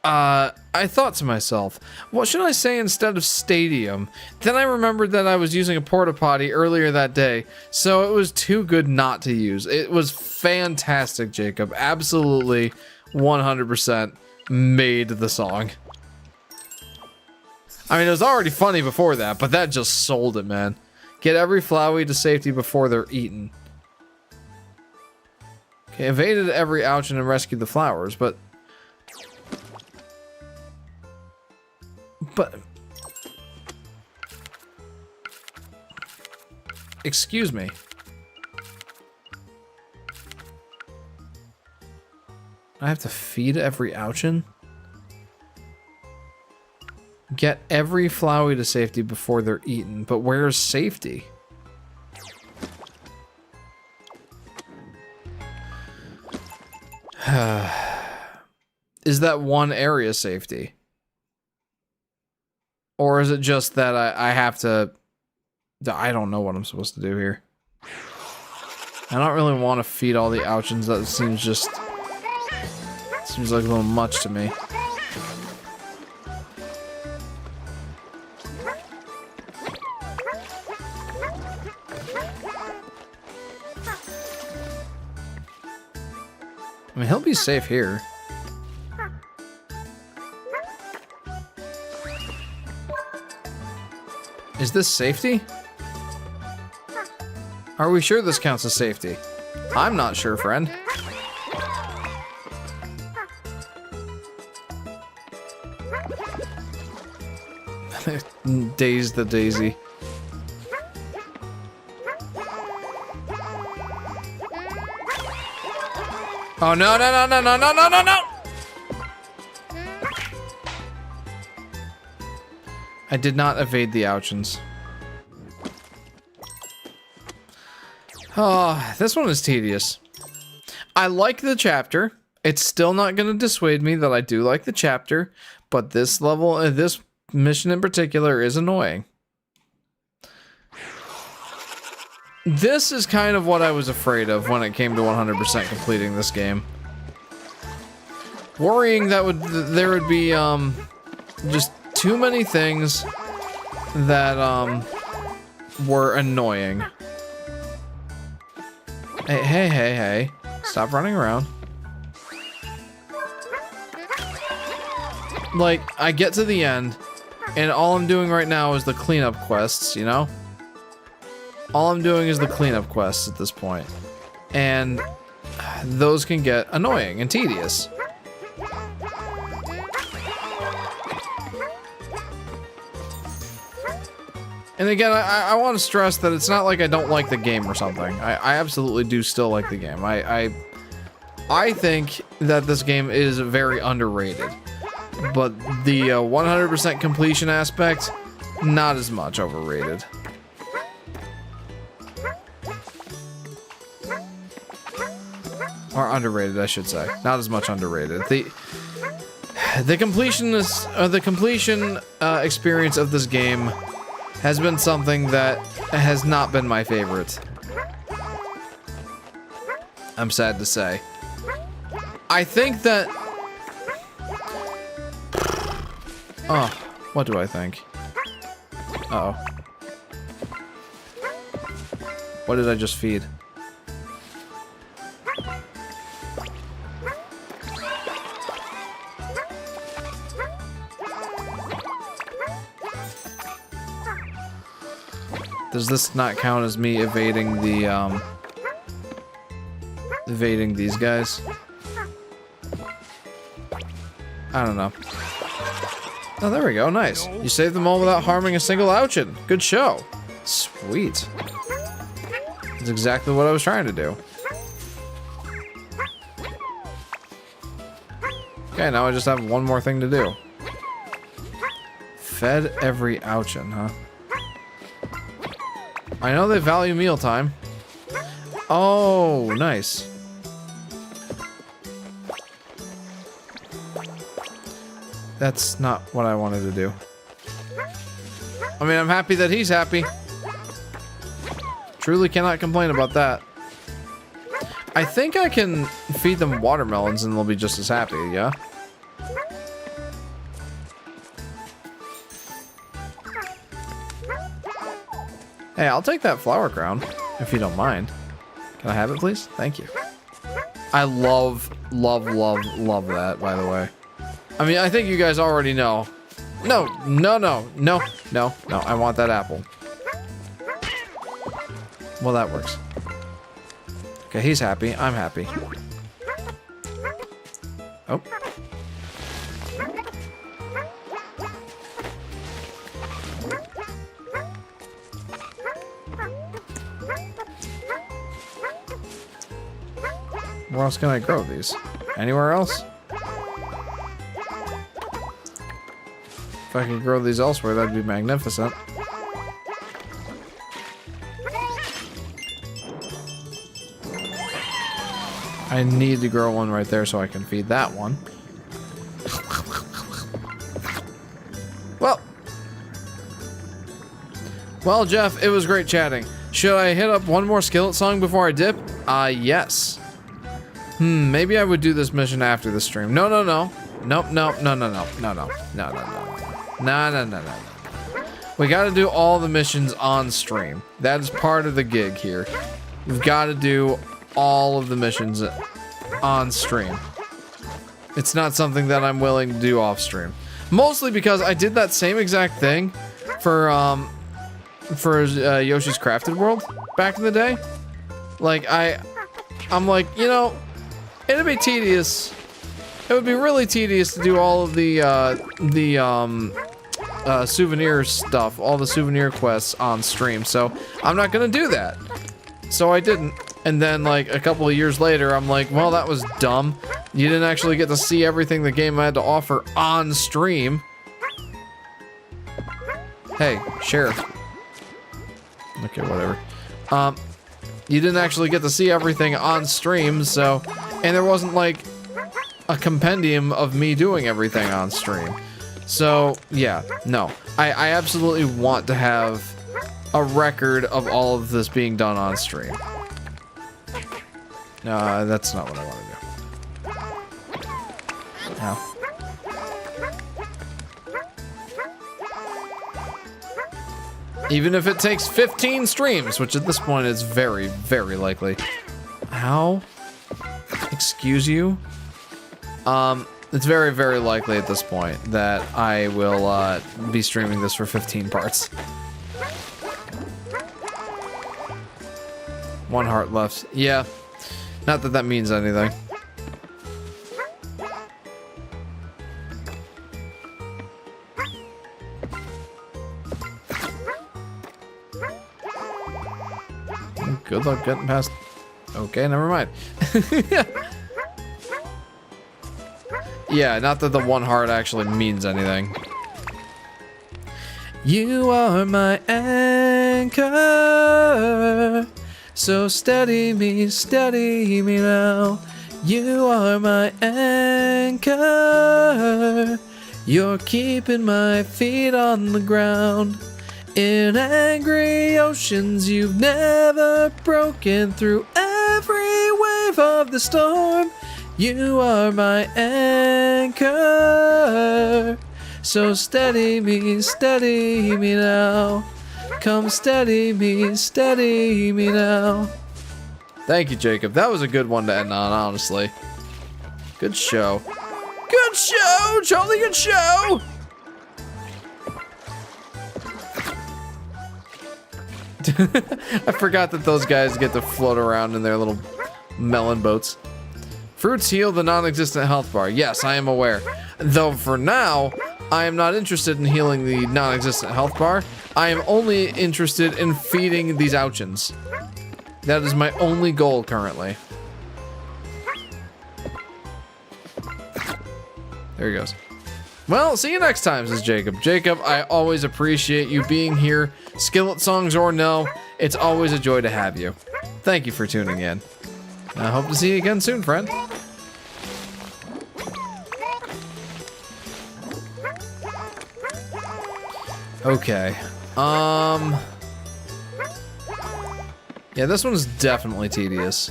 I thought to myself, what should I say instead of stadium? Then I remembered that I was using a porta potty earlier that day, so it was too good not to use. It was fantastic, Jacob. Absolutely 100% made the song. I mean, it was already funny before that, but that just sold it, man. Get every Flowie to safety before they're eaten. Okay, evaded every Ouchin and rescued the flowers, but... Excuse me. I have to feed every Ouchin? Get every Flowie to safety before they're eaten, but where's safety? Is that one area safety? Or is it just that I have to... I don't know what I'm supposed to do here. I don't really want to feed all the Ouchins. That seems just... seems like a little much to me. I mean, he'll be safe here. Is this safety? Are we sure this counts as safety? I'm not sure, friend. Daze the daisy. Oh no, no, no, no, no, no, no, no, no! I did not evade the Ouchins. Oh, this one is tedious. I like the chapter. It's still not going to dissuade me that I do like the chapter, but this level, this mission in particular is annoying. This is kind of what I was afraid of when it came to 100% completing this game. Worrying that there would be, just too many things that, were annoying. Hey, hey, hey, hey. Stop running around. Like, I get to the end, and all I'm doing right now is the cleanup quests, you know? all I'm doing is the cleanup quests at this point. And those can get annoying and tedious. And again, I want to stress that it's not like I don't like the game or something. I absolutely do still like the game. I think that this game is very underrated. But the 100% completion aspect, not as much overrated. Or underrated, I should say. Not as much underrated. The completion experience of this game has been something that has not been my favorite. I'm sad to say. I think that... Oh, what do I think? Uh-oh. What did I just feed? Does this not count as me evading the, evading these guys? I don't know. Oh, there we go. Nice. You saved them all without harming a single Ouchin. Good show. Sweet. That's exactly what I was trying to do. Okay, now I just have one more thing to do. Fed every Ouchin, huh? I know they value mealtime. Oh, nice. That's not what I wanted to do. I mean, I'm happy that he's happy. Truly cannot complain about that. I think I can feed them watermelons and they'll be just as happy, yeah? Hey, I'll take that flower crown, if you don't mind. Can I have it, please? Thank you. I love that, by the way. I mean, I think you guys already know. No, I want that apple. Well, that works. Okay, he's happy. I'm happy. Oh. Where else can I grow these? Anywhere else? If I could grow these elsewhere, that'd be magnificent. I need to grow one right there so I can feed that one. Well, Jeff, it was great chatting. Should I hit up one more skillet song before I dip? Yes. Maybe I would do this mission after the stream. No. We gotta do all the missions on stream. That is part of the gig here. We've gotta do all of the missions on stream. It's not something that I'm willing to do off stream. Mostly because I did that same exact thing for Yoshi's Crafted World back in the day. Like, I'm like, you know, it'd be tedious. It would be really tedious to do all of the souvenir stuff, all the souvenir quests on stream. So I'm not gonna do that. So I didn't. And then like a couple of years later, I'm like, well, that was dumb. You didn't actually get to see everything the game had to offer on stream. Hey, sheriff. Okay, whatever. You didn't actually get to see everything on stream, so... And there wasn't, like, a compendium of me doing everything on stream. So, yeah, no. I absolutely want to have a record of all of this being done on stream. No, that's not what I want to do. No. Even if it takes 15 streams, which at this point is very, very likely. How? Excuse you? It's very, very likely at this point that I will be streaming this for 15 parts. 1 heart left. Yeah. Not that that means anything. Good luck getting past. Okay, never mind. Yeah, not that the 1 heart actually means anything. You are my anchor, so steady me now. You are my anchor, you're keeping my feet on the ground. In angry oceans you've never broken through every wave of the storm. You are my anchor, so steady me now. Come steady me now. Thank you, Jacob. That was a good one to end on, honestly. Good show. Good show, Charlie, good show! I forgot that those guys get to float around in their little melon boats. Fruits heal the non-existent health bar. Yes, I am aware. Though for now, I am not interested in healing the non-existent health bar. I am only interested in feeding these Ouchins. That is my only goal currently. There he goes. Well, see you next time, says Jacob. Jacob, I always appreciate you being here. Skillet songs or no, it's always a joy to have you. Thank you for tuning in. I hope to see you again soon, friend. Okay. Yeah, this one's definitely tedious.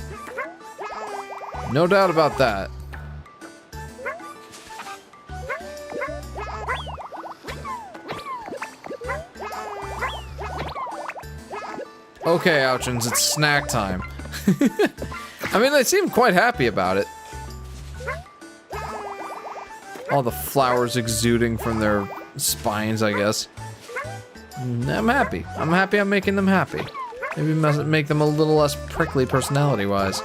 No doubt about that. Okay, Ouchins, it's snack time. I mean, they seem quite happy about it. All the flowers exuding from their spines, I guess. I'm happy. I'm happy I'm making them happy. Maybe make them a little less prickly personality-wise.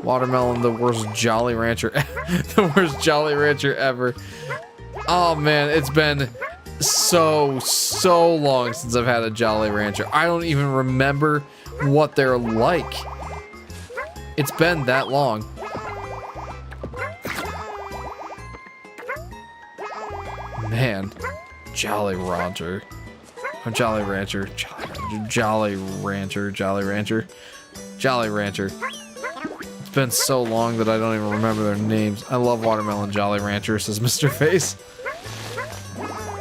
Watermelon, the worst Jolly Rancher, the worst Jolly Rancher ever. Oh man, it's been so long since I've had a Jolly Rancher. I don't even remember what they're like. It's been that long. Man, Jolly Rancher. Or Jolly Rancher. Jolly Rancher. Jolly Rancher. Jolly Rancher. It's been so long that I don't even remember their names. I love Watermelon Jolly Rancher, says Mr. Face.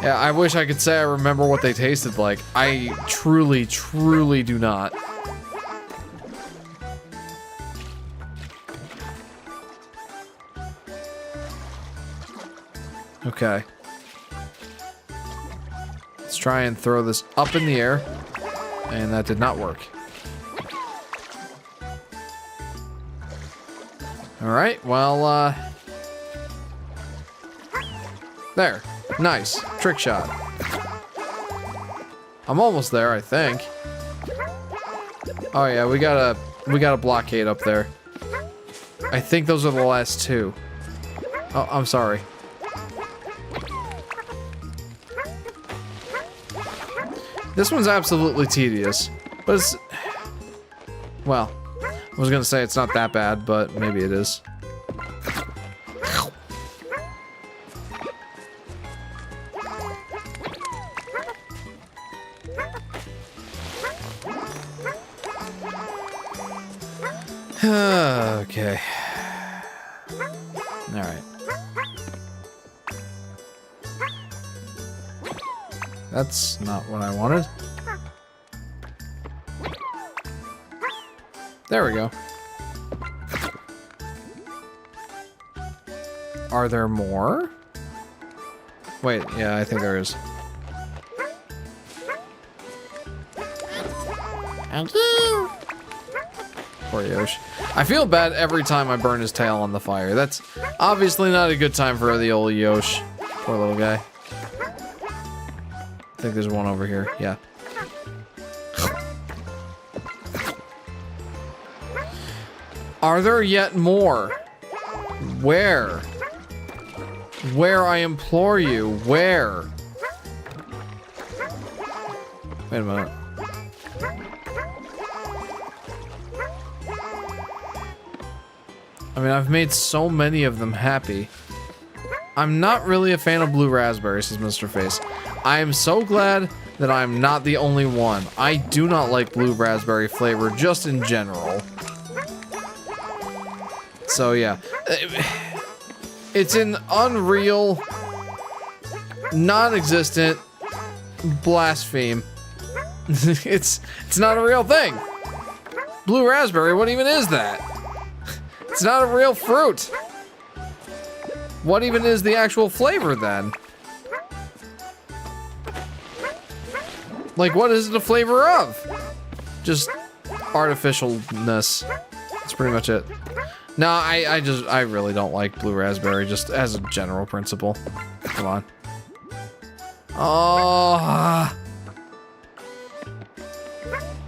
Yeah, I wish I could say I remember what they tasted like. I truly do not. Okay. Let's try and throw this up in the air. And that did not work. Alright, well, there. Nice. Trick shot. I'm almost there, I think. Oh yeah, we got a blockade up there. I think those are the last two. Oh, I'm sorry. This one's absolutely tedious, but it's... Well, I was gonna say it's not that bad, but maybe it is. Okay. Alright. That's not what I wanted. There we go. Are there more? Wait, yeah, I think there is. Thank you. Poor Yoshi. I feel bad every time I burn his tail on the fire. That's obviously not a good time for the old Yoshi. Poor little guy. I think there's one over here. Yeah. Are there yet more? Where? Where, I implore you, where? Wait a minute. I mean, I've made so many of them happy. I'm not really a fan of blue raspberry, says Mr. Face. I am so glad that I'm not the only one. I do not like blue raspberry flavor, just in general. So yeah. It's an unreal, non-existent blaspheme. It's not a real thing. Blue raspberry, what even is that? It's not a real fruit. What even is the actual flavor then? Like, what is it a flavor of? Just artificialness. That's pretty much it. No, I really don't like blue raspberry, just as a general principle. Come on. Oh.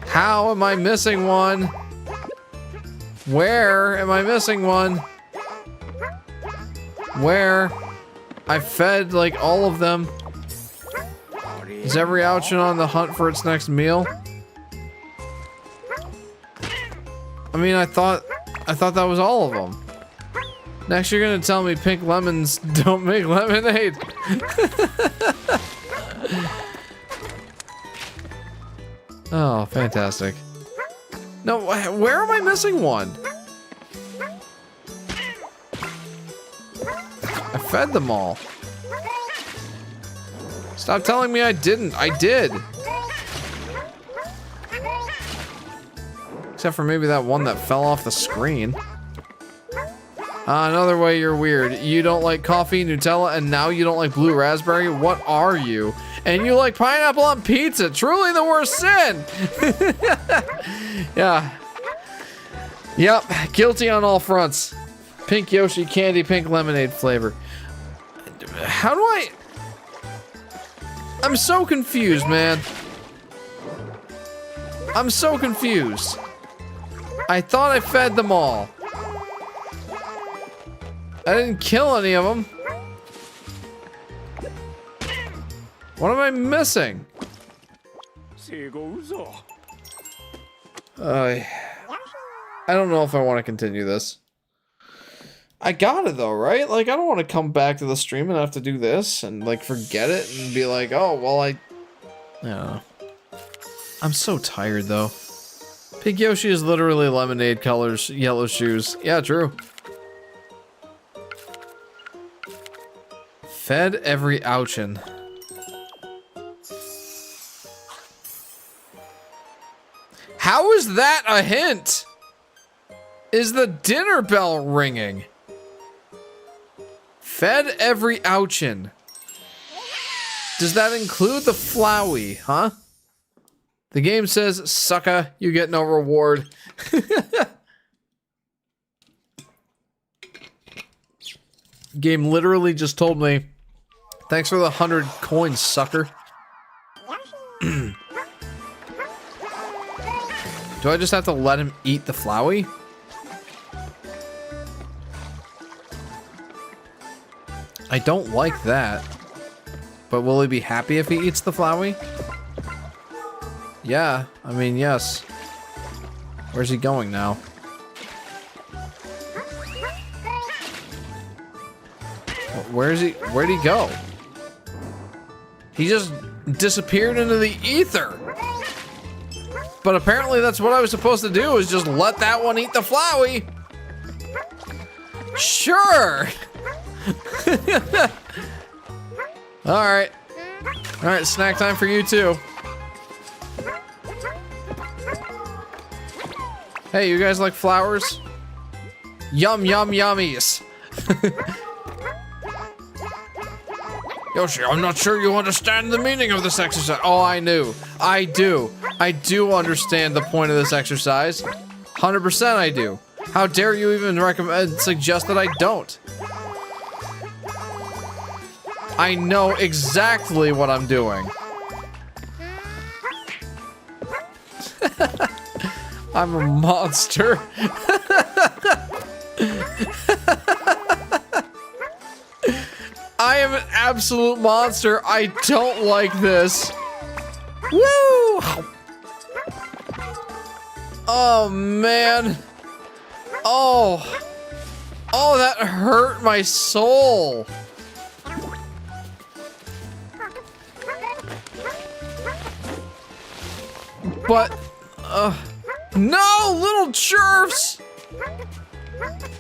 How am I missing one? Where am I missing one? Where? I fed, like, all of them. Is every Ouchin on the hunt for its next meal? I mean, I thought that was all of them. Next, you're gonna tell me pink lemons don't make lemonade. Oh, fantastic. No, where am I missing one? I fed them all. Stop telling me I didn't. I did. Except for maybe that one that fell off the screen. Another way you're weird. You don't like coffee, Nutella, and now you don't like blue raspberry? What are you? And you like pineapple on pizza. Truly the worst sin. Yeah. Yep. Guilty on all fronts. Pink Yoshi candy, pink lemonade flavor. How do I... I'm so confused, man. I'm so confused. I thought I fed them all. I didn't kill any of them. What am I missing? I don't know if I want to continue this. I got it though, right? Like, I don't want to come back to the stream and have to do this and like forget it and be like, oh, well, I don't know. I'm so tired though. Pink Yoshi is literally lemonade colors, yellow shoes. Yeah, true. Fed every Ouchin. How is that a hint? Is the dinner bell ringing? Fed every Ouchin. Does that include the Flowey, huh? The game says, sucker, you get no reward. Game literally just told me, thanks for the 100 coins, sucker. Do I just have to let him eat the Flowey? I don't like that. But will he be happy if he eats the Flowey? Yeah, I mean, yes. Where's he going now? Where'd he go? He just disappeared into the ether. But apparently that's what I was supposed to do, is just let that one eat the Flowey. Sure. Alright. Alright, snack time for you too. Hey, you guys like flowers? Yum, yum, yummies. Yoshi, I'm not sure you understand the meaning of this exercise. Oh, I knew. I do. I do understand the point of this exercise. 100% I do. How dare you even suggest that I don't? I know exactly what I'm doing. I'm a monster. an absolute monster. I don't like this. Woo! Oh, man. Oh. Oh, that hurt my soul. But, no, little jerfs.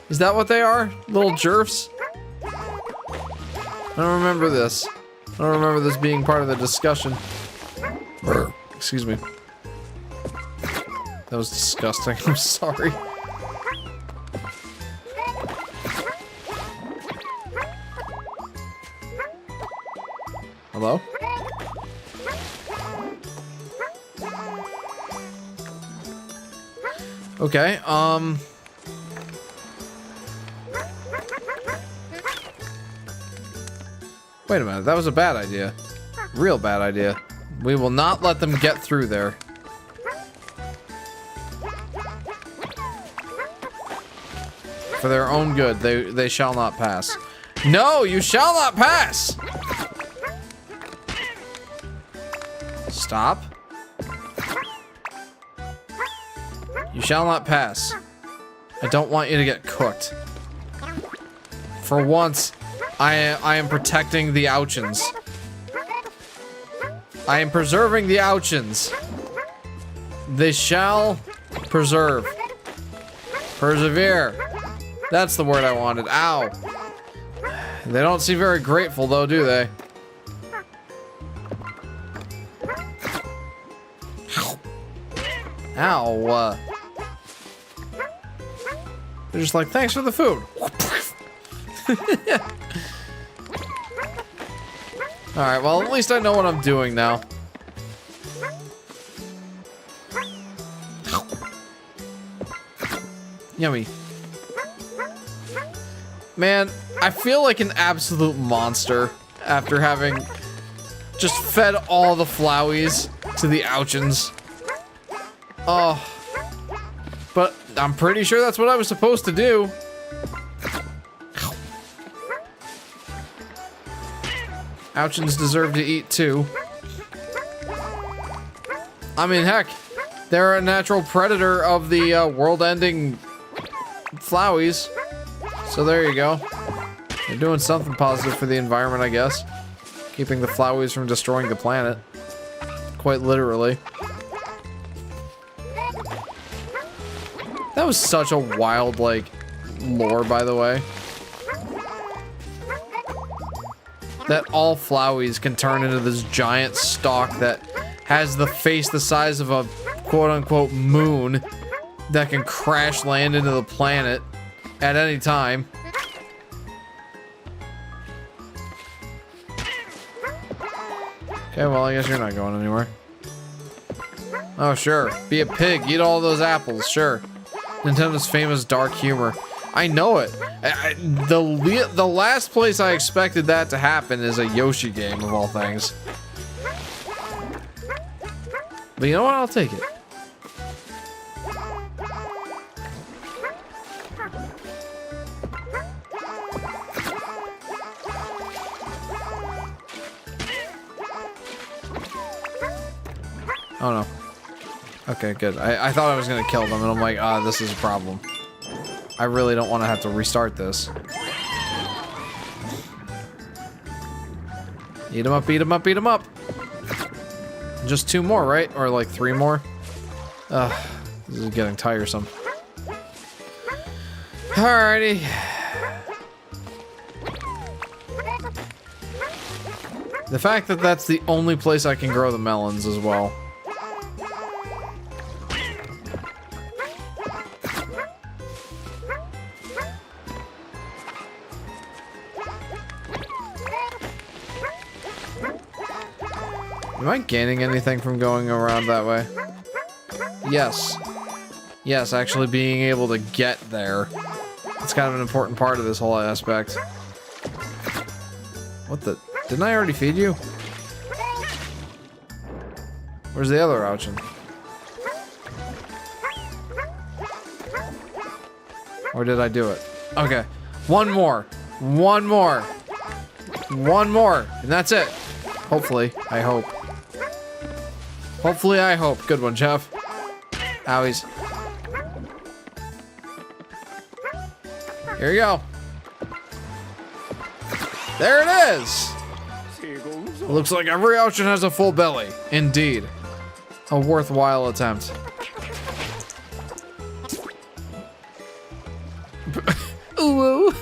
Is that what they are? Little jerfs? I don't remember this. I don't remember this being part of the discussion. Excuse me. That was disgusting. I'm sorry. Hello? Okay, wait a minute, that was a bad idea. Real bad idea. We will not let them get through there. For their own good, they shall not pass. No, you shall not pass! Stop. You shall not pass. I don't want you to get cooked. For once, I am protecting the Ouchins. I am preserving the Ouchins. They shall preserve. Persevere. That's the word I wanted. Ow. They don't seem very grateful though, do they? Ow. They're just like, thanks for the food. Alright, well, at least I know what I'm doing now. Yummy. Man, I feel like an absolute monster after having just fed all the Flowies to the Ouchins. Oh. But I'm pretty sure that's what I was supposed to do. Ouchins deserve to eat too. I mean, heck, they're a natural predator of the world-ending Flowies. So there you go. They're doing something positive for the environment, I guess. Keeping the Flowies from destroying the planet. Quite literally. That was such a wild, like, lore, by the way. That all Flowies can turn into this giant stalk that has the face the size of a quote-unquote moon that can crash land into the planet at any time. Okay, well, I guess you're not going anywhere. Oh, sure. Be a pig. Eat all those apples. Sure. Nintendo's famous dark humor. I know it. The last place I expected that to happen is a Yoshi game, of all things. But you know what? I'll take it. Oh no. Okay, good. I thought I was gonna kill them, and I'm like, this is a problem. I really don't want to have to restart this. Eat them up, eat them up, eat them up! Just 2 more, right? Or like 3 more? Ugh, this is getting tiresome. Alrighty. The fact that that's the only place I can grow the melons as well. Am I gaining anything from going around that way? Yes. Yes, actually being able to get there. It's kind of an important part of this whole aspect. What the? Didn't I already feed you? Where's the other Ouchin? Or did I do it? Okay. 1 more. 1 more. One more, and that's it. Hopefully, I hope. Hopefully, I hope. Good one, Jeff. Owies. Here you go. There it is. It looks like every ocean has a full belly. Indeed. A worthwhile attempt. Ooh.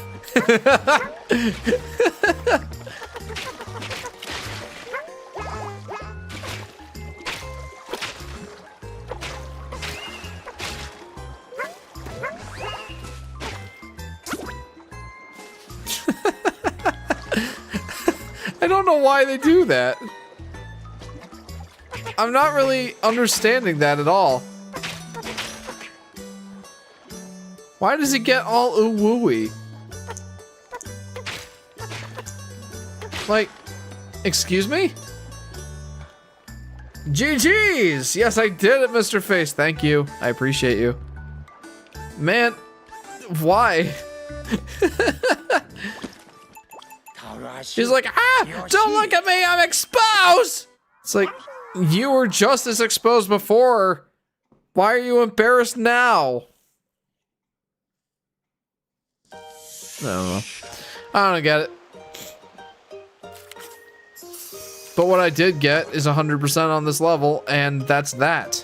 I don't know why they do that. I'm not really understanding that at all. Why does he get all ooh-wooey? Like, excuse me? GG's! Yes, I did it, Mr. Face. Thank you. I appreciate you. Man, why? She's like, ah! Don't look at me! I'm exposed! It's like, you were just as exposed before. Why are you embarrassed now? I don't know. I don't get it. But what I did get is 100% on this level, and that's that.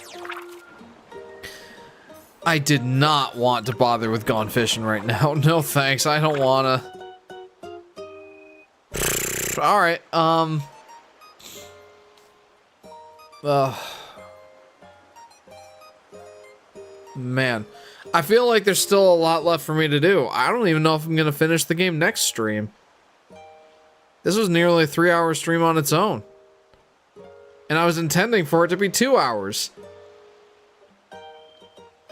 I did not want to bother with gone fishing right now. No thanks, I don't wanna. Alright, man. I feel like there's still a lot left for me to do. I don't even know if I'm gonna finish the game next stream. This was nearly a 3-hour stream on its own. And I was intending for it to be 2 hours.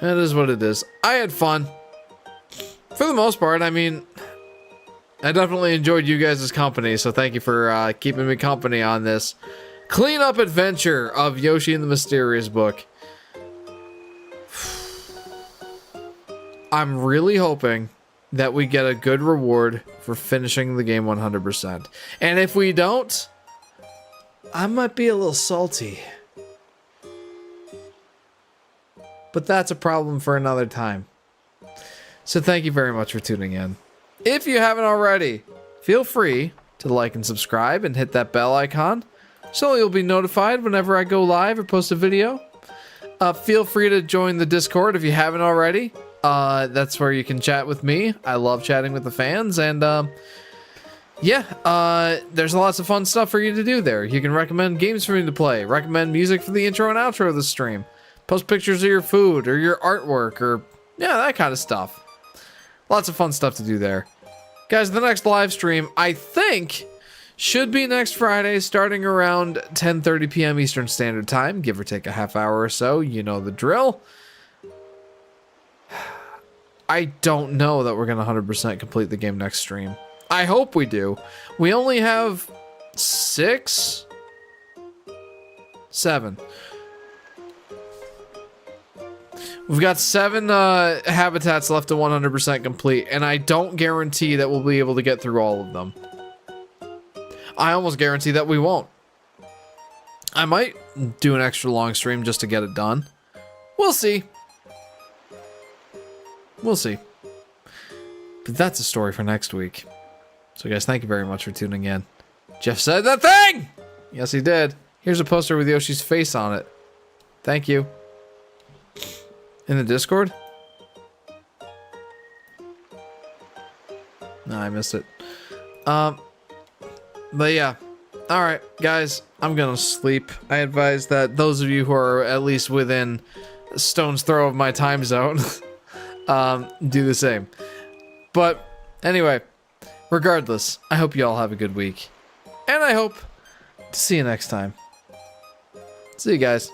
It is what it is. I had fun. For the most part, I mean, I definitely enjoyed you guys' company, so thank you for keeping me company on this cleanup adventure of Yoshi and the Mysterious Book. I'm really hoping that we get a good reward for finishing the game 100%. And if we don't, I might be a little salty. But that's a problem for another time. So thank you very much for tuning in. If you haven't already, feel free to like and subscribe and hit that bell icon so you'll be notified whenever I go live or post a video. Feel free to join the Discord if you haven't already. That's where you can chat with me. I love chatting with the fans, and yeah, there's lots of fun stuff for you to do there. You can recommend games for me to play, recommend music for the intro and outro of the stream, post pictures of your food or your artwork, or yeah, that kind of stuff. Lots of fun stuff to do there. Guys, the next live stream, I think, should be next Friday, starting around 10:30 p.m. Eastern Standard Time, give or take a half hour or so. You know the drill. I don't know that we're going to 100% complete the game next stream. I hope we do. We only have 7. We've got 7 habitats left to 100% complete, and I don't guarantee that we'll be able to get through all of them. I almost guarantee that we won't. I might do an extra long stream just to get it done. We'll see. We'll see. But that's a story for next week. So guys, thank you very much for tuning in. Jeff said that thing! Yes, he did. Here's a poster with Yoshi's face on it. Thank you. In the Discord? No, I missed it. But yeah. Alright, guys, I'm gonna sleep. I advise that those of you who are at least within a stone's throw of my time zone do the same. But anyway, regardless, I hope you all have a good week. And I hope to see you next time. See you guys.